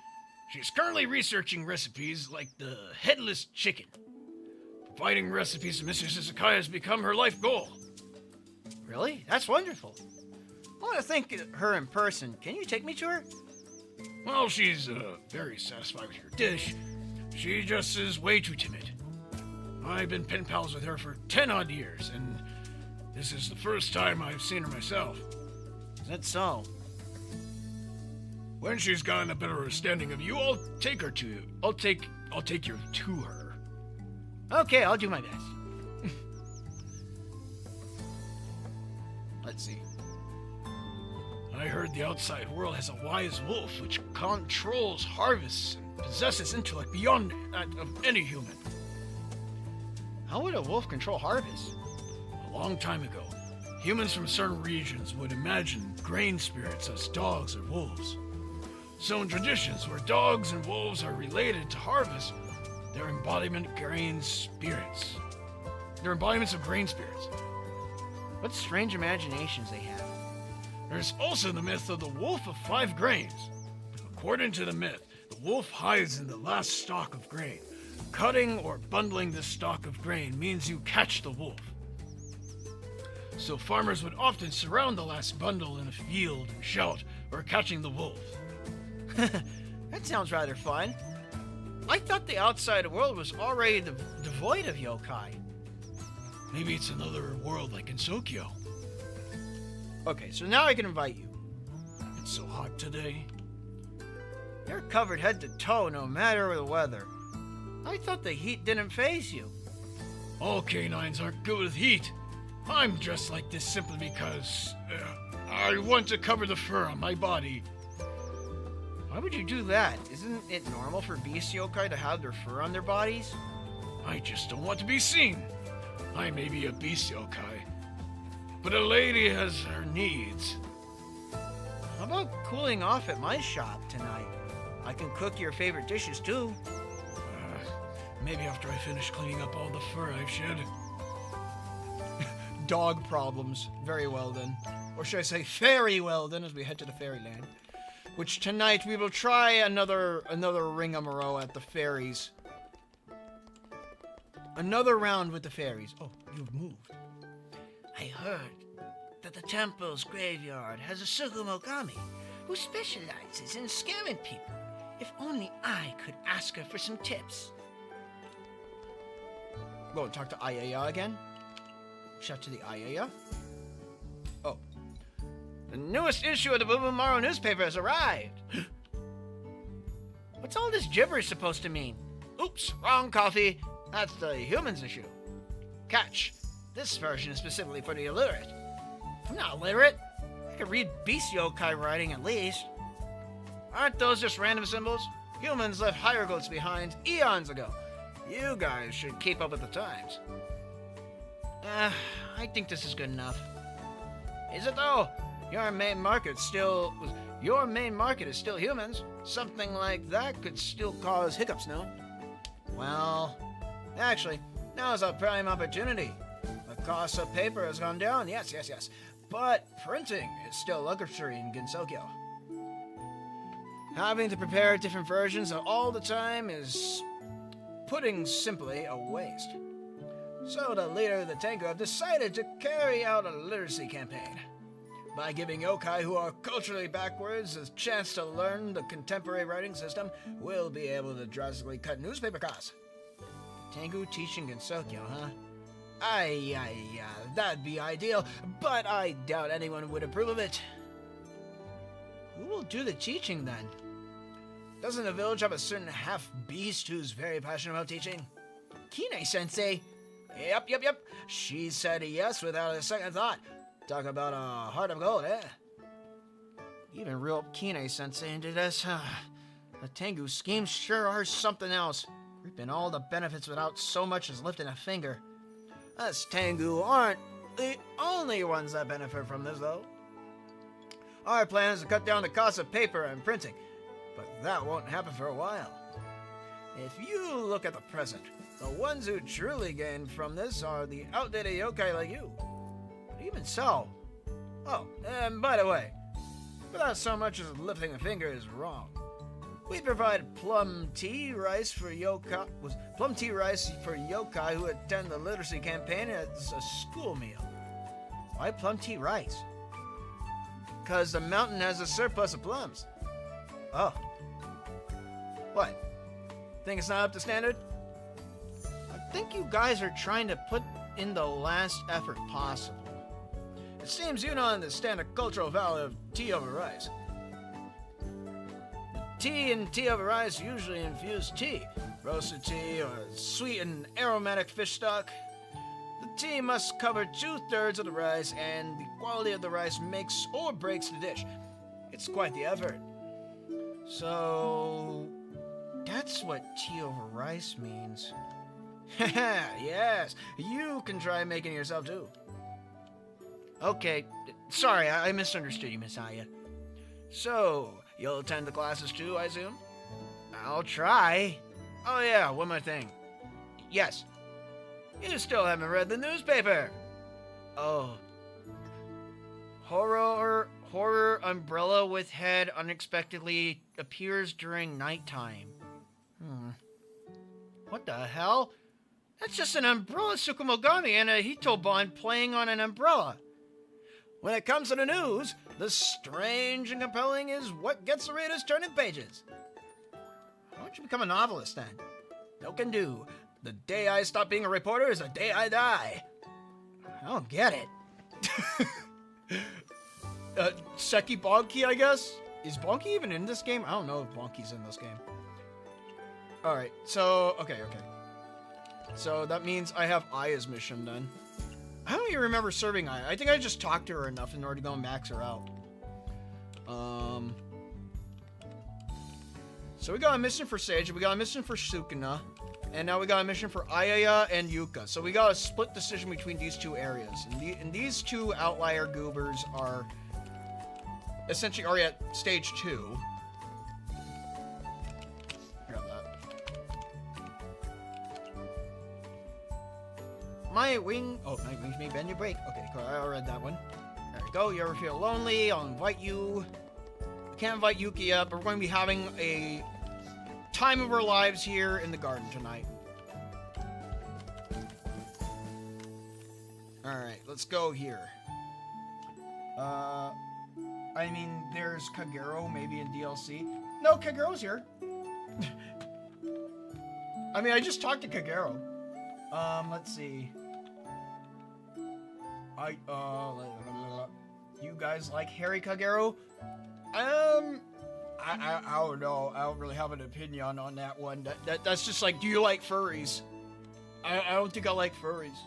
She's currently researching recipes like the headless chicken. Providing recipes to Mystia's izakaya has become her life goal. Really? That's wonderful. I want to thank her in person. Can you take me to her? Well, she's very satisfied with your dish. She just is way too timid. I've been pen pals with her for 10 odd years, and this is the first time I've seen her myself. Is that so? When she's gotten a better understanding of you, I'll take her to you. I'll take you to her. Okay, I'll do my best. Let's see. I heard the outside world has a wise wolf which controls harvests and possesses intellect beyond that of any human. How would a wolf control harvests? A long time ago, humans from certain regions would imagine grain spirits as dogs or wolves. So in traditions where dogs and wolves are related to harvest, they're embodiments of grain spirits. What strange imaginations they have. There's also the myth of the wolf of 5 grains. According to the myth, the wolf hides in the last stalk of grain. Cutting or bundling this stalk of grain means you catch the wolf. So farmers would often surround the last bundle in a field and shout, "We're catching the wolf." That sounds rather fun. I thought the outside world was already devoid of yokai. Maybe it's another world like in Tokyo. Okay, so now I can invite you. It's so hot today. You're covered head to toe no matter the weather. I thought the heat didn't faze you. All canines aren't good with heat. I'm dressed like this simply because I want to cover the fur on my body. Why would you do that? Isn't it normal for beast yokai to have their fur on their bodies? I just don't want to be seen. I may be a beast yokai, but a lady has her needs. How about cooling off at my shop tonight? I can cook your favorite dishes too. Maybe after I finish cleaning up all the fur I've shed. Dog problems. Very well then. Or should I say very well then as we head to the fairyland. Which tonight we will try another ringamarole at the fairies. Another round with the fairies. Oh, you've moved. I heard that the temple's graveyard has a Sugumogami who specializes in scamming people. If only I could ask her for some tips. Go and talk to Ayaya again. Shout to the Ayaya. Oh. The newest issue of the Bumamaro newspaper has arrived. What's all this gibberish supposed to mean? Oops, wrong coffee. That's the humans issue. Catch. This version is specifically for the illiterate. I'm not illiterate. I can read beast yokai writing at least. Aren't those just random symbols? Humans left hieroglyphs behind eons ago. You guys should keep up with the times. I think this is good enough. Is it though? Your main market is still humans. Something like that could still cause hiccups, no? Well, actually, now's a prime opportunity. The cost of paper has gone down, yes. But printing is still luxury in Gensokyo. Having to prepare different versions all the time is, putting simply, a waste. So the leader of the Tengu have decided to carry out a literacy campaign. By giving yokai who are culturally backwards a chance to learn the contemporary writing system, we'll be able to drastically cut newspaper costs. Tengu teaching Gensokyo, huh? That'd be ideal, but I doubt anyone would approve of it. Who will do the teaching then? Doesn't the village have a certain half-beast who's very passionate about teaching? Kine-sensei? Yep. She said yes without a second thought. Talk about a heart of gold, eh? Even real Kine-sensei into this. The Tengu schemes sure are something else. Reaping all the benefits without so much as lifting a finger. Us Tengu aren't the only ones that benefit from this, though. Our plan is to cut down the cost of paper and printing, but that won't happen for a while. If you look at the present, the ones who truly gain from this are the outdated yokai like you. But even so... Oh, and by the way, without so much as lifting a finger is wrong. We provide plum tea rice for yokai who attend the literacy campaign as a school meal. Why plum tea rice? Because the mountain has a surplus of plums. Oh. What? Think it's not up to standard? I think you guys are trying to put in the last effort possible. It seems you don't understand the cultural value of tea over rice. Tea and tea over rice usually infuse tea, roasted tea, or sweet and aromatic fish stock. The tea must cover 2/3 of the rice, and the quality of the rice makes or breaks the dish. It's quite the effort. So, that's what tea over rice means. Haha, yes, you can try making it yourself too. Okay, sorry, I misunderstood you, Miss Aya. So, you'll attend the classes too, I assume? I'll try. Oh yeah, one more thing. Yes. You still haven't read the newspaper. Oh. Horror umbrella with head unexpectedly appears during nighttime. What the hell? That's just an umbrella Tsukumogami and a Hitobon playing on an umbrella. When it comes to the news, the strange and compelling is what gets the readers turning pages. Why don't you become a novelist then? No can do. The day I stop being a reporter is the day I die. I don't get it. Seki Bonky, I guess? Is Bonky even in this game? I don't know if Bonky's in this game. Alright, so, okay. So that means I have Aya's mission then. I don't even remember serving Aya. I think I just talked to her enough in order to go max her out. So we got a mission for Sage, we got a mission for Sukuna, and now we got a mission for Ayaya and Yuka. So we got a split decision between these two areas. And these two outlier goobers are essentially already at stage 2. Grab that. My wings may bend your break. Okay, cool. I read that one. There we go. You ever feel lonely? I'll invite you. We can't invite Yuki up, but we're going to be having a time of our lives here in the garden tonight. Alright, let's go here. I mean, there's Kagero, maybe in DLC. No, Kagero's here. I mean, I just talked to Kagero. Let's see. You guys like Harry Kagero? I don't know. I don't really have an opinion on that one. That's just like, do you like furries? I don't think I like furries.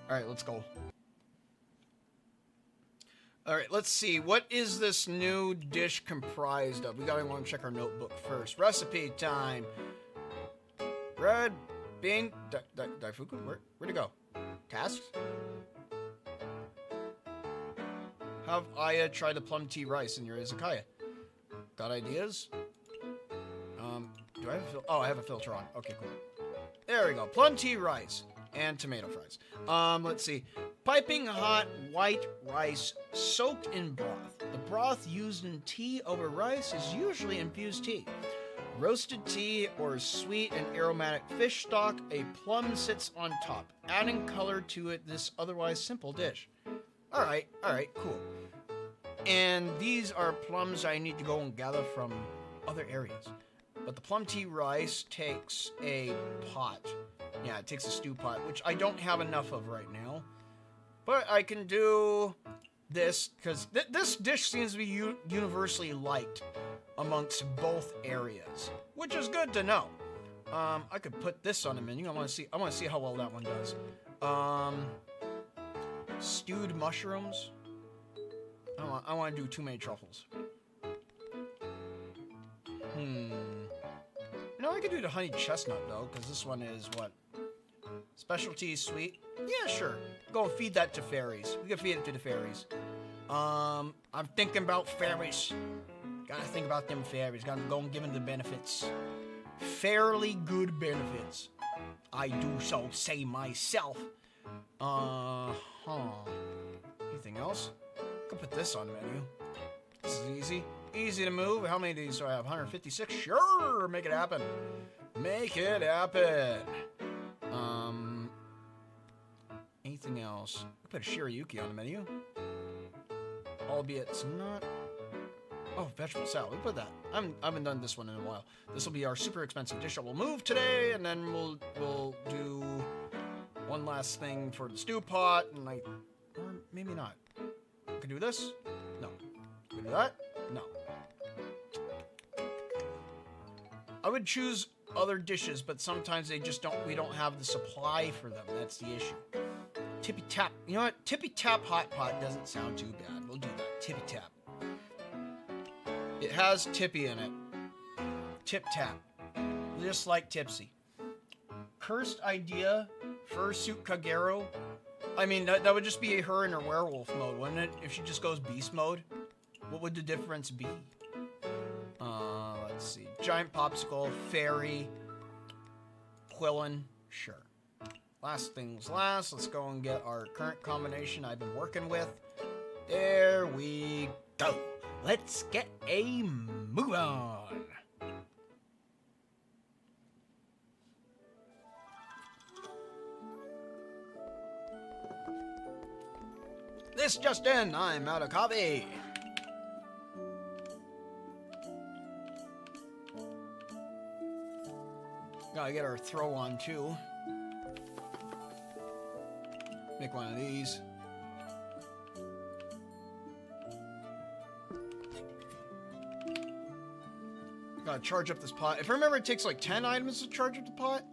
Alright, let's go. Alright, let's see. What is this new dish comprised of? We gotta want to check our notebook first. Recipe time. Red bean. Daifuku? Where'd it go? Tasks? Have Aya try the plum tea rice in your izakaya. Got ideas? Do I have a filter? Oh, I have a filter on. Okay, cool. There we go. Plum tea rice. And tomato fries. Let's see. Piping hot white rice soaked in broth. The broth used in tea over rice is usually infused tea. Roasted tea or sweet and aromatic fish stock, a plum sits on top, adding color to it this otherwise simple dish. Alright, cool. And these are plums I need to go and gather from other areas. But the plum tea rice takes a pot. Yeah, it takes a stew pot, which I don't have enough of right now. But I can do this, because this dish seems to be universally liked amongst both areas, which is good to know. I could put this on the menu. I want to see how well that one does. Stewed mushrooms. I want to do too many truffles. No, I could do the honey chestnut though, because this one is what? Specialty sweet? Yeah, sure. Go and feed that to fairies. We can feed it to the fairies. I'm thinking about fairies. Gotta think about them fairies. Gotta go and give them the benefits. Fairly good benefits. I do so say myself. Anything else? I could put this on the menu. This is easy. Easy to move. How many of these do I have? 156? Sure! Make it happen. Make it happen. Anything else? I put a Shirayuki on the menu. Albeit it's not... Oh, vegetable salad. We put that. I haven't done this one in a while. This will be our super expensive dish that we'll move today, and then we'll do one last thing for the stew pot, and or maybe not. We can do this? No. We can do that? No. I would choose other dishes, but sometimes we don't have the supply for them. That's the issue. Tippy tap. You know what? Tippy tap hot pot doesn't sound too bad. We'll do that. Tippy tap. It has Tippy in it. Tip tap. Just like Tipsy. Cursed idea. Fursuit Kagero. I mean, that would just be her in her werewolf mode, wouldn't it? If she just goes beast mode. What would the difference be? Let's see. Giant popsicle. Fairy. Quillin. Sure. Last things last. Let's go and get our current combination I've been working with. There we go. Let's get a move on. This just in, I'm out of coffee. Gotta get our throw on too. Make one of these. Gotta charge up this pot. If I remember, it takes like 10 items to charge up the pot.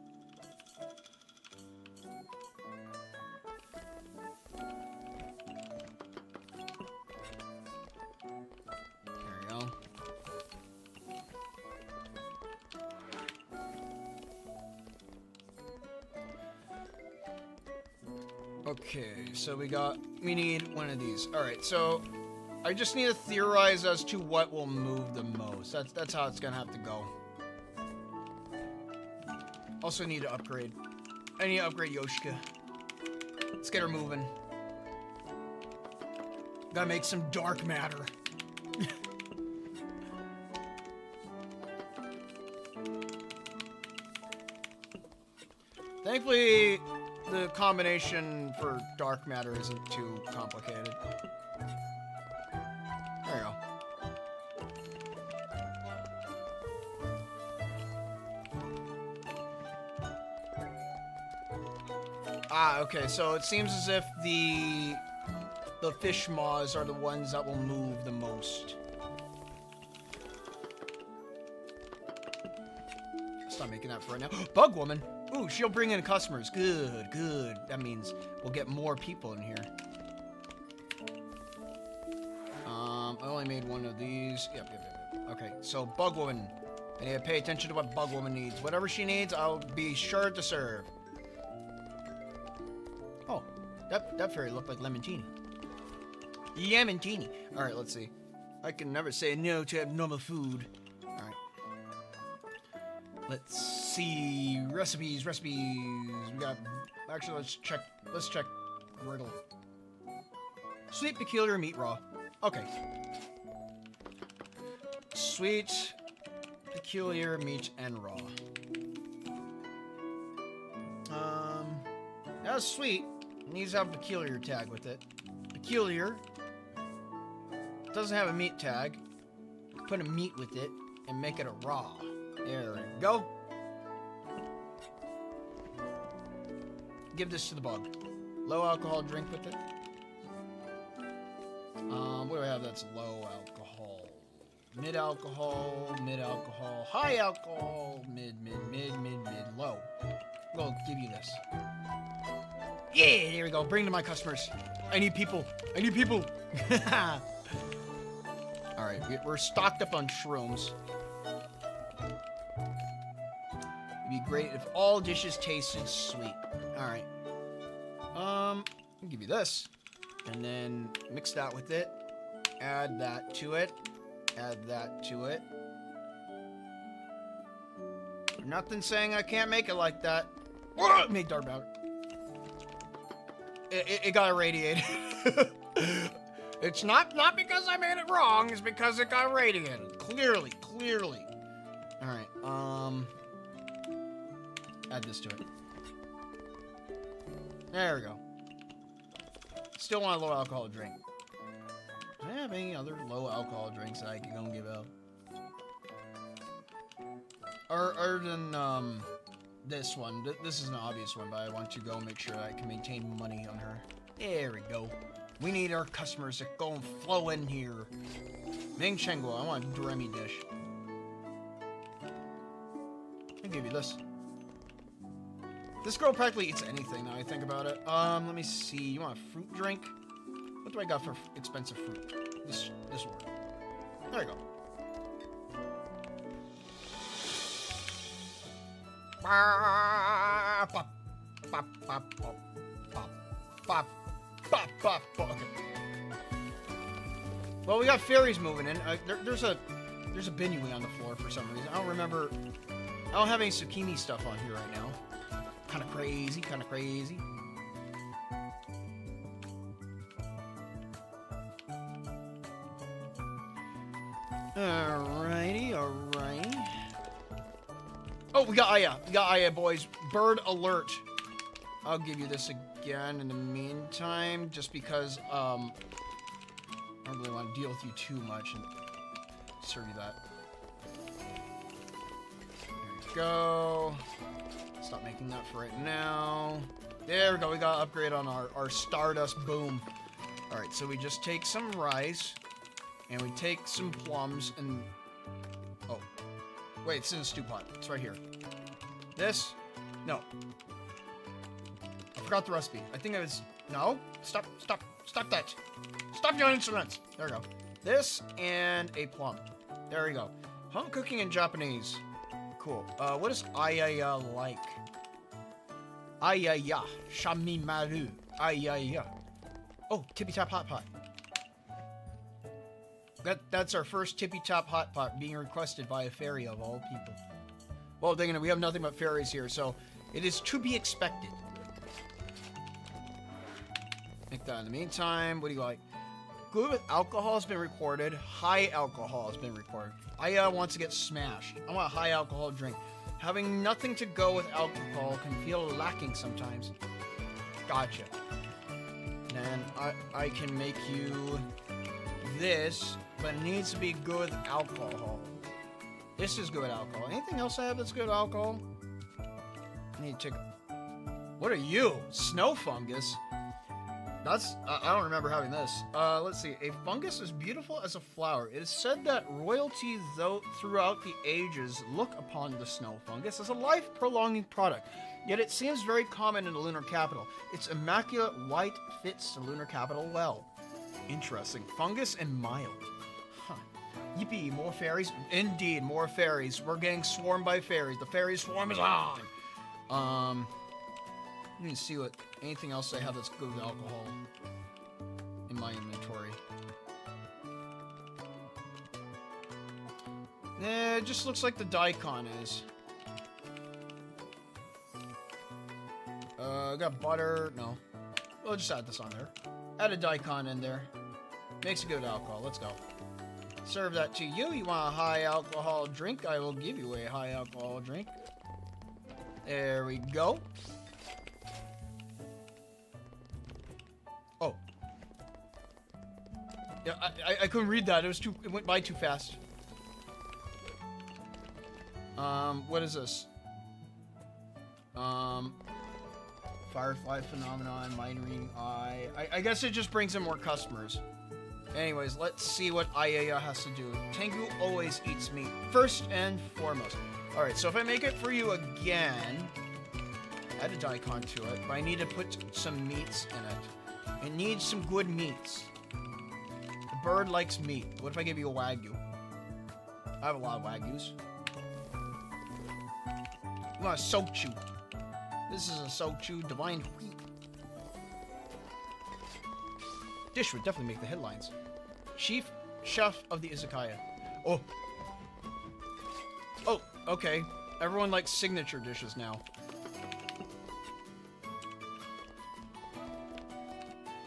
There we go. Okay, so we need one of these. Alright, so I just need to theorize as to what will move the most. That's how it's gonna have to go. Also need to upgrade. I need to upgrade Yoshika. Let's get her moving. Gotta make some dark matter. Thankfully, the combination for dark matter isn't too complicated. There you go. Ah, okay, so it seems as if the fish maws are the ones that will move the most. Stop making that for right now. Bug woman! Ooh, she'll bring in customers. Good, good. That means we'll get more people in here. I only made one of these. Yep. Okay, so bug woman. I need to pay attention to what bug woman needs. Whatever she needs, I'll be sure to serve. Oh, that fairy looked like Lemontini. Lemontini. All right, let's see. I can never say no to abnormal food. All right. Let's see. Recipes. We got. Actually, let's check. Griddle. Sweet, peculiar, meat raw. Okay. Sweet, peculiar, meat, and raw. That's sweet. It needs to have a peculiar tag with it. Peculiar. Doesn't have a meat tag. Put a meat with it and make it a raw. There we go. Give this to the bug. Low alcohol drink with it. What do I have that's low alcohol? Mid alcohol, high alcohol, mid, low. We'll give you this. Yeah, there we go. Bring to my customers. I need people. Alright, we're stocked up on shrooms. It'd be great if all dishes tasted sweet. Alright. I'll give you this. And then mix that with it. Add that to it. Nothing saying I can't make it like that. Made dark matter. It got irradiated. It's not because I made it wrong, it's because it got irradiated. Clearly. Alright, add this to it. There we go. Still want a low alcohol drink. Do I have any other low alcohol drinks that I can go and give out? Other than, this one. This is an obvious one, but I want to go and make sure I can maintain money on her. There we go. We need our customers to go and flow in here. Ming Chengguo, I want a Doremi dish. I'll give you this. This girl practically eats anything now I think about it. Let me see. You want a fruit drink? What do I got for expensive fruit? This one. There you go. Okay. Well, we got fairies moving in. There's a Binyui on the floor for some reason. I don't have any Tsukimi stuff on here right now. Kind of crazy. Alrighty. Oh, we got Aya, boys. Bird alert. I'll give you this again in the meantime, just because, I don't really want to deal with you too much and serve you that. There we go. Stop making that for right now. There we go. We got to upgrade on our Stardust Boom. Alright, so we just take some rice, and we take some plums, and... Oh. Wait, it's in a stew pot. It's right here. This? No. I forgot the recipe. I think it was... No. Stop that. Stop your instruments. There we go. This and a plum. There we go. Home cooking in Japanese. Cool. What is ayaya like? Ayaya. Shamimaru. Ayaya. Oh, tippy top hot pot. That's our first tippy top hot pot being requested by a fairy of all people. Well, dang it, we have nothing but fairies here, so it is to be expected. Make that in the meantime. What do you like? Good with alcohol has been reported. High alcohol has been reported. I wants to get smashed. I want a high alcohol drink. Having nothing to go with alcohol can feel lacking sometimes. Gotcha. Then I can make you this, but it needs to be good alcohol. This is good alcohol. Anything else I have that's good alcohol? I need to take... What are you? Snow fungus? That's... I don't remember having this. Let's see. A fungus is beautiful as a flower. It is said that royalty, though, throughout the ages, look upon the snow fungus as a life-prolonging product. Yet it seems very common in the lunar capital. Its immaculate white fits the lunar capital well. Interesting. Fungus and mild. Huh. Yippee, more fairies? Indeed, more fairies. We're getting swarmed by fairies. The fairy swarm is on! Let me see what anything else I have that's good with alcohol in my inventory. It just looks like the daikon is. Got butter. No. We'll just add this on there. Add a daikon in there. Makes a good alcohol. Let's go. Serve that to you. You want a high alcohol drink? I will give you a high alcohol drink. There we go. Oh. Yeah, I couldn't read that. It went by too fast. What is this? Firefly phenomenon, mind reading eye. I guess it just brings in more customers. Anyways, let's see what Ayaya has to do. Tengu always eats meat, first and foremost. Alright, so if I make it for you again, add a daikon to it, but I need to put some meats in it. It needs some good meats. The bird likes meat. What if I give you a wagyu? I have a lot of wagyus. You want a sochu. This is a sochu divine wheat. Dish would definitely make the headlines. Chief chef of the izakaya. Oh. Oh, okay. Everyone likes signature dishes now.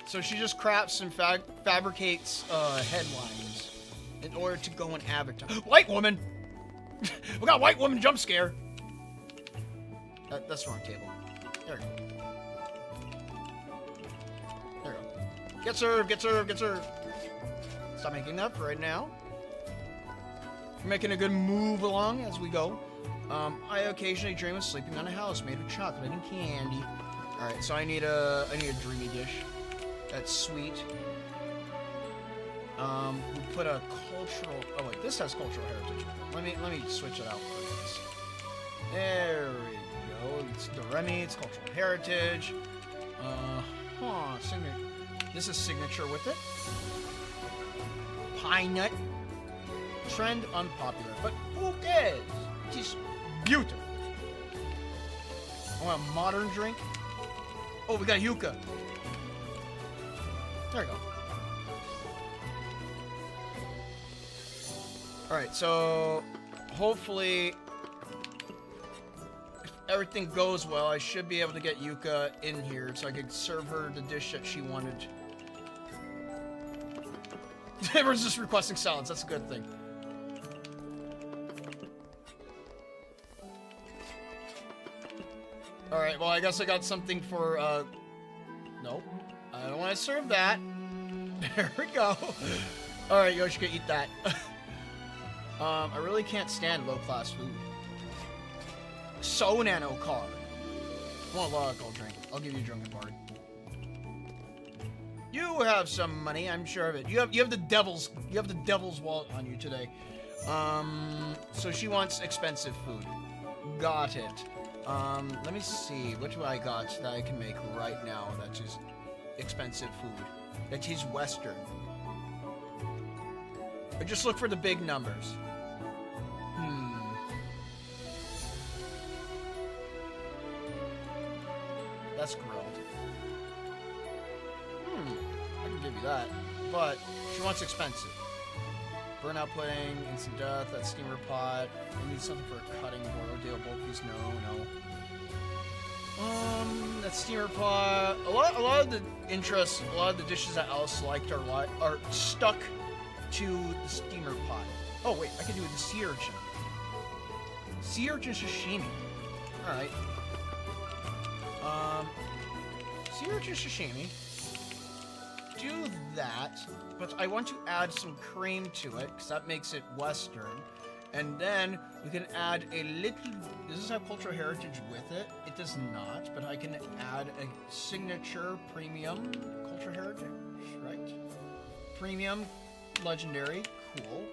So she just crafts and fabricates headlines in order to go in Avatar. White woman! We got white woman jump scare! That's the wrong table. There we go. There we go. Get served, get served, get served. Stop making that for right now. We're making a good move along as we go. I occasionally dream of sleeping on a house made of chocolate and candy. Alright, so I need a dreamy dish. That's sweet. We put a cultural... Oh wait, this has cultural heritage. Let me switch it out for this. There we go. It's Doremi, it's cultural heritage. Signature. This is signature with it. Pine nut. Trend unpopular, but who cares? It is beautiful. I want a modern drink. Oh, we got yucca. There we go. Alright, so hopefully if everything goes well, I should be able to get Yuka in here so I could serve her the dish that she wanted. Everyone's just requesting salads, that's a good thing. Alright, well I guess I got something for, nope. I don't want to serve that. There we go. Alright, Yoshika, eat that. I really can't stand low-class food. So nano car. I want a lot of alcohol drink. I'll give you a drunken party. You have some money, I'm sure of it. You have the devil's wallet on you today. So she wants expensive food. Got it. Let me see. What do I got that I can make right now that is expensive food? That is Western. I just look for the big numbers. That's grilled. I can give you that. But she wants expensive. Burnout pudding, instant death, that steamer pot. I need something for a cutting board. Ordeal both these. No. That steamer pot. A lot of the interests, a lot of the dishes that Alice liked are stuck to the steamer pot. Oh wait, I can do it with the sea urchin. Sea urchin sashimi. Alright. sea urchin sashimi. Do that, but I want to add some cream to it because that makes it Western. And then we can add a little. Does this have cultural heritage with it? It does not, but I can add a signature premium cultural heritage, right? Premium, legendary, cool.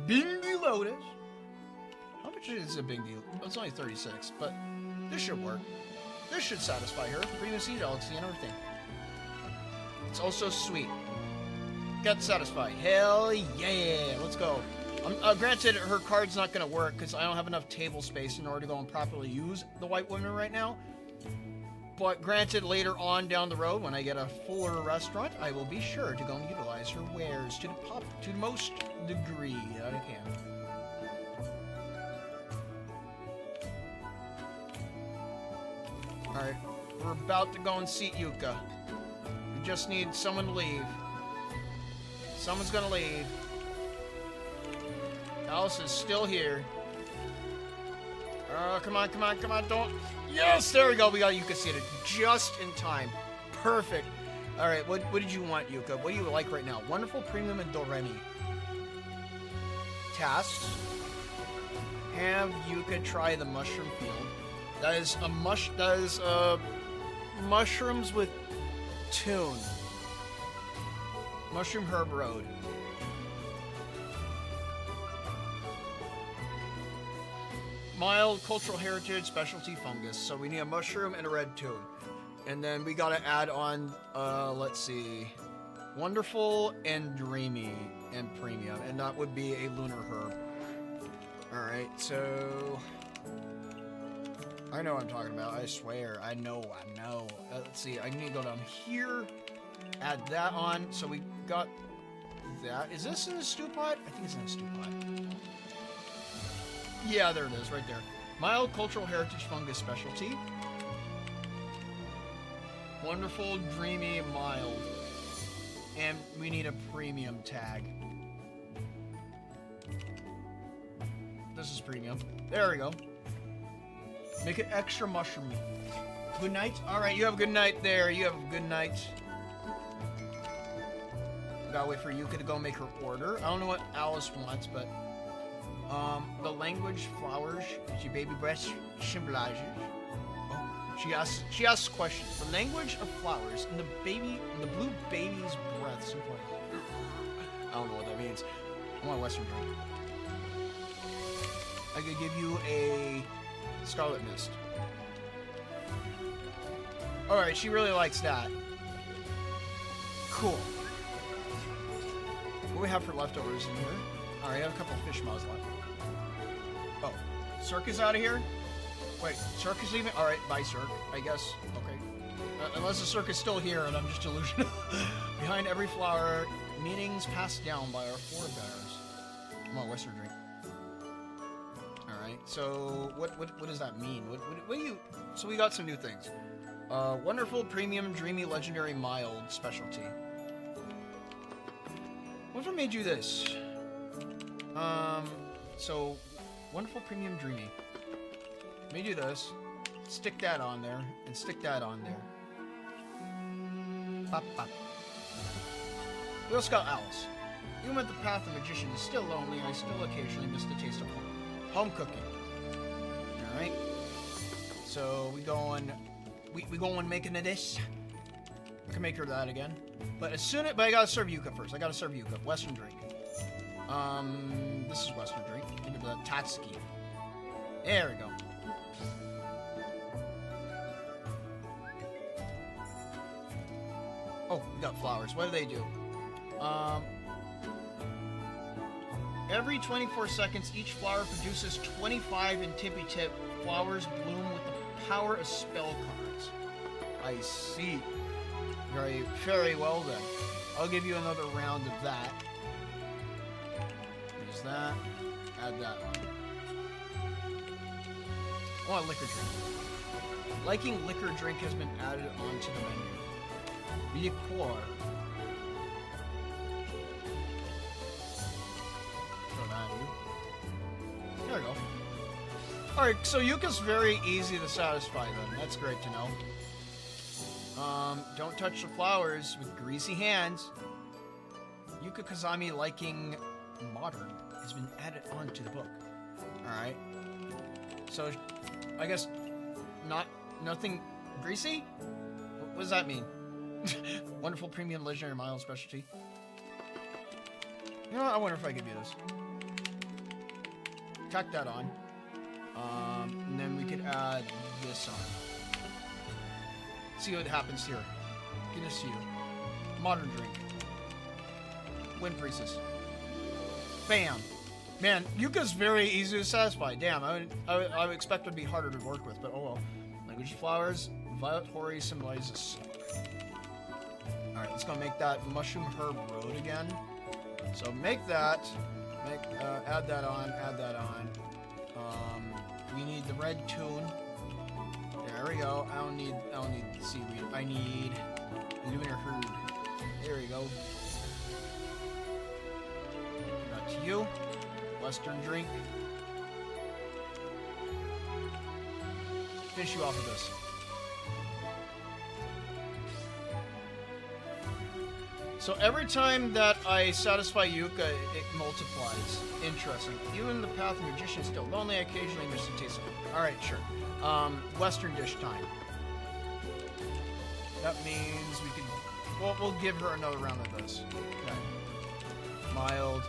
Bindi Lotus. How much is a Bindi? It's only 36, but this should work. This should satisfy her. Premium sea delicacy and everything. It's also sweet. Got satisfied. Hell yeah! Let's go. Granted, her card's not going to work because I don't have enough table space in order to go and properly use the White Woman right now. But granted, later on down the road, when I get a fuller restaurant, I will be sure to go and utilize her wares to the most degree that I can. Alright, we're about to go and seat Yuka. We just need someone to leave. Someone's gonna leave. Alice is still here. Come on, don't. Yes, there we go. We got Yuka seated just in time. Perfect. All right, what did you want, Yuka? What do you like right now? Wonderful, premium, and doremi. Tasks. Have Yuka try the mushroom field. That is mushrooms with tune. Mushroom herb road. Mild cultural heritage specialty fungus. So we need a mushroom and a red tune. And then we gotta add on, let's see, wonderful and dreamy and premium. And that would be a lunar herb. Alright, so I know what I'm talking about, I swear. I know. Let's see, I need to go down here, add that on. So we got that. Is this in the stew pot? I think it's in the stew pot. Yeah, there it is, right there. Mild cultural heritage fungus specialty. Wonderful, dreamy, mild. And we need a premium tag. This is premium. There we go. Make it extra mushroomy. Good night? Alright, you have a good night there. You have a good night. Gotta wait for Yuka to go make her order. I don't know what Alice wants, but the language flowers, your baby breast symbolizes. Oh, she asks questions. The language of flowers and the blue baby's breath symbolizes. I don't know what that means. I want a Western drink. I could give you a Scarlet Mist. Alright, she really likes that. Cool. What do we have for leftovers in here? Alright, I have a couple of fish mouths left. Oh, Cirque is out of here? Wait, Cirque is leaving? Alright, bye Cirque, I guess. Okay. Unless the Cirque is still here and I'm just delusional. Behind every flower, meanings passed down by our forebears. Come on, Western drink. Alright, so what does that mean? What do you... So we got some new things. Wonderful, premium, dreamy, legendary, mild specialty. What if I made you this? So, wonderful, premium, dreamy. Let me do this. Stick that on there, and stick that on there. Pop, pop. We also got Alice. Even with the path of magician is still lonely, I still occasionally miss the taste of home. Home cooking. Alright. So, we going making this. I can make her that again. But but I gotta serve Yuka first. I gotta serve Yuka. Western drink. This is Western drink. Give it the Tatsuki. There we go. Oh, we got flowers. What do they do? Every 24 seconds, each flower produces 25 in tippy tip. Flowers bloom with the power of spell cards. I see. Very, very well then. I'll give you another round of that. Use that. Add that one. I want a liquor drink. Liking liquor drink has been added onto the menu. Liqueur. Throw that in. There we go. Alright, so Yuka's very easy to satisfy then. That's great to know. Don't touch the flowers with greasy hands. Yuka Kazami liking modern has been added onto the book. Alright. So, I guess nothing greasy? What does that mean? Wonderful premium legendary mild specialty. You know, I wonder if I could do this. Tack that on. And then we could add this on. See what happens here. Good to see you. Modern drink. Wind freezes. Bam. Man, Yuka's very easy to satisfy. Damn, I would expect it would be harder to work with, but oh well. Language flowers. Violet Hori symbolizes silk. Alright, let's go make that mushroom herb road again. So make that. Add that on. Add that on. We need the red tune. There we go. I don't need seaweed. I need lunar herd. There we go. Got to you. Western drink. Finish you off with this. So every time that I satisfy Yuka, it multiplies. Interesting. Even the path of magician is still lonely. I occasionally miss the taste of it. Alright, sure. Western dish time. That means we can... Well, we'll give her another round of this. Okay. Mild.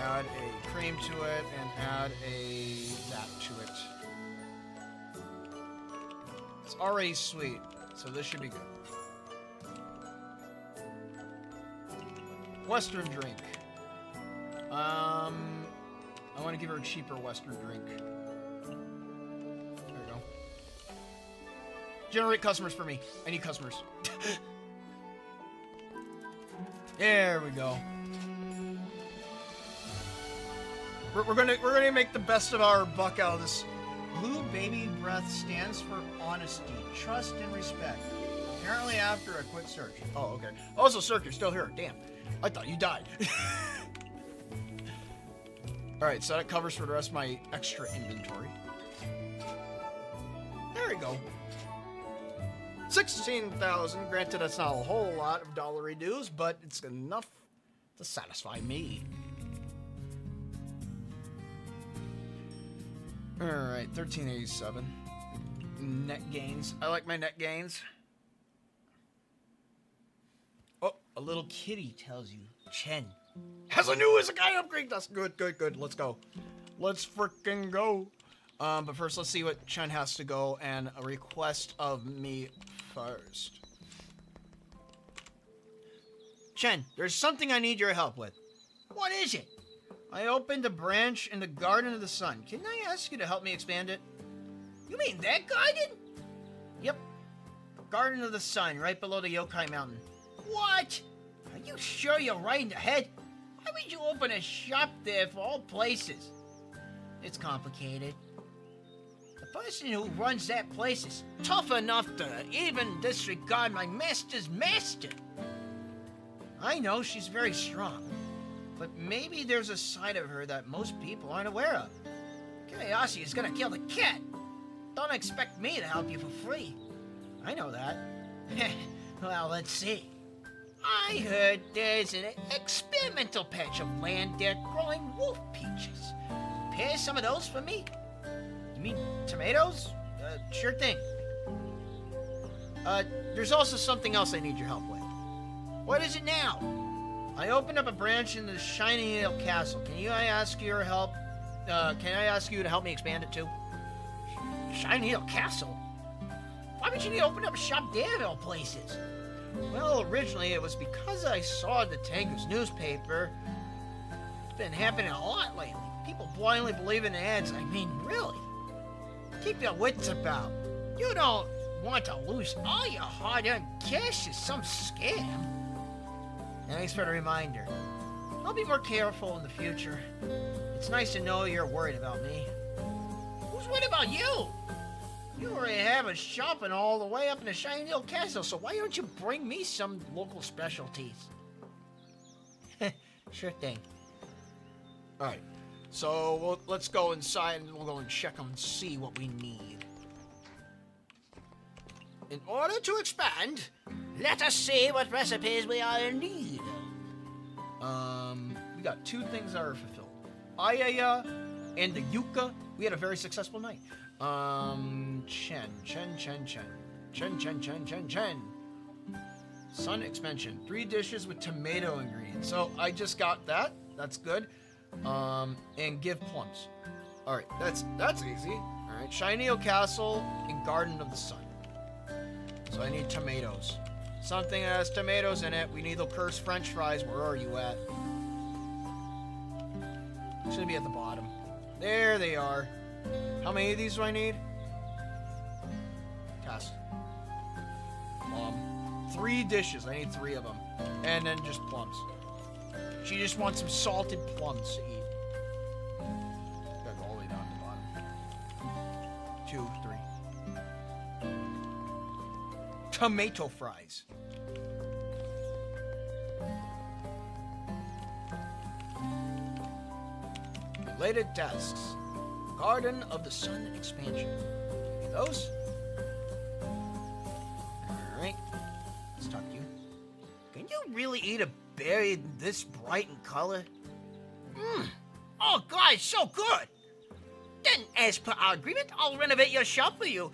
Add a cream to it, and add that to it. It's already sweet, so this should be good. Western drink. I want to give her a cheaper Western drink. There we go. Generate customers for me. I need customers. There we go. We're gonna make the best of our buck out of this. Blue baby breath stands for honesty, trust, and respect. Apparently after a quick search. Oh, okay. Also, Cirque, you're still here. Damn. I thought you died. Alright, so that covers for the rest of my extra inventory. There we go. 16,000. Granted, that's not a whole lot of dollary dues, but it's enough to satisfy me. Alright, 1387. Net gains. I like my net gains. Oh, a little kitty tells you Chen has a new Isekai upgrade. That's good, good, good. Let's go. Let's frickin' go. But first, let's see what Chen has to go and a request of me first. Chen, there's something I need your help with. What is it? I opened a branch in the Garden of the Sun. Can I ask you to help me expand it? You mean that garden? Yep. Garden of the Sun, right below the Yokai Mountain. What? Are you sure you're right in the head? Why would you open a shop there for all places? It's complicated. The person who runs that place is tough enough to even disregard my master's master. I know she's very strong, but maybe there's a side of her that most people aren't aware of. Curiosity is gonna kill the cat. Don't expect me to help you for free. I know that. Well, let's see. I heard there's an experimental patch of land there growing wolf peaches. Pair some of those for me? You mean tomatoes? Sure thing. There's also something else I need your help with. What is it now? I opened up a branch in the Shining Hill Castle. Can I ask your help? Can I ask you to help me expand it too? Shining Hill Castle? Why would you need to open up a shop there of all places? Well, originally it was because I saw the Tengu's newspaper. It's been happening a lot lately. People blindly believe in ads. I mean, really. Keep your wits about. You don't want to lose all your hard-earned cash to some scam. Thanks for the reminder. I'll be more careful in the future. It's nice to know you're worried about me. Who's worried about you? You already have a shopping all the way up in the Shining Hill Castle, so why don't you bring me some local specialties? Sure thing. Alright, so let's go inside and we'll go and check them and see what we need. In order to expand, let us see what recipes we are in need of. We got 2 things that are fulfilled. Ayaya and the Yuka, we had a very successful night. Chen. Sun expansion. 3 dishes with tomato ingredients. So I just got that. That's good. And give plums. Alright, that's easy. Alright, Shiny Castle and Garden of the Sun. So I need tomatoes. Something that has tomatoes in it. We need the cursed French fries. Where are you at? Should be at the bottom. There they are. How many of these do I need? Task. 3 dishes. I need 3 of them. And then just plums. She just wants some salted plums to eat. Gotta go all the way down to the bottom. 2, 3. Tomato fries. Related tasks. Garden of the Sun expansion. Those? Alright. Let's talk to you. Can you really eat a berry this bright in color? Oh God, it's so good! Then, as per our agreement, I'll renovate your shop for you.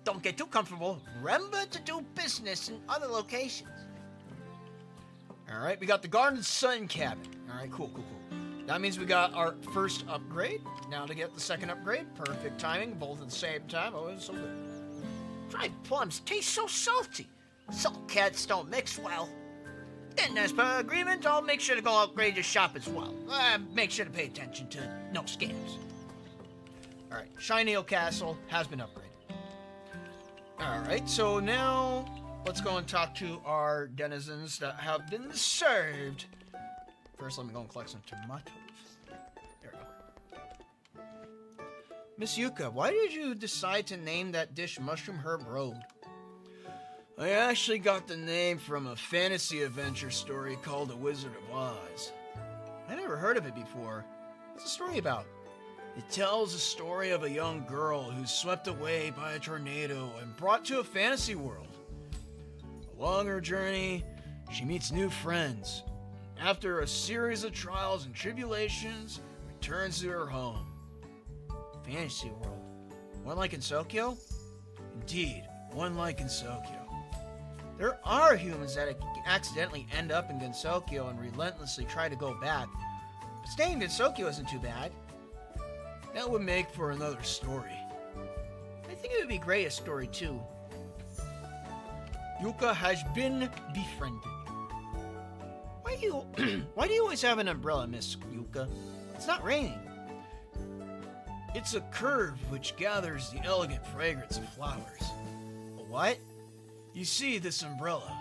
Don't get too comfortable. Remember to do business in other locations. Alright, we got the Garden of the Sun cabin. Alright, cool. That means we got our first upgrade. Now to get the second upgrade. Perfect timing, both at the same time. Oh, it's so good. Dried plums taste so salty. Salt cats don't mix well. Then, as per agreement, I'll make sure to go upgrade your shop as well. Make sure to pay attention to no scams. Alright, Shiny Castle has been upgraded. Alright, so now let's go and talk to our denizens that have been served. First, let me go and collect some tomatoes. There we go. Miss Yuka, why did you decide to name that dish Mushroom Herb Road? I actually got the name from a fantasy adventure story called The Wizard of Oz. I never heard of it before. What's the story about? It tells the story of a young girl who's swept away by a tornado and brought to a fantasy world. Along her journey, she meets new friends. After a series of trials and tribulations, returns to her home. Fantasy world. One like in Sokyo? Indeed, one like in Sokyo. There are humans that accidentally end up in Gensokyo and relentlessly try to go back. But staying in Gensokyo isn't too bad. That would make for another story. I think it would be great a story too. Yuka has been befriended. Why do you always have an umbrella, Miss Yuka? It's not raining. It's a curve which gathers the elegant fragrance of flowers. A what? You see this umbrella.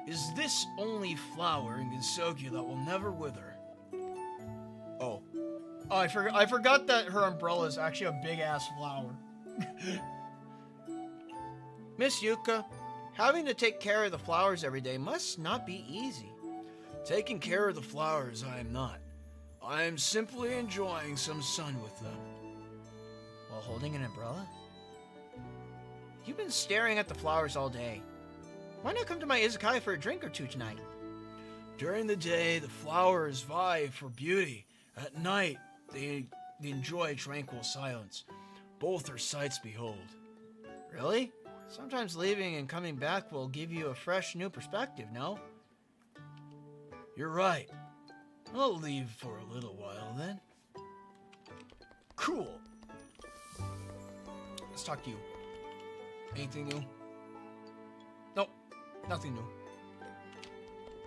Is this only flower in Gensokyo that will never wither? Oh, I forgot that her umbrella is actually a big-ass flower. Miss Yuka, having to take care of the flowers every day must not be easy. Taking care of the flowers, I am not. I am simply enjoying some sun with them. While holding an umbrella? You've been staring at the flowers all day. Why not come to my izakaya for a drink or two tonight? During the day, the flowers vie for beauty. At night, they enjoy tranquil silence. Both are sights to behold. Really? Sometimes leaving and coming back will give you a fresh new perspective, no? You're right. I'll leave for a little while then. Cool. Let's talk to you. Anything new? Nope, nothing new.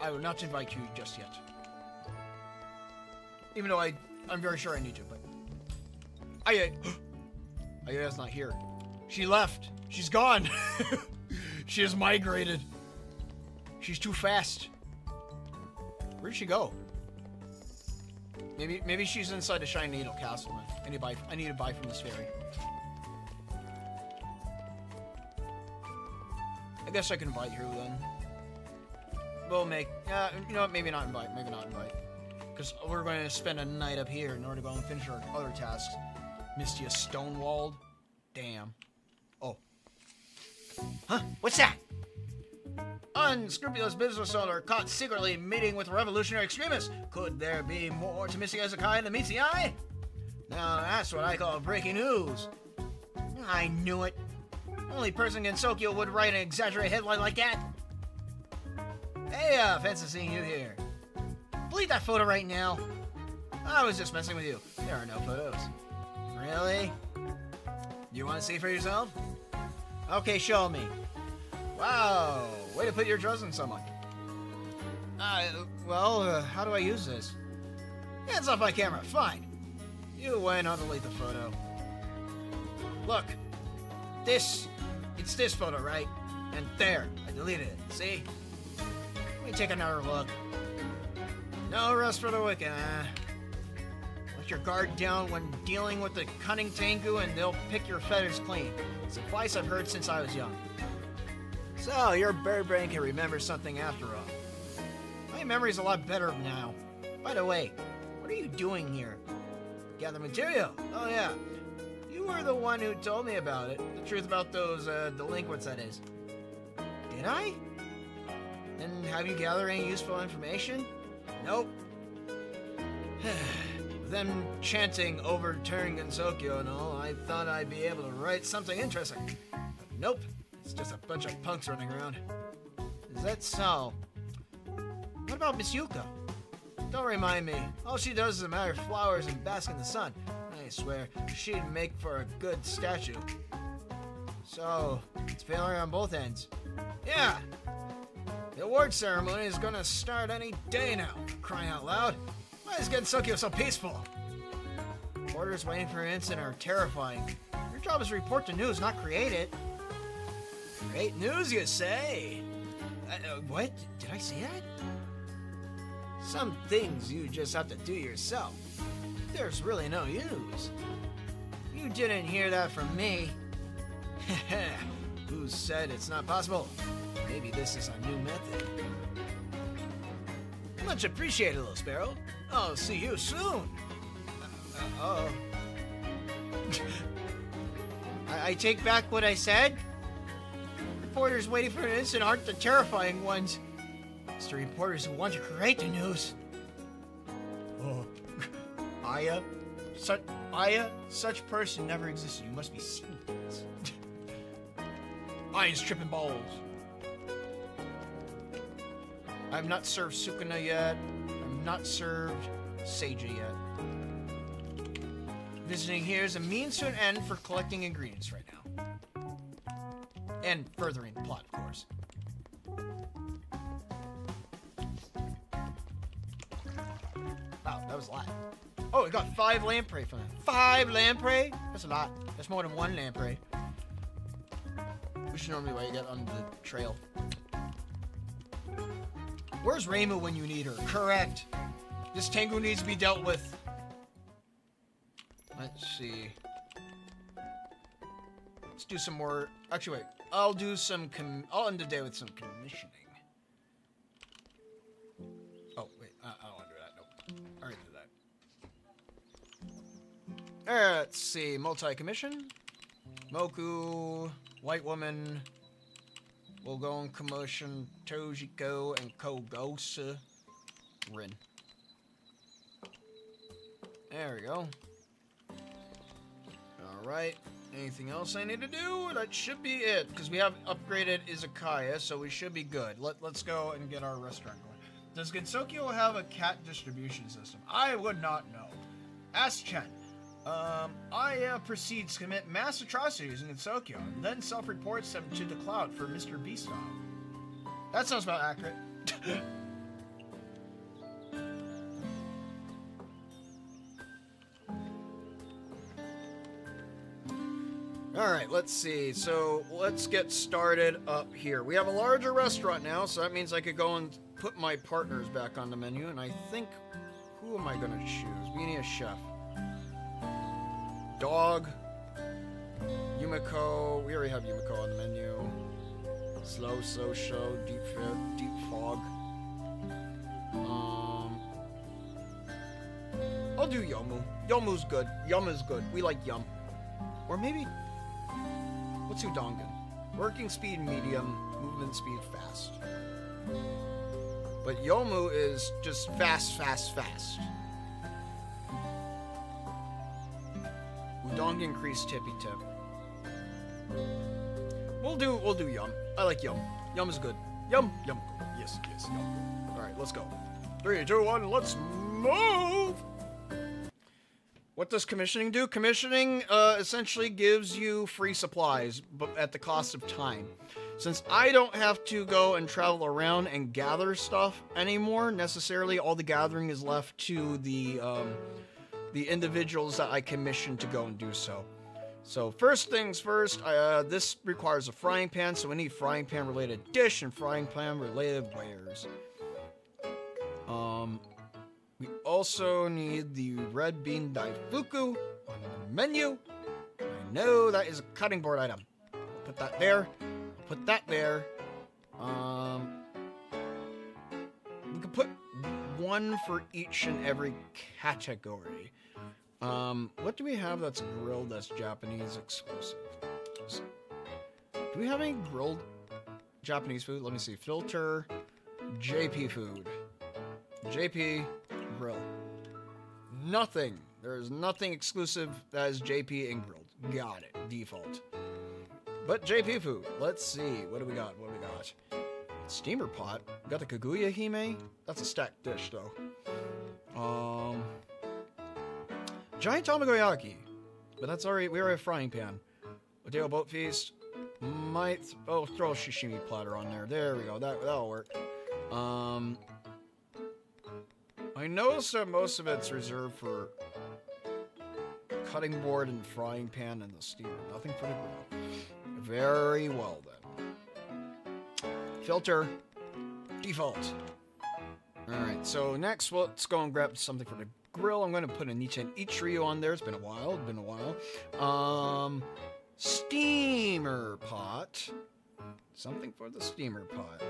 I will not invite you just yet. Even though I'm very sure I need to, but... Aya's not here. She left. She's gone. She has migrated. She's too fast. Where'd she go? Maybe she's inside the Shiny Needle Castle. I need to buy from this fairy. I guess I can invite her then. We'll make... you know what? Maybe not invite. Because we're going to spend a night up here in order to go and finish our other tasks. Mystia stonewalled. Damn. Oh, Huh? What's that? Unscrupulous business owner caught secretly meeting with revolutionary extremists. Could there be more to Mystia Ezekiah than meets the eye? Now that's what I call breaking news. I knew it. Only person in Tokyo would write an exaggerated headline like that. Hey, fancy seeing you here. Delete that photo right now. I was just messing with you. There are no photos. Really? You want to see for yourself? Okay, show me. Wow, way to put your trust in someone. How do I use this? Hands off my camera, fine. You win, I'll delete the photo. Look, it's this photo, right? And there, I deleted it, see? Let me take another look. No rest for the wicked, Let your guard down when dealing with the cunning Tengu and they'll pick your feathers clean. It's advice I've heard since I was young. So, your bird brain can remember something after all. My memory's a lot better now. By the way, what are you doing here? Gather material. Oh yeah. You were the one who told me about it. The truth about those delinquents, that is. Did I? And have you gathered any useful information? Nope. Them chanting overturning Gensokyo and all, I thought I'd be able to write something interesting. But nope. It's just a bunch of punks running around. Is that so? What about Miss Yuka? Don't remind me. All she does is admire flowers and bask in the sun. I swear, she'd make for a good statue. So, it's failure on both ends. Yeah! The award ceremony is gonna start any day now. Crying out loud. Why is Gensokyo so peaceful? Orders waiting for an instant are terrifying. Your job is to report the news, not create it. Great news, you say? What? Did I say that? Some things you just have to do yourself. There's really no use. You didn't hear that from me. Who said it's not possible? Maybe this is a new method. Much appreciated, little sparrow. I'll see you soon. Uh-oh. I take back what I said? Reporters waiting for an instant aren't the terrifying ones. It's the reporters who want to create the news. Oh, Aya? Such person never existed. You must be seeing things. Aya's tripping balls. I've not served Sukuna yet. I've not served Seiji yet. Visiting here is a means to an end for collecting ingredients right now. And furthering the plot, of course. Wow, that was a lot. Oh, we got 5 lamprey from that. 5 lamprey? That's a lot. That's more than 1 lamprey. Which is normally why you get on the trail. Where's Reimu when you need her? Correct. This Tengu needs to be dealt with. Let's see. Let's do some more. Actually, wait. I'll do some. I'll end the day with some commissioning. Oh wait, I don't want to do that. Nope. I already did that. Let's see. Multi-commission. Moku, White Woman. We'll go on commotion. Tojiko and Kogosa. Rin. There we go. Alright. Anything else I need to do? That should be it. Because we have upgraded Izakaya, so we should be good. Let's go and get our restaurant going. Does Gensokyo have a cat distribution system? I would not know. Ask Chen. Aya proceeds to commit mass atrocities in Gensokyo, and then self-reports them to the cloud for Mr. B style. That sounds about accurate. Alright, let's see. So, let's get started up here. We have a larger restaurant now, so that means I could go and put my partners back on the menu, and I think... Who am I going to choose? We need a chef. Dog. Yumiko. We already have Yumiko on the menu. Slow show. Deep fog. I'll do Yomu. Yomu's good. Yum is good. We like Yum. Or maybe... What's Udongan? Working speed medium, movement speed fast. But Yomu is just fast, fast, fast. Udong increase tippy tip. We'll do Yum. I like Yum. Yum is good. Yum. Yes, Yum. Alright, let's go. 3, 2, 1, let's move! What does commissioning do? Commissioning essentially gives you free supplies, but at the cost of time. Since I don't have to go and travel around and gather stuff anymore, necessarily, all the gathering is left to the individuals that I commissioned to go and do so. So first things first, this requires a frying pan, so we need frying pan related dish and frying pan related wares. We also need the red bean daifuku on the menu. I know that is a cutting board item. I'll put that there. I'll put that there. We could put one for each and every category. What do we have that's grilled that's Japanese exclusive? Do we have any grilled Japanese food? Let me see. Filter, JP food. JP, grill. Nothing. There is nothing exclusive that is JP and grilled. Got it. Default. But JP food. Let's see. What do we got? What do we got? Steamer pot. We got the Kaguya Hime. That's a stacked dish, though. Giant tamagoyaki. But that's already, we already have a frying pan. Potato boat feast. Might, throw a sashimi platter on there. There we go. That'll work. I noticed that most of it's reserved for cutting board and frying pan and the steamer. Nothing for the grill. Very well then. Filter. Default. Alright, so next let's go and grab something for the grill. I'm going to put a Nichen Ichiryu on there. It's been a while. Steamer pot. Something for the steamer pot.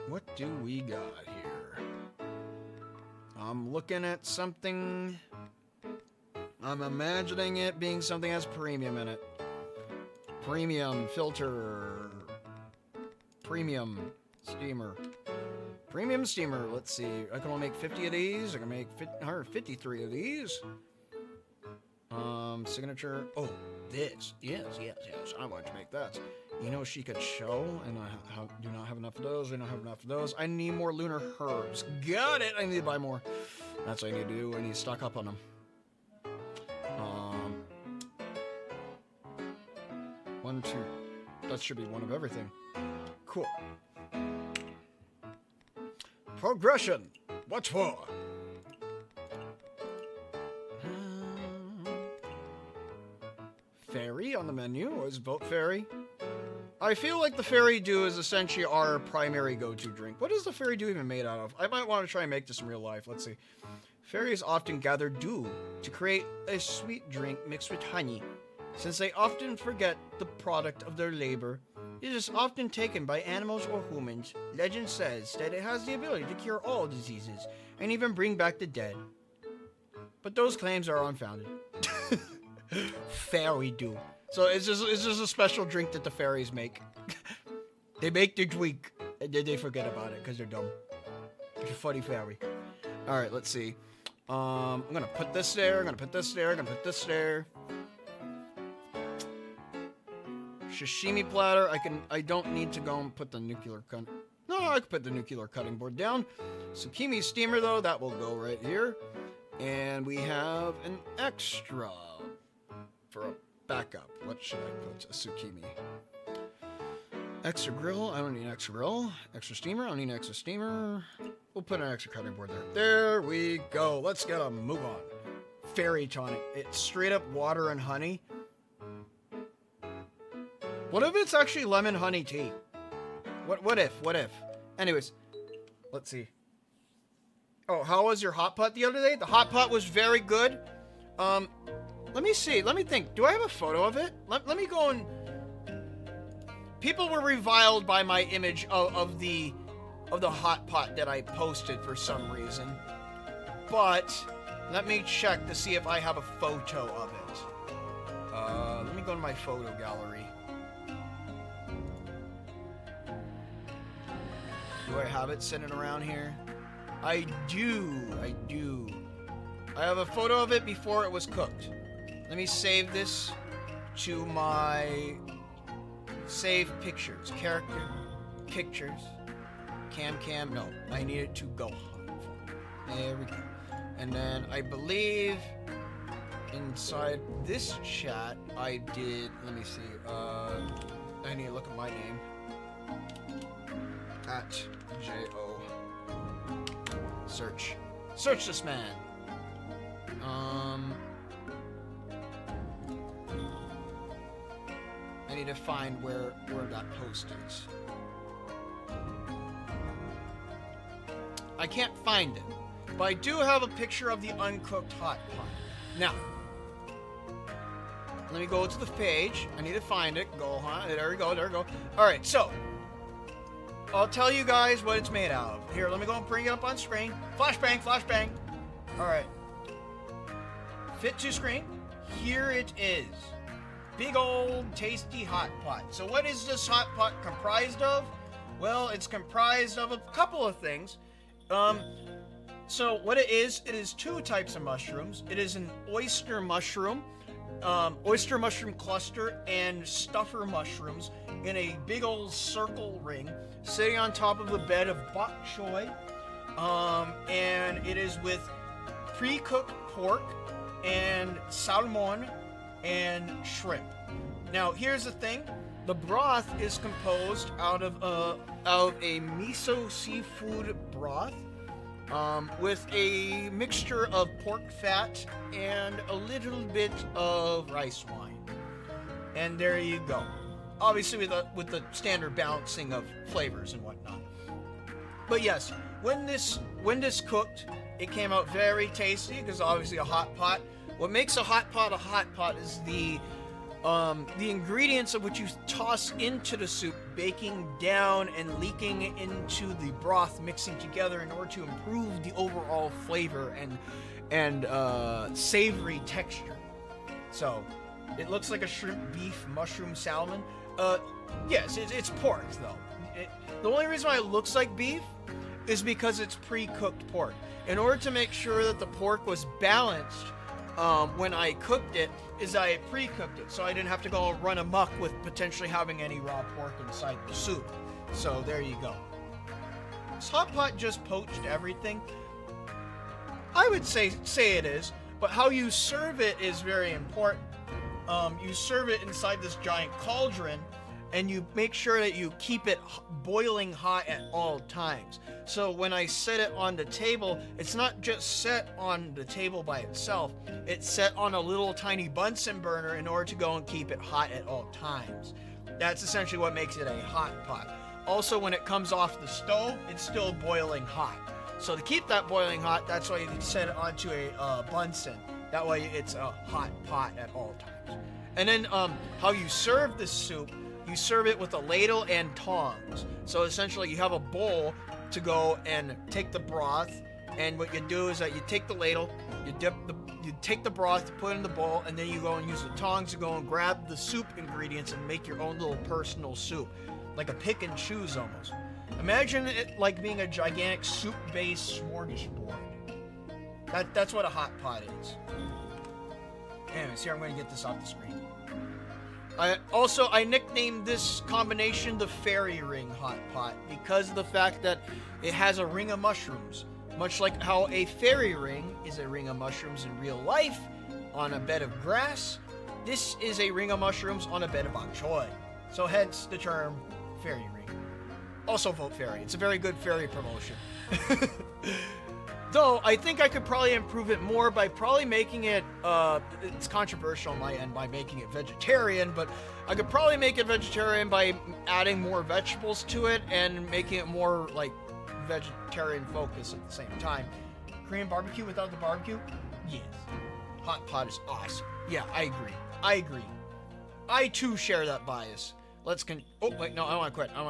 What do we got here? I'm looking at something. I'm imagining it being something that has premium in it. Premium filter. Premium steamer. Premium steamer. Let's see. I can only make 50 of these. I can make 153 of these. Signature. Oh, this. Yes. I want to make that. Shika show, and I do not have enough of those. I don't have enough of those. I need more lunar herbs. Got it. I need to buy more. That's what I need to do. I need to stock up on them. 1, 2. That should be one of everything. Cool. Progression. What for? Fairy on the menu. Always vote fairy. I feel like the fairy dew is essentially our primary go-to drink. What is the fairy dew even made out of? I might want to try and make this in real life. Let's see. Fairies often gather dew to create a sweet drink mixed with honey. Since they often forget the product of their labor, it is often taken by animals or humans. Legend says that it has the ability to cure all diseases and even bring back the dead. But those claims are unfounded. Fairy dew. So it's just a special drink that the fairies make. They make the drink and then they forget about it because they're dumb. It's a funny fairy. All right, let's see. I'm gonna put this there. I'm gonna put this there. I'm gonna put this there. Sashimi platter. I don't need to go and put the nuclear cut. No, I could put the nuclear cutting board down. Tsukimi steamer though, that will go right here. And we have an extra for a backup. What should I put? A tsukimi. Extra grill. I don't need an extra grill. Extra steamer. I don't need an extra steamer. We'll put an extra cutting board there. There we go. Let's get a move on. Fairy tonic. It's straight up water and honey. What if it's actually lemon honey tea? What if? Anyways, let's see. Oh, how was your hot pot the other day? The hot pot was very good. Let me see. Let me think. Do I have a photo of it? Let me go and... People were reviled by my image of the hot pot that I posted for some reason. But let me check to see if I have a photo of it. Let me go to my photo gallery. Do I have it sitting around here? I do. I have a photo of it before it was cooked. Let me save this to my save pictures. Character, pictures, cam. No, I need it to go. There we go. And then I believe inside this chat I did, let me see, I need to look at my name. At J-O. Search this man. I need to find where that post is. I can't find it, but I do have a picture of the uncooked hot pot. Now, let me go to the page. I need to find it. Go, huh? There we go. All right, so I'll tell you guys what it's made out of. Here, let me go and bring it up on screen. Flashbang. All right. Fit to screen. Here it is. Big old tasty hot pot. So what is this hot pot comprised of? Well, it's comprised of a couple of things. So what it is two types of mushrooms. It is an oyster mushroom cluster, and stuffer mushrooms in a big old circle ring, sitting on top of a bed of bok choy. And it is with pre-cooked pork and salmon and shrimp. Now, here's the thing. The broth is composed out of a miso seafood broth with a mixture of pork fat and a little bit of rice wine. And there you go. Obviously with the standard balancing of flavors and whatnot. But yes, when this cooked, it came out very tasty because obviously a hot pot. What makes a hot pot is the ingredients of which you toss into the soup, baking down and leaking into the broth, mixing together in order to improve the overall flavor and savory texture. So, it looks like a shrimp, beef, mushroom, salmon. Yes, it's pork though. The only reason why it looks like beef is because it's pre-cooked pork. In order to make sure that the pork was balanced, when I cooked it, is I pre-cooked it, so I didn't have to go run amok with potentially having any raw pork inside the soup. So there you go. This hot pot just poached everything. I would say it is, but how you serve it is very important. You serve it inside this giant cauldron, and you make sure that you keep it boiling hot at all times. So when I set it on the table, it's not just set on the table by itself. It's set on a little tiny Bunsen burner in order to go and keep it hot at all times. That's essentially what makes it a hot pot. Also, when it comes off the stove, it's still boiling hot. So to keep that boiling hot, that's why you set it onto a Bunsen. That way it's a hot pot at all times. And then how you serve this soup, you serve it with a ladle and tongs. So essentially you have a bowl to go and take the broth, and what you do is that you take the ladle, you take the broth, put it in the bowl, and then you go and use the tongs to go and grab the soup ingredients and make your own little personal soup. Like a pick and choose almost. Imagine it like being a gigantic soup-based smorgasbord. That's what a hot pot is. Anyways, here I'm going to get this off the screen. I nicknamed this combination the fairy ring hot pot because of the fact that it has a ring of mushrooms. Much like how a fairy ring is a ring of mushrooms in real life on a bed of grass, this is a ring of mushrooms on a bed of bok choy. So hence the term fairy ring. Also vote fairy. It's a very good fairy promotion. Though, I think I could probably improve it more by probably making it, it's controversial on my end by making it vegetarian, but I could probably make it vegetarian by adding more vegetables to it and making it more, like, vegetarian focused at the same time. Korean barbecue without the barbecue? Yes. Hot pot is awesome. Yeah, I agree. I, too, share that bias. Oh, wait, no, I want to quit. No.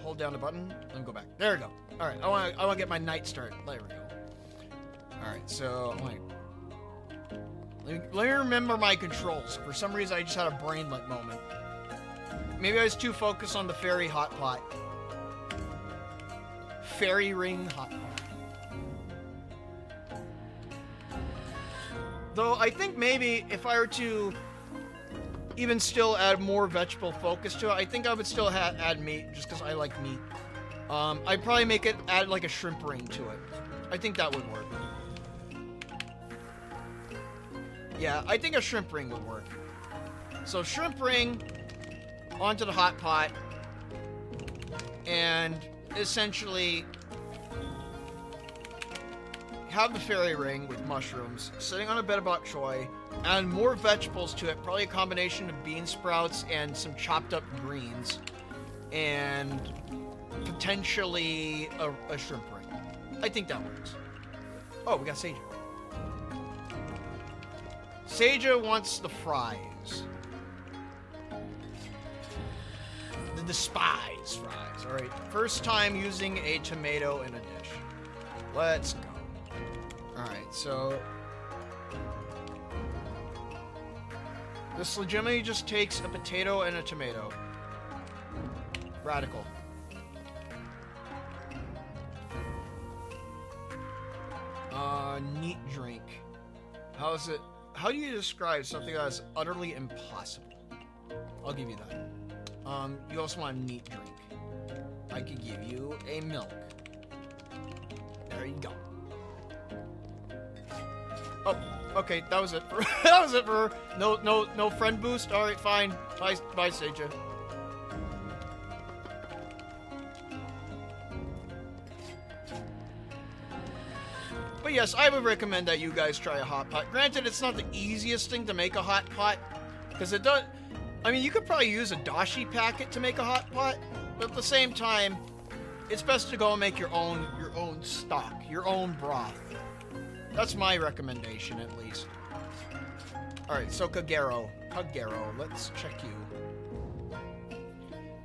Hold down the button and go back. There we go. All right, I want to get my night started. There we go. All right, so let me remember my controls. For some reason, I just had a brainlet moment. Maybe I was too focused on the fairy hot pot. Fairy ring hot pot. Though I think maybe if I were to even still add more vegetable focus to it, I think I would still add meat just because I like meat. I'd probably add like a shrimp ring to it. I think that would work. Yeah, I think a shrimp ring would work. So shrimp ring onto the hot pot and essentially have the fairy ring with mushrooms sitting on a bed of bok choy, add more vegetables to it, probably a combination of bean sprouts and some chopped up greens, and potentially a shrimp ring. I think that works. Oh, we got Seija. Seija wants the fries. The despised fries. Alright, first time using a tomato in a dish. Let's go. Alright, so this legitimately just takes a potato and a tomato. Radical. Neat drink. How do you describe something that is utterly impossible? I'll give you that. You also want a neat drink. I could give you a milk. There you go. Oh, okay, that was it for that was it for her. No friend boost. All right, fine. Bye, Seija. But yes, I would recommend that you guys try a hot pot. Granted, it's not the easiest thing to make a hot pot, because it does. I mean, you could probably use a dashi packet to make a hot pot, but at the same time, it's best to go and make your own stock, your own broth. That's my recommendation, at least. Alright, so Kagero, let's check you.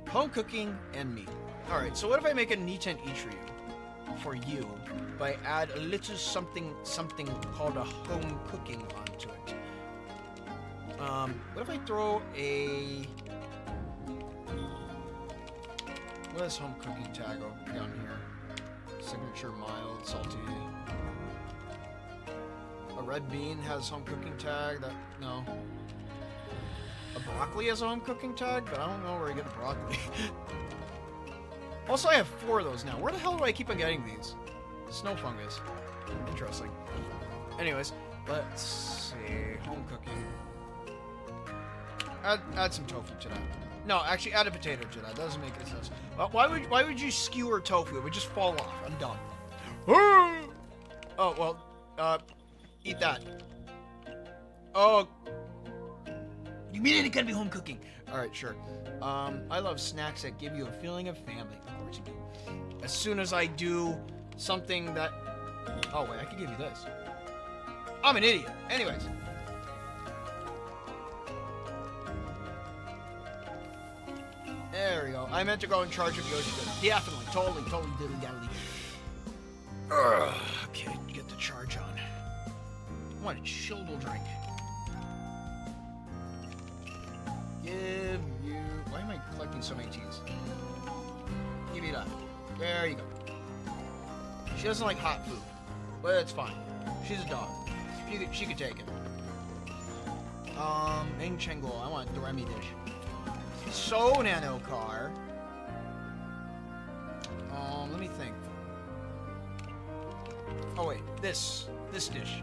Home cooking and meat. Alright, so what if I make a Niten Ichiryu for you, but I add a little something called a home cooking onto it? What if I throw a... What is home cooking tag down here? Signature mild, salty. A red bean has home cooking tag. No. A broccoli has a home cooking tag, but I don't know where I get the broccoli. Also, I have 4 of those now. Where the hell do I keep on getting these? Snow fungus. Interesting. Anyways, let's see. Home cooking. Add some tofu to that. No, actually, add a potato to that. That doesn't make any sense. Why would you skewer tofu? It would just fall off. I'm dumb. Oh, well, eat that. Oh. You mean it gotta be home cooking? Alright, sure. I love snacks that give you a feeling of family. Of course you do. As soon as I do something that... Oh, wait, I could give you this. I'm an idiot. Anyways. There we go. I meant to go in charge of Yoshi. Definitely. Totally diddly-daddly. Okay, get the charge on. I want a chilled drink. Give you... Why am I collecting so many teas? Give me that. There you go. She doesn't like hot food, but it's fine. She's a dog. She could take it. Ming Chengul. I want the Remy dish. So Nano Car. Let me think. Oh wait, this dish.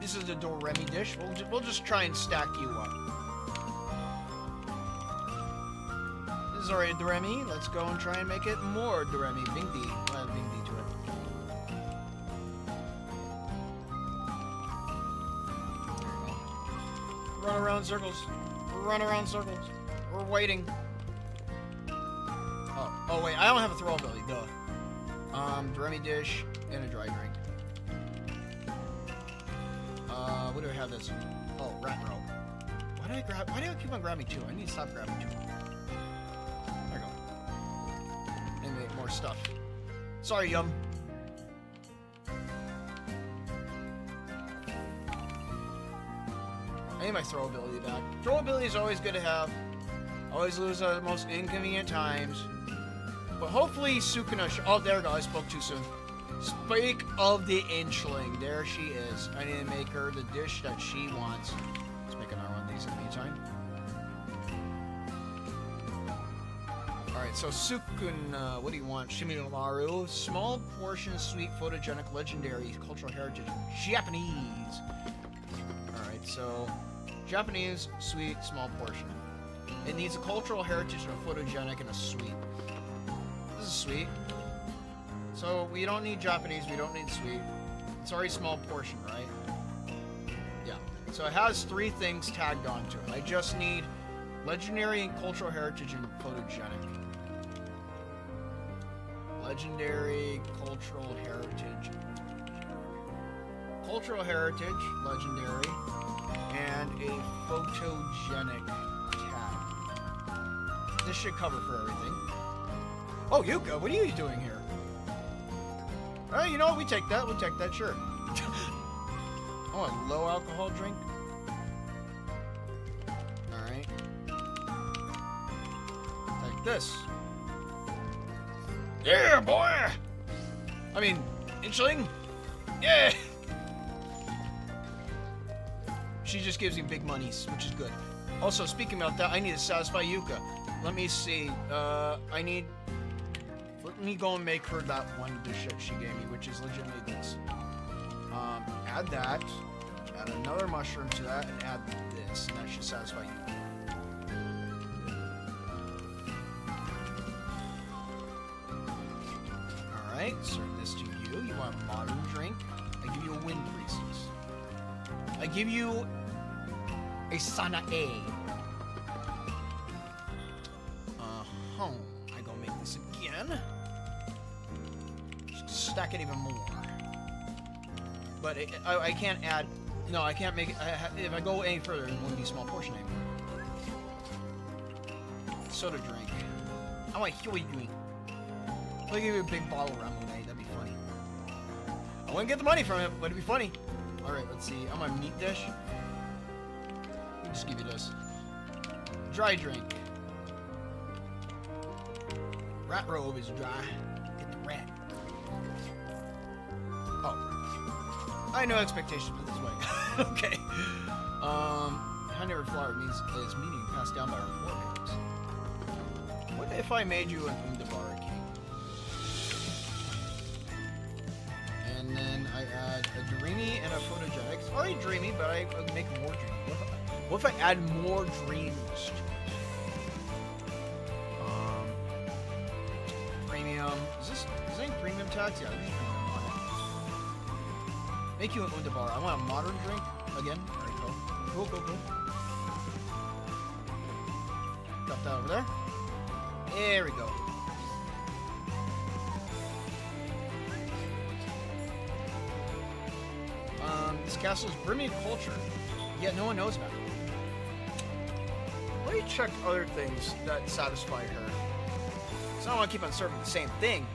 This is the Doremi dish. We'll just try and stack you up. This is already Doremi. Let's go and try and make it more Doremi. Bingdi. Add Bingdi to it. Run around circles. Run around circles. We're waiting. Oh wait, I don't have a throw ability, duh. Doremi dish and a dry drink. What do I have this? Oh, rat rope. Why do I keep on grabbing 2? I need to stop grabbing 2. There we go. And make more stuff. Sorry, Yum. I need my throw ability back. Throw ability is always good to have. Always lose at the most inconvenient times. But hopefully Sukuna... Oh, there we go. I spoke too soon. Speak of the inchling. There she is. I need to make her the dish that she wants. Let's make another one of these in the meantime. Alright, so Sukuna, what do you want? Shimimaru. Small portion, sweet, photogenic, legendary, cultural heritage, Japanese. Alright, so Japanese, sweet, small portion. It needs a cultural heritage, a photogenic, and a sweet. This is sweet. So we don't need Japanese, we don't need sweet. It's already small portion, right? Yeah. So it has 3 things tagged onto it. I just need legendary and cultural heritage and photogenic. Legendary, cultural heritage. Cultural heritage, legendary, and a photogenic tag. This should cover for everything. Oh, Yuka, what are you doing here? Oh, you know what? We take that. We'll take that, sure. I want a low alcohol drink. Alright. Like this. Yeah, boy! I mean, inchling? Yeah! She just gives me big monies, which is good. Also, speaking about that, I need to satisfy Yuka. Let me see. Let me go and make her that one dish that she gave me, which is legitimately this. Add that. Add another mushroom to that, and add this, and that should satisfy you. Alright, serve this to you. You want a modern drink? I give you a wind breezes. I give you a Sanae. I go make this again. Stack it even more. But I can't add... No, I can't make it... if I go any further, it wouldn't be a small portion anymore. Soda drink. I want to hear what you're doing. I'll give you a big bottle of Ramune. That'd be funny. I wouldn't get the money from it, but it'd be funny. Alright, let's see. I'm on meat dish. I'll just give you this. Dry drink. Rat robe is dry. Get the rat. Oh. I had no expectations, but this way. Okay. Honey or flower means is meaning passed down by our forebears. What if I made you an Undabara king? And then I add a dreamy and a photogenic. It's already dreamy, but I make more dreamy. What if I add more dreams to it? Premium. Is there any premium tax? Yeah, there's premium on it. Make you an Undabara. I want a modern drink again. There we go. Cool, cool, cool. Drop that over there. There we go. This castle is brimming with culture, yet no one knows about it. Let me check other things that satisfy her. So I don't want to keep on serving the same thing.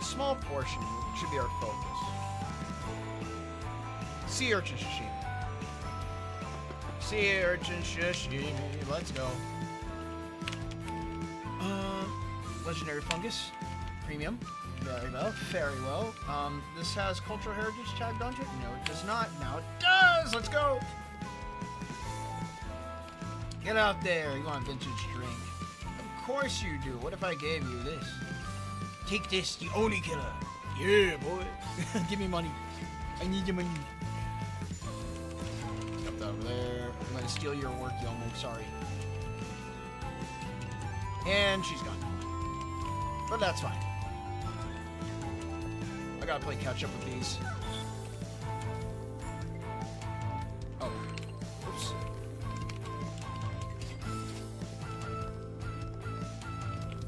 Small portion should be our focus. Sea urchin sashimi. Sea urchin sashimi. Let's go. Legendary fungus. Premium. Very well. Very well. This has cultural heritage tagged onto it? No, it does not. Now it does! Let's go! Get out there. You want a vintage drink. Of course you do. What if I gave you this? Take this, the Oni killer. Yeah, boy. Give me money. I need your money. Up over there. I'm gonna steal your work, Yomo. Sorry. And she's gone. But that's fine. I gotta play catch up with these. Oh. Oops.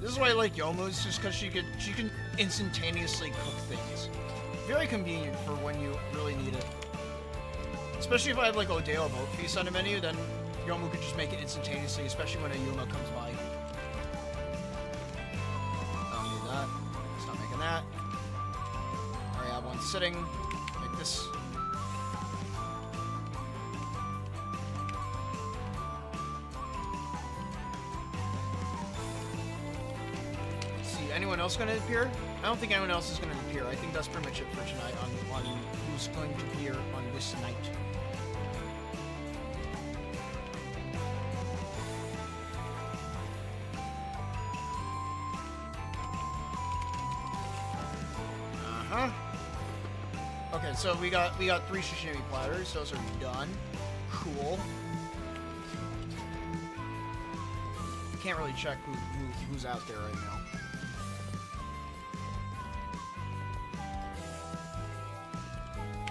This is why I like Yomu's, just because she can instantaneously cook things. Very convenient for when you really need it. Especially if I have like Odeo Boat Feast on the menu, then Yomu could just make it instantaneously, especially when a Yuma comes by. I don't need that. Stop making that. I already have one sitting. Make this. Anyone else gonna appear? I don't think anyone else is gonna appear. I think that's pretty much it for tonight on who's going to appear on this night. Okay, so we got 3 sashimi platters. Those are done. Cool. Can't really check who's out there right now.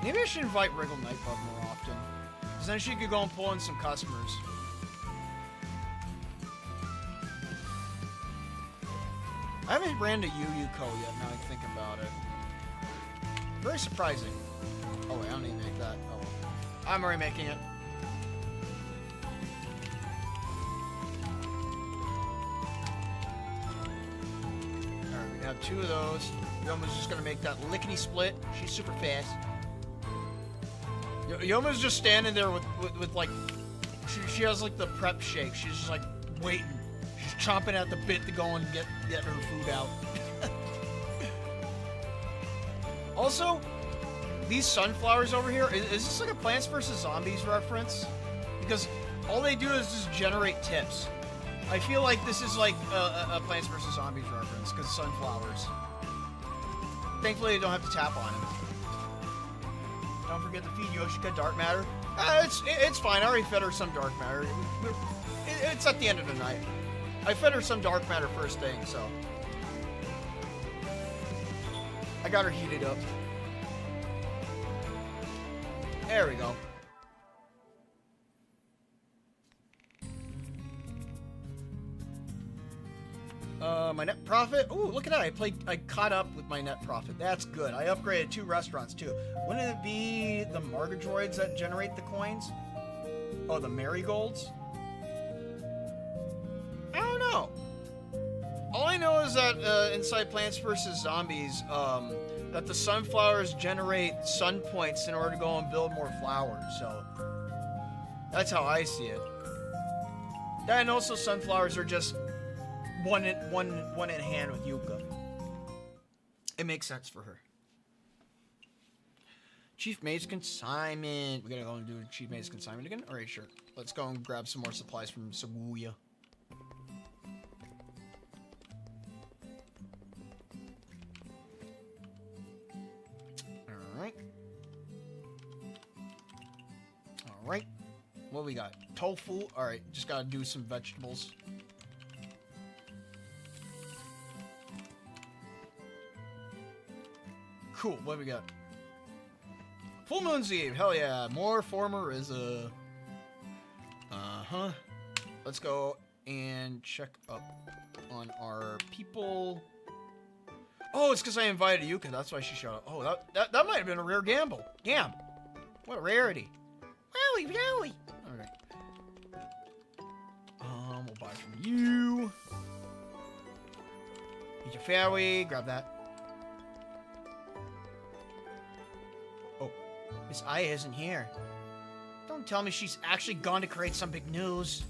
Maybe I should invite Wriggle Nightbug more often, because then she could go and pull in some customers. I haven't ran to Yu Yu-Ko yet, now I think about it. Very surprising. Oh wait, I don't need to make that. Oh well. I'm already making it. Alright, we have 2 of those. Yoma's just gonna make that lickety split. She's super fast. Yoma's just standing there with like, she has like the prep shake. She's just like waiting. She's chomping at the bit to go and get her food out. Also, these sunflowers over here, is this like a Plants vs. Zombies reference? Because all they do is just generate tips. I feel like this is like a Plants vs. Zombies reference, because sunflowers. Thankfully, you don't have to tap on them. Don't forget to feed Yoshika dark matter. It's fine. I already fed her some dark matter. It's at the end of the night. I fed her some dark matter first thing, so I got her heated up. There we go. My net profit. Ooh, look at that! I caught up with my net profit. That's good. I upgraded 2 restaurants too. Wouldn't it be the Margadroids that generate the coins? Oh, the marigolds. I don't know. All I know is that inside Plants vs. Zombies, that the sunflowers generate sun points in order to go and build more flowers. So that's how I see it. That and also sunflowers are just one in hand with Yuka. It makes sense for her. Chief Maid's consignment. We're gonna go and do Chief Maid's consignment again? Alright, sure. Let's go and grab some more supplies from Saguya. Alright. Alright. What we got? Tofu. Alright, just gotta do some vegetables. Cool, what do we got? Full Moon's Eve, hell yeah. More former is a... Uh-huh. Let's go and check up on our people. Oh, it's because I invited Yuka, that's why she showed up. Oh, that might have been a rare gamble. Damn. What a rarity. Wowie, wowie. Alright. We'll buy from you. Eat your fairy, grab that. Miss Aya isn't here. Don't tell me she's actually gone to create some big news.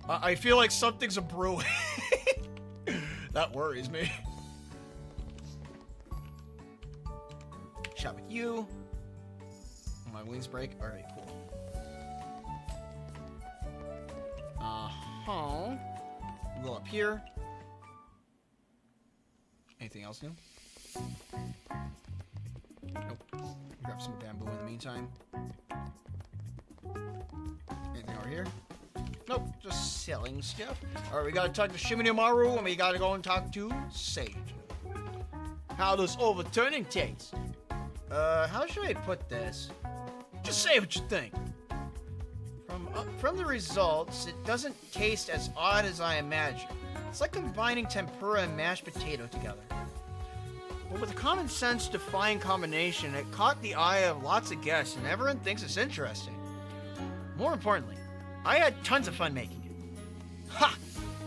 I feel like something's a brewing. That worries me. Shot with you. My wings break. Alright, cool. Uh-huh. We'll go up here. Anything else new? Nope. Grab some bamboo in the meantime. Anything over here? Nope, just selling stuff. Alright, we gotta talk to Shimini Maru and we gotta go and talk to Sage. How does overturning taste? How should I put this? Just say what you think. From the results, it doesn't taste as odd as I imagined. It's like combining tempura and mashed potato together. But with a common sense defying combination, it caught the eye of lots of guests and everyone thinks it's interesting. More importantly, I had tons of fun making it. Ha!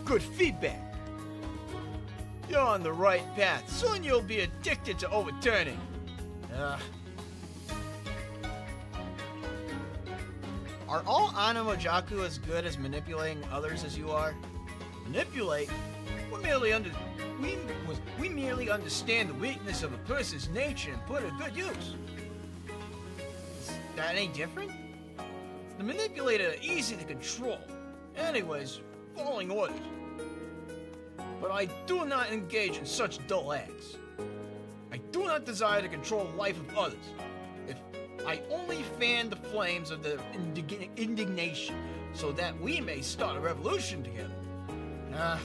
Good feedback! You're on the right path. Soon you'll be addicted to overturning. Are all Anomojaku as good as manipulating others as you are? Manipulate? we merely understand the weakness of a person's nature and put it to good use. Is that any different? The manipulator are easy to control. Anyways, following orders. But I do not engage in such dull acts. I do not desire to control the life of others. If I only fan the flames of the indignation so that we may start a revolution together. I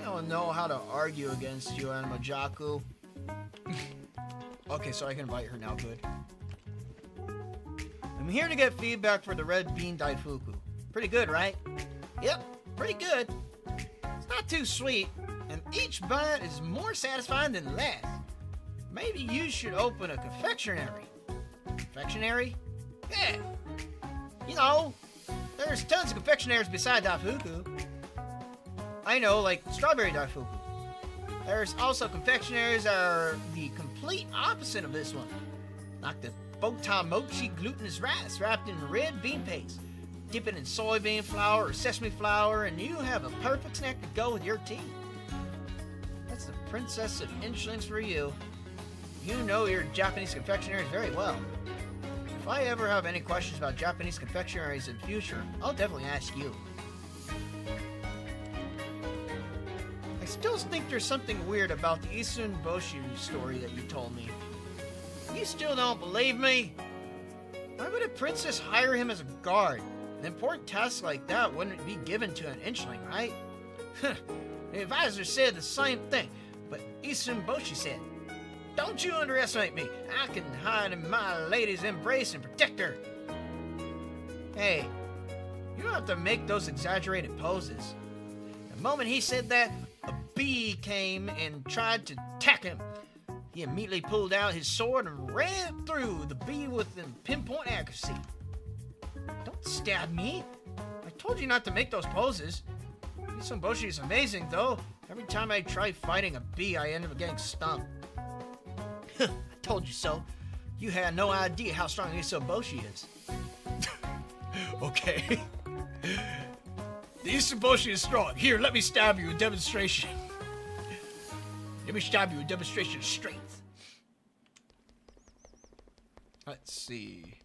don't know how to argue against you, Anamajaku. Okay, so I can invite her now, good. I'm here to get feedback for the red bean daifuku. Pretty good, right? Yep, pretty good. It's not too sweet, and each bite is more satisfying than the last. Maybe you should open a confectionery. Confectionery? Yeah. You know, there's tons of confectionaries beside daifuku. I know, like strawberry daifuku. There's also confectionaries that are the complete opposite of this one. Like the Botan mochi glutinous rice wrapped in red bean paste. Dip it in soybean flour or sesame flour, and you have a perfect snack to go with your tea. That's the princess of inchlings for you. You know your Japanese confectionaries very well. If I ever have any questions about Japanese confectionaries in the future, I'll definitely ask you. I still think there's something weird about the Isun Boshi story that you told me. You still don't believe me? Why would a princess hire him as a guard? An important task like that wouldn't be given to an inchling, right? The advisor said the same thing, but Isun Boshi said, "Don't you underestimate me. I can hide in my lady's embrace and protect her." Hey, you don't have to make those exaggerated poses. The moment he said that, a bee came and tried to attack him. He immediately pulled out his sword and ran through the bee with pinpoint accuracy. Don't stab me. I told you not to make those poses. Isun is amazing, though. Every time I try fighting a bee, I end up getting stung. I told you so. You had no idea how strong Isun is. Okay. The Isun is strong. Here, let me stab you in demonstration. Let me stab you in demonstration of strength. Let's see.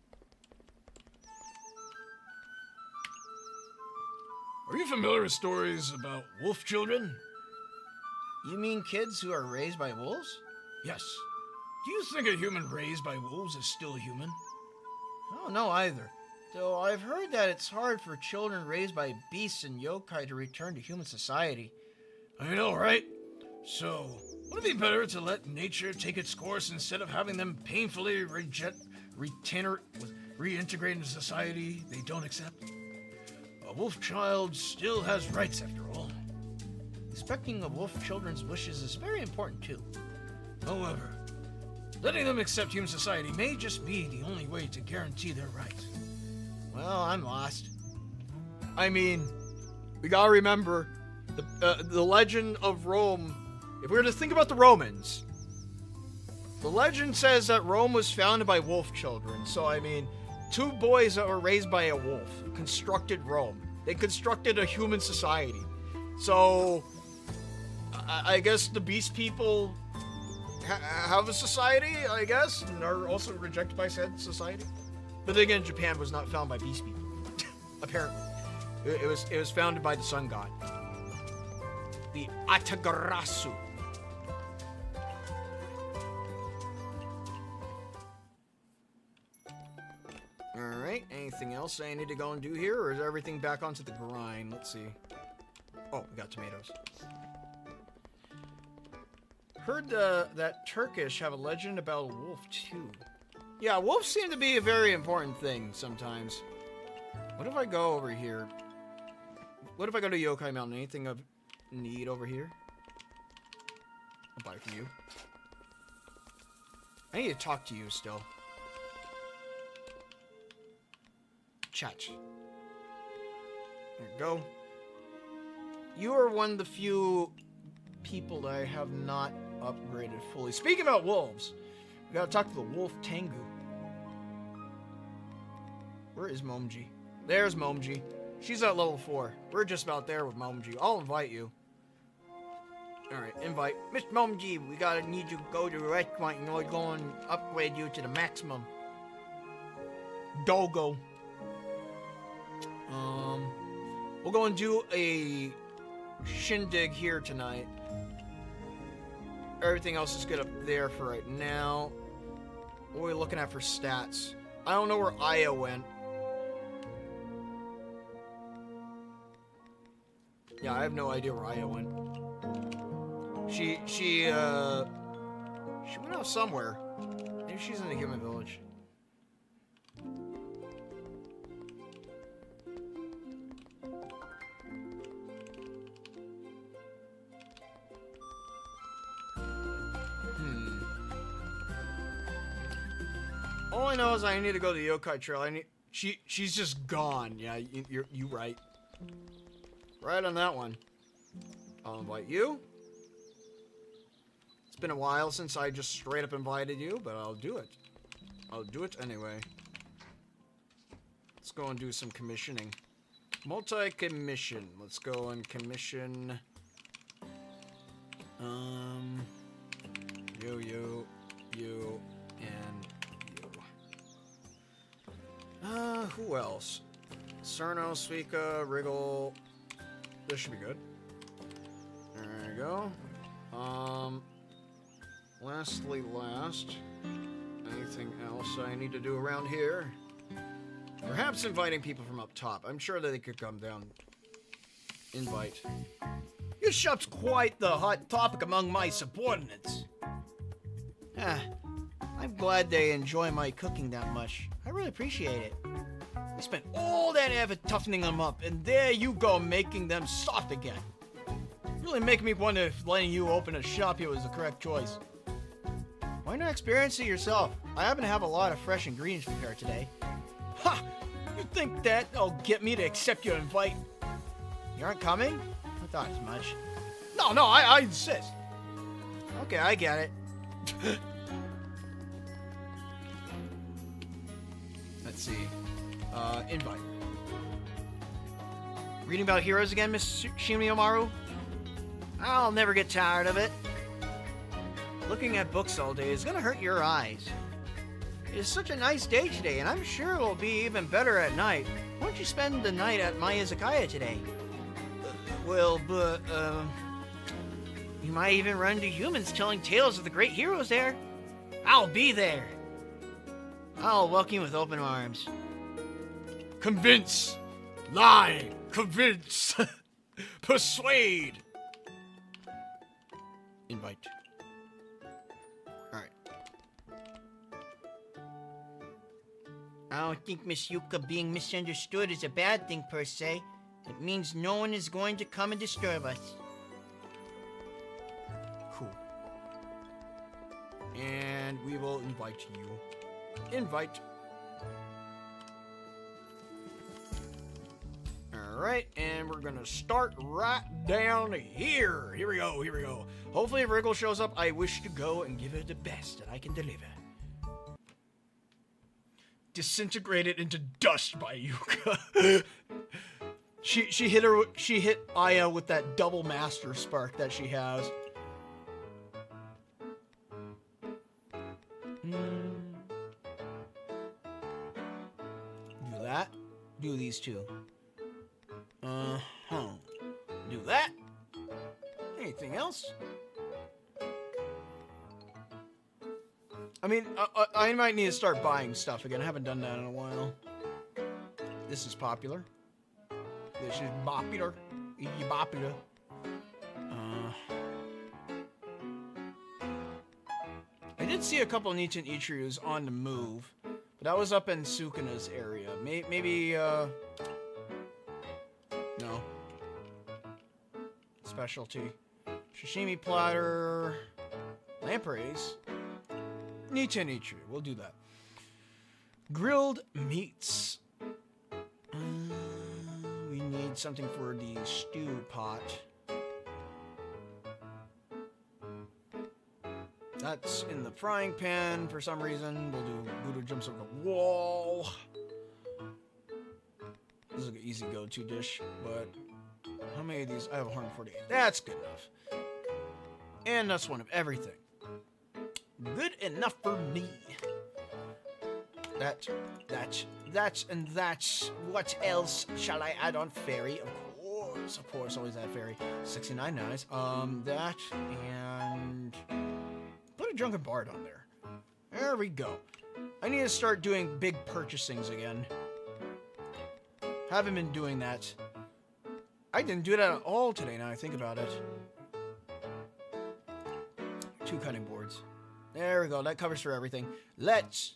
Are you familiar with stories about wolf children? You mean kids who are raised by wolves? Yes. Do you think a human raised by wolves is still human? I don't know either. Though I've heard that it's hard for children raised by beasts and yokai to return to human society. I know, right? So, would it be better to let nature take its course instead of having them painfully reintegrate into society they don't accept? A wolf child still has rights after all. Respecting a wolf children's wishes is very important too. However, letting them accept human society may just be the only way to guarantee their rights. Well, I'm lost. I mean, we gotta remember the legend of Rome. If we were to think about the Romans, the legend says that Rome was founded by wolf children. So, I mean, two boys that were raised by a wolf constructed Rome. They constructed a human society. So, I guess the beast people have a society, I guess, and are also rejected by said society. But then again, Japan was not founded by beast people. Apparently. It was founded by the sun god. The Atagarasu. Alright, anything else I need to go and do here, or is everything back onto the grind? Let's see. Oh, we got tomatoes. Heard that Turkish have a legend about a wolf, too. Yeah, wolves seem to be a very important thing sometimes. What if I go over here? What if I go to Yokai Mountain? Anything of need over here? I'll buy from you. I need to talk to you still. Chat. There you go. You are one of the few people that I have not upgraded fully. Speaking about wolves, we gotta talk to the wolf Tengu. Where is Momji? There's Momji. She's at level 4. We're just about there with Momji. I'll invite you. Alright, invite. Mr. Momji, we gotta need you to go to a restaurant. You know, we're going to upgrade you to the maximum. Dogo. We'll go and do a shindig here tonight. Everything else is good up there for right now. What are we looking at for stats? I don't know where Aya went. Yeah, I have no idea where Aya went. She went out somewhere. Maybe she's in the human village. All I know is I need to go to the yokai trail. She's just gone. Yeah, you right. Right on that one. I'll invite you. It's been a while since I just straight up invited you, but I'll do it. I'll do it anyway. Let's go and do some commissioning. Multi-commission. Let's go and commission. You, and you. Who else? Cerno, Suika, Wriggle. This should be good. There you go. Lastly, anything else I need to do around here? Perhaps inviting people from up top. I'm sure that they could come down. Invite. Your shop's quite the hot topic among my subordinates. I'm glad they enjoy my cooking that much. I really appreciate it. We spent all that effort toughening them up, and there you go making them soft again. Really making me wonder if letting you open a shop here was the correct choice. Why not experience it yourself? I happen to have a lot of fresh ingredients prepared today. Ha! You think that'll get me to accept your invite? You aren't coming? I thought as much. No, I insist. Okay, I get it. Let's see. Invite. Reading about heroes again, Miss Shimiomaru? I'll never get tired of it. Looking at books all day is gonna hurt your eyes. It's such a nice day today, and I'm sure it'll be even better at night. Why don't you spend the night at my izakaya today? You might even run into humans telling tales of the great heroes there. I'll be there. I'll welcome you with open arms. Convince. Lie. Convince. Persuade. Invite. Alright. I don't think Miss Yuka being misunderstood is a bad thing per se. It means no one is going to come and disturb us. Cool. And we will invite you. Invite. Alright, and we're gonna start right down here. Here we go. Hopefully if Wriggle shows up, I wish to go and give her the best that I can deliver. Disintegrated into dust by Yuka. She hit Aya with that double master spark that she has. Do that. Do these two. Do that. Anything else? I mean, I might need to start buying stuff again. I haven't done that in a while. This is popular. This is popular. Popular. I did see a couple of Nichiren Ichirus on the move, but that was up in Sukuna's area. Maybe, no. Specialty. Sashimi platter. Lampreys. Nichiren Ichiru. We'll do that. Grilled meats. We need something for the stew pot. That's in the frying pan for some reason. We'll do Buddha jumps over the wall. This is an easy go-to dish, but how many of these? I have 148. That's good enough. And that's one of everything. Good enough for me. That's. What else shall I add on fairy? Of course, always add fairy. 69 nice. That and put a drunken bard on there. There we go. I need to start doing big purchasings again. Haven't been doing that. I didn't do that at all today, now I think about it. 2 cutting boards. There we go, that covers for everything. Let's...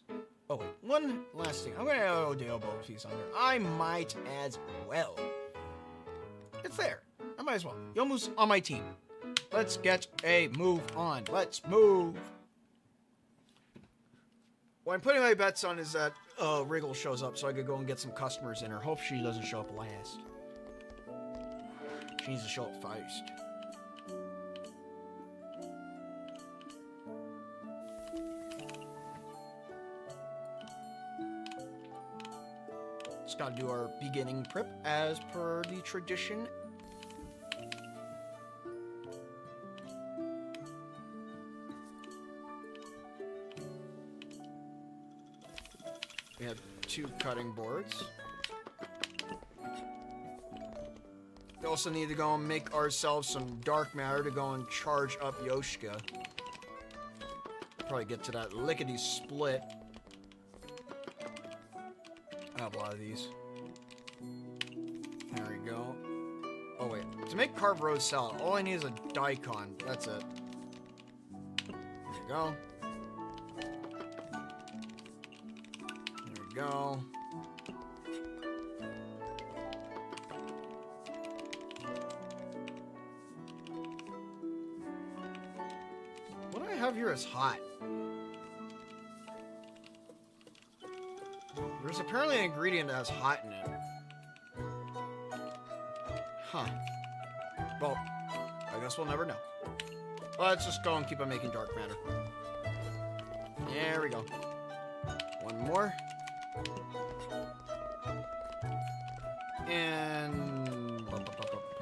Oh wait, one last thing. I'm gonna add a Odeo bow piece on there. I might as well. It's there. I might as well. Yomu's on my team. Let's get a move on. Let's move. What I'm putting my bets on is that Wriggle shows up so I could go and get some customers in her. Hope she doesn't show up last. She needs to show up first. Just gotta do our beginning prep as per the tradition. We have 2 cutting boards. We also need to go and make ourselves some dark matter to go and charge up Yoshika. Probably get to that lickety split. I have a lot of these. There we go. Oh wait, to make carved rose salad, all I need is a daikon. That's it. There we go. There we go. What do I have here is hot. There's apparently an ingredient that has hot in it. Huh. Well, I guess we'll never know. Let's just go and keep on making dark matter. There we go. One more. And... put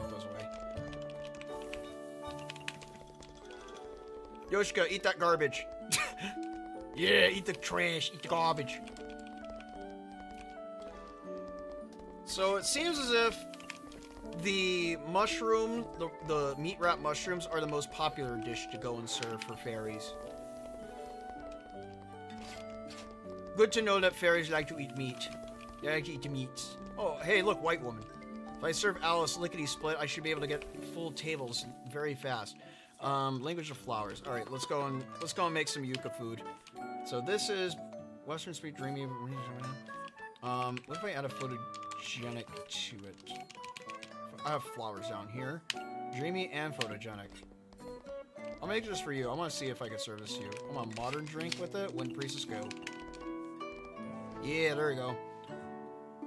those away. Yoshika, eat that garbage. Yeah, eat the trash, eat the garbage. So it seems as if the mushroom, the meat wrap mushrooms are the most popular dish to go and serve for fairies. Good to know that fairies like to eat meat. They like to eat the meats. Oh, hey, look, white woman. If I serve Alice lickety split, I should be able to get full tables very fast. Language of flowers. All right, let's go and make some yucca food. So this is Western Sweet Dreamy. What if I add a photogenic to it? I have flowers down here. Dreamy and photogenic. I'll make this for you. I want to see if I can service you. I want a modern drink with it. Wind Priestess, go. Yeah, there we go.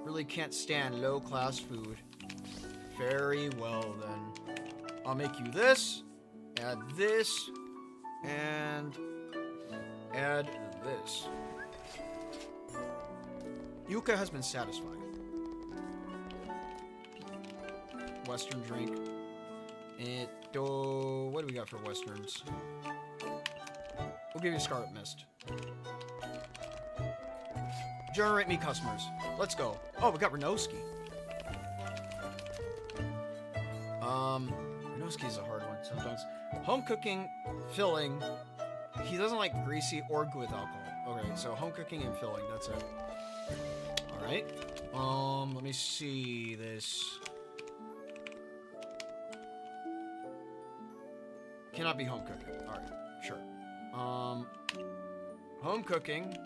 Really can't stand low-class food. Very well, then. I'll make you this. Add this. And add this. Yuka has been satisfied. Western drink. What do we got for westerns? We'll give you Scarlet Mist. Generate me customers. Let's go. Oh, we got Renoski. Renoski's a hard one sometimes. Home cooking, filling. He doesn't like greasy or good with alcohol. Okay, so home cooking and filling. That's it. All right. Let me see this. Cannot be home cooking. All right, sure. Home cooking.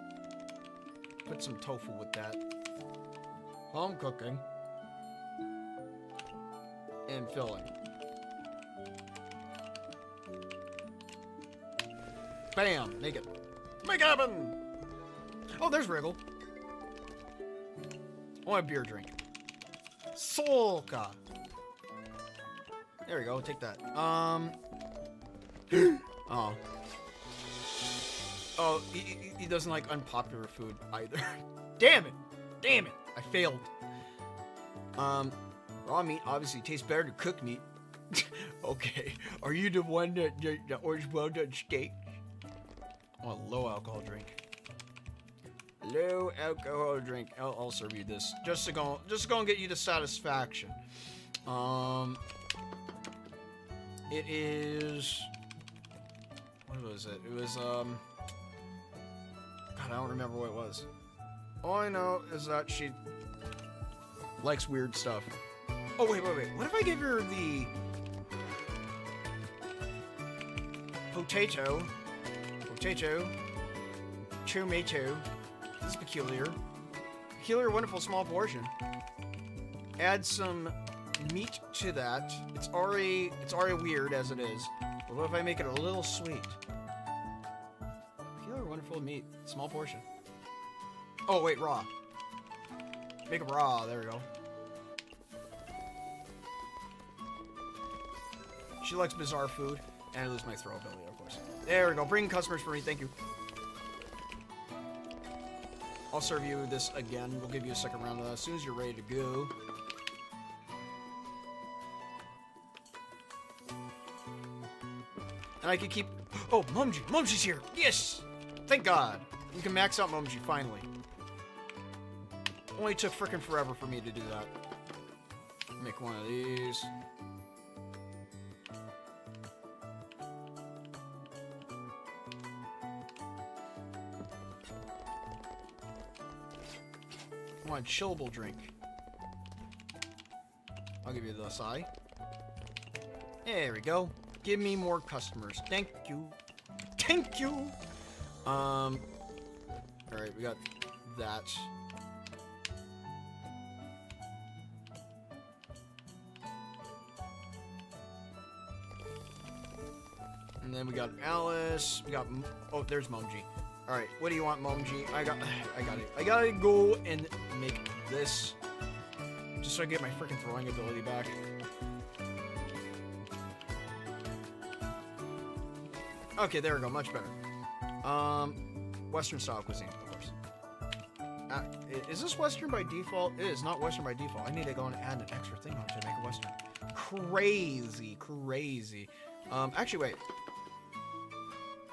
Put some tofu with that. Home cooking. And filling. Bam! Make it. Make it happen! Oh, there's Wriggle. I want a beer drink. Solka! There we go, take that. Oh. Oh, he doesn't like unpopular food either. Damn it! Damn it! I failed. Raw meat obviously tastes better than cooked meat. Okay. Are you the one that orders well done steak? I want a low alcohol drink. Low alcohol drink. I'll serve you this. Just to go and get you the satisfaction. It is. What was it? It was God, I don't remember what it was. All I know is that she likes weird stuff. Oh wait. What if I give her the potato, tomato. This is peculiar, wonderful small portion. Add some meat to that. It's already weird as it is. But what if I make it a little sweet? Peculiar, wonderful meat, small portion. Oh wait, raw. Make it raw. There we go. She likes bizarre food, and I lose my throw ability, of course. There we go. Bring customers for me. Thank you. I'll serve you this again. We'll give you a second round of that as soon as you're ready to go. And I can keep... Oh, Mumji! Mumji's here! Yes! Thank God! We can max out Mumji, finally. Only took frickin' forever for me to do that. Make one of these. I want a chillable drink. I'll give you the Sai. There we go. Give me more customers. Thank you. Thank you. Alright, we got that. And then we got Alice. We got... Oh, there's Momji. Alright, what do you want, Momji? I got it. I gotta go and make this. Just so I get my freaking throwing ability back. Okay, there we go. Much better. Western style cuisine, of course. Is this Western by default? It is not Western by default. I need to go and add an extra thing on to make it Western. Crazy, crazy. Actually, wait.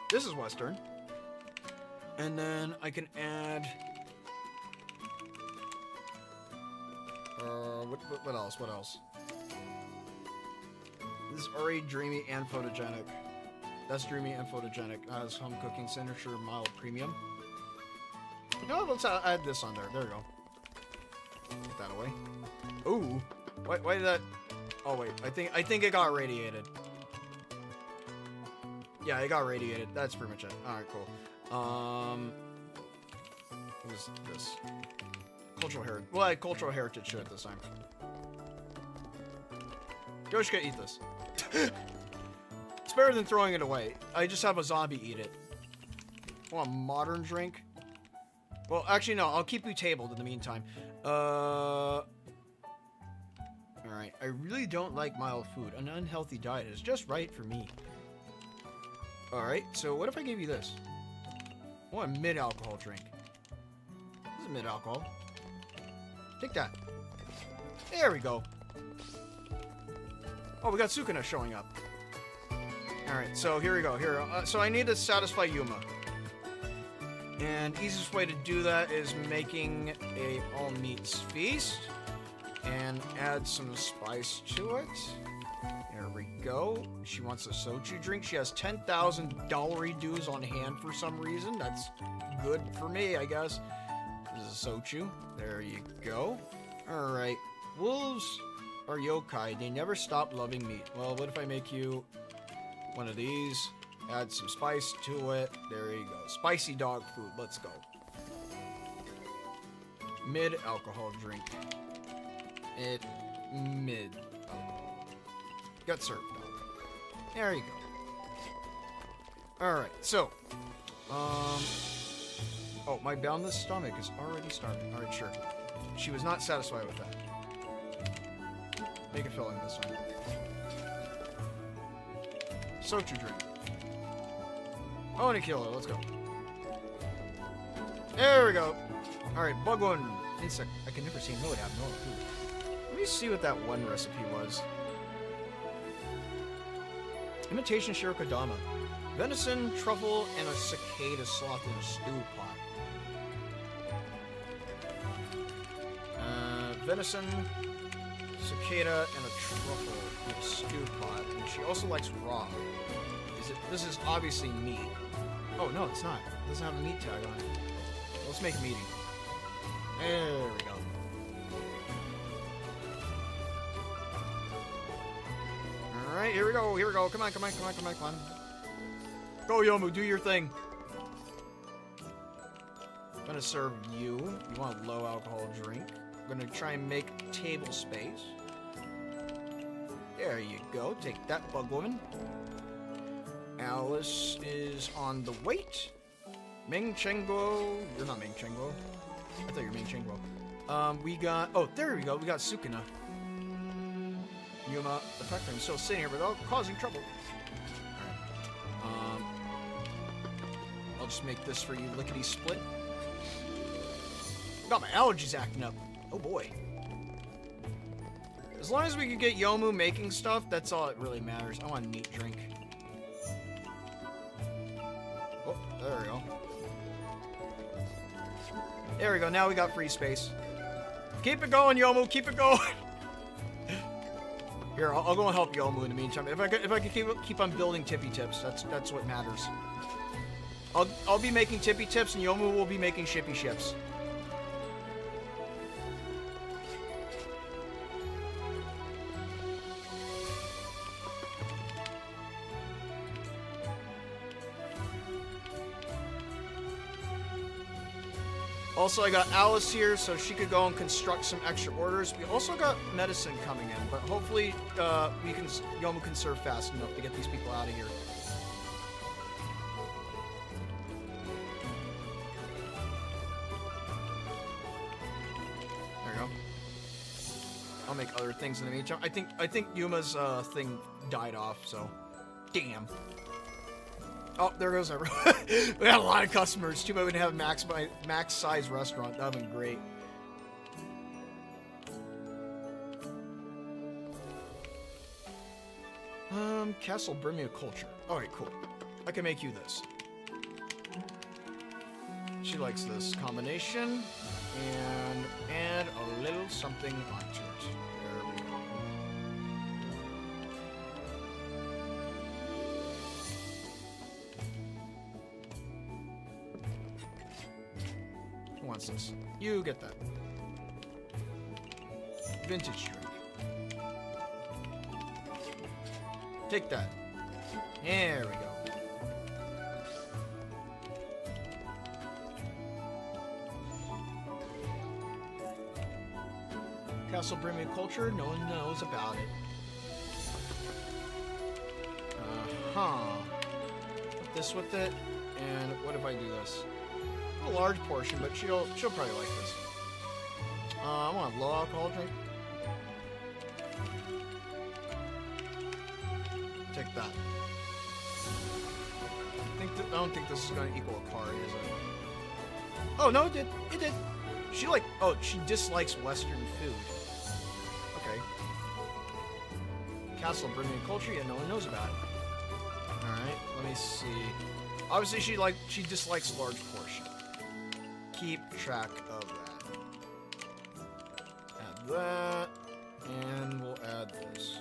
This is Western. And then I can add... what else? What else? This is already dreamy and photogenic. That's dreamy and photogenic. As home cooking signature mild premium. No, let's add this on there. There we go. Get that away. Ooh. Why did that... Oh wait, I think it got radiated. Yeah, it got radiated. That's pretty much it. Alright, cool. What was this? Cultural heritage. Well, I had cultural heritage to it this time. Yoshika, eat this. It's better than throwing it away. I just have a zombie eat it. Want a modern drink? Well, actually, no. I'll keep you tabled in the meantime. Alright. I really don't like mild food. An unhealthy diet is just right for me. Alright, so what if I gave you this? I want a mid-alcohol drink. This is mid-alcohol. Take that. There we go. Oh, we got Sukuna showing up. Alright, so here we go. Here, so I need to satisfy Yuma. And easiest way to do that is making a all-meats feast. And add some spice to it. There we go. She wants a soju drink. She has 10,000 dollary dues on hand for some reason. That's good for me, I guess. This is a soju. There you go. Alright. Wolves are yokai. They never stop loving meat. Well, what if I make you one of these? Add some spice to it. There you go. Spicy dog food. Let's go. Mid-alcohol drink. Mid-alcohol. Got served. There you go. Alright, so. Oh, my boundless stomach is already starving. Alright, sure. She was not satisfied with that. Make a filling this time. Soju drink. Oh, and a killer. Let's go. There we go. Alright, bug one. Insect. I can never say no to have no food. Let me see what that one recipe was. Imitation Shirokadama. Venison, truffle, and a cicada sloth in a stew pot. Venison, cicada, and a truffle in a stew pot. And she also likes raw. This is obviously meat. Oh, no, it's not. It doesn't have a meat tag on it. Let's make a meeting. There we go. Alright, here we go. Here we go. Come on, come on, come on, come on, come on. Go, Yomu, do your thing. I'm gonna serve you. You want a low alcohol drink. I'm gonna try and make table space. There you go. Take that, bug woman. Alice is on the wait. Ming Chengguo. You're not Ming Chengguo. I thought you were Ming Chengguo. We got... Oh, there we go. We got Sukuna. Yuma, the fact that I'm still sitting here without causing trouble. Alright. I'll just make this for you, lickety-split. Got my allergies acting up. Oh boy. As long as we can get Yomu making stuff, that's all that really matters. I want a neat drink. Oh, there we go. There we go. Now we got free space. Keep it going, Yomu. Keep it going. Here, I'll go and help Yomu in the meantime. If I can keep on building tippy tips, that's what matters. I'll be making tippy tips, and Yomu will be making shippy ships. Also, I got Alice here, so she could go and construct some extra orders. We also got medicine coming in, but hopefully Yomu can serve fast enough to get these people out of here. There you go. I'll make other things in the meantime. I think Yuma's thing died off, so damn. Oh, there goes everyone. We got a lot of customers. Too bad we didn't have a max size restaurant. That would have been great. Castle Brimia culture. Alright, cool. I can make you this. She likes this combination. And add a little something onto it. There we go. Who wants this? You get that. Vintage drink. Take that. There we go. Castle Brimia culture, no one knows about it. Put this with it, and what if I do this? A large portion, but she'll probably like this. I want a low alcohol drink. Take that. I don't think this is going to equal a card, is it? Oh no, it did. It did. She dislikes Western food. Okay. Castle Brimia culture, yeah, no one knows about it. All right, let me see. Obviously, she dislikes large portion. Keep track of that. Add that, and we'll add this.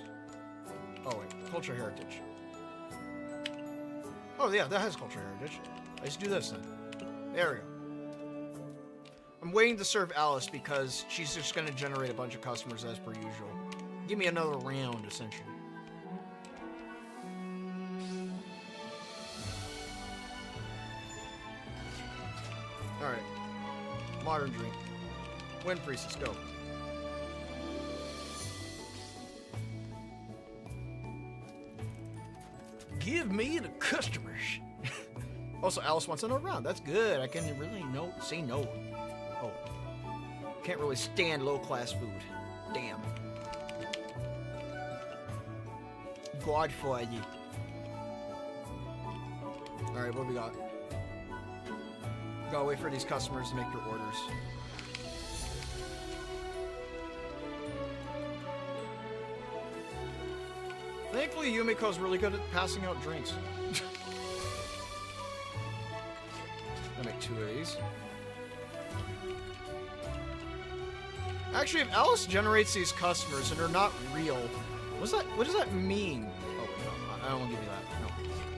Oh wait, culture heritage. Oh yeah, that has culture heritage. Let's do this then. There we go. I'm waiting to serve Alice because she's just going to generate a bunch of customers as per usual. Give me another round, essentially. Alright. Modern drink. Wind Priestess, go. Give me the customers. Also, Alice wants another round. That's good. I can really say no. Oh. Can't really stand low-class food. Damn. God for you. Alright, what do we got? Gotta wait for these customers to make their orders. Thankfully, Yumiko's really good at passing out drinks. I'll make 2 of these. Actually, if Alice generates these customers and they're not real, what does that mean? Oh, no, I don't want to give you that.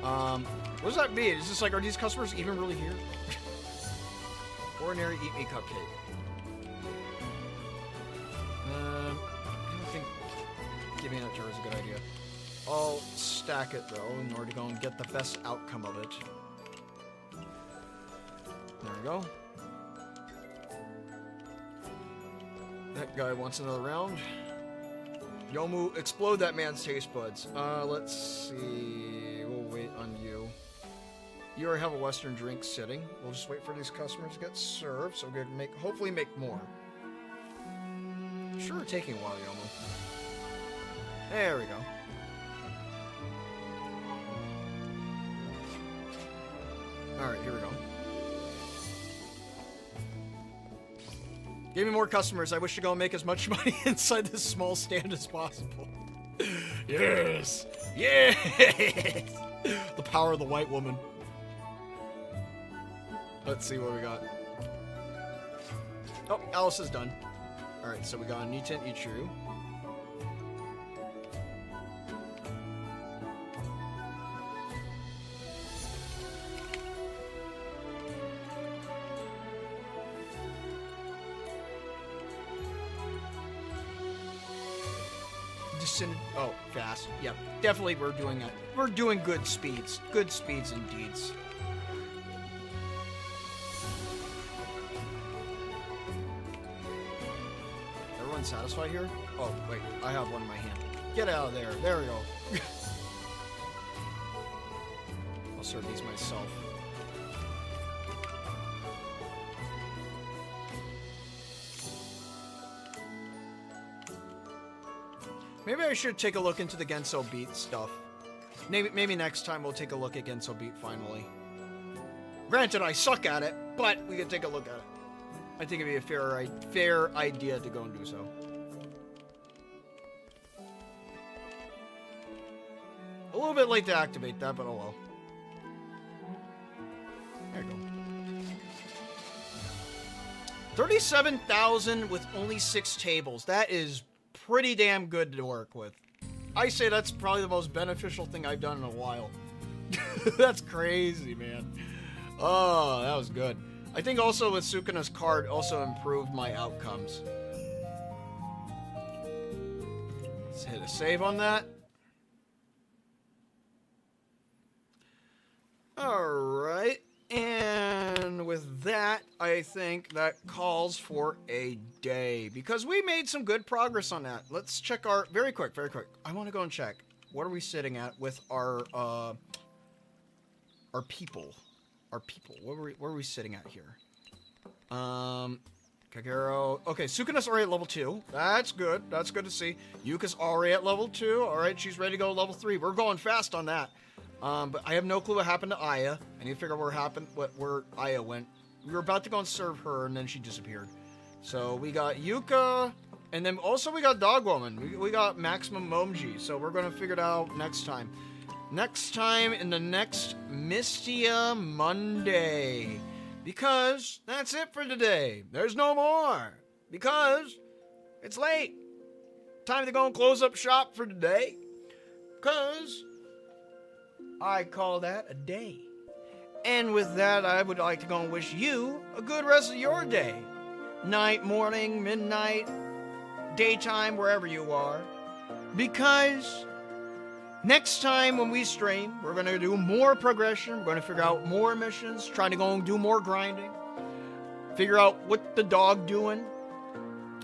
No. What does that mean? Is this like, are these customers even really here? Ordinary Eat Me Cupcake. I don't think giving that to her is a good idea. I'll stack it, though, in order to go and get the best outcome of it. There we go. That guy wants another round. Yomu, explode that man's taste buds. Let's see. We'll wait on you. You already have a Western drink sitting. We'll just wait for these customers to get served, so we're gonna hopefully make more. Sure, taking a while, Yomu. There we go. Alright, here we go. Give me more customers. I wish to go and make as much money inside this small stand as possible. Yes! Yes! The power of the white woman. Let's see what we got. Oh, Alice is done. Alright, so we got Nitin Ichiru. Oh, fast. Yep, definitely we're doing it. We're doing good speeds. Good speeds indeed. Everyone satisfied here? Oh, wait, I have one in my hand. Get out of there. There we go. I'll serve these myself. Maybe I should take a look into the Genso Beat stuff. Maybe next time we'll take a look at Genso Beat finally. Granted, I suck at it, but we can take a look at it. I think it'd be a fair idea to go and do so. A little bit late to activate that, but oh well. There you go. 37,000 with only 6 tables. That is pretty damn good to work with. I say that's probably the most beneficial thing I've done in a while. That's crazy, man. Oh, that was good. I think also with Sukuna's card also improved my outcomes. Let's hit a save on that. Alright, and with that, I think that calls for a day, because we made some good progress on that. Let's check our, very quick, I want to go and check. What are we sitting at with our people? Where are we sitting at here? Kagero. Okay, Sukuna's already at level 2. That's good. That's good to see. Yuka's already at level 2. Alright, she's ready to go level 3. We're going fast on that. But I have no clue what happened to Aya. I need to figure out where Aya went. We were about to go and serve her, and then she disappeared. So we got Yuka, and then also we got Dog Woman. We got Maximum Momji. So we're gonna figure it out next time. Next time in the next Mystia Monday. Because that's it for today. There's no more. Because it's late. Time to go and close up shop for today. Because I call that a day. And with that, I would like to go and wish you a good rest of your day. Night, morning, midnight, daytime, wherever you are. Because next time when we stream, we're going to do more progression. We're going to figure out more missions, trying to go and do more grinding. Figure out what the dog doing.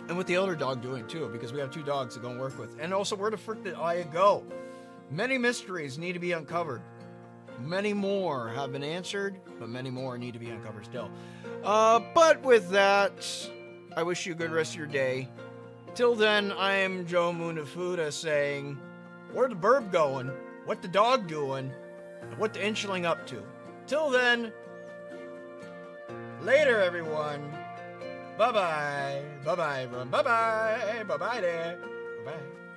And what the other dog doing, too. Because we have 2 dogs to go and work with. And also, where the frick did Aya go? Many mysteries need to be uncovered. Many more have been answered, but many more need to be uncovered still. But with that, I wish you a good rest of your day. Till then, I am Joe Munafuda saying, where the burb going? What the dog doing? And what the inchling up to? Till then, later everyone. Bye-bye. Bye-bye everyone. Bye-bye. Bye-bye there. Bye-bye.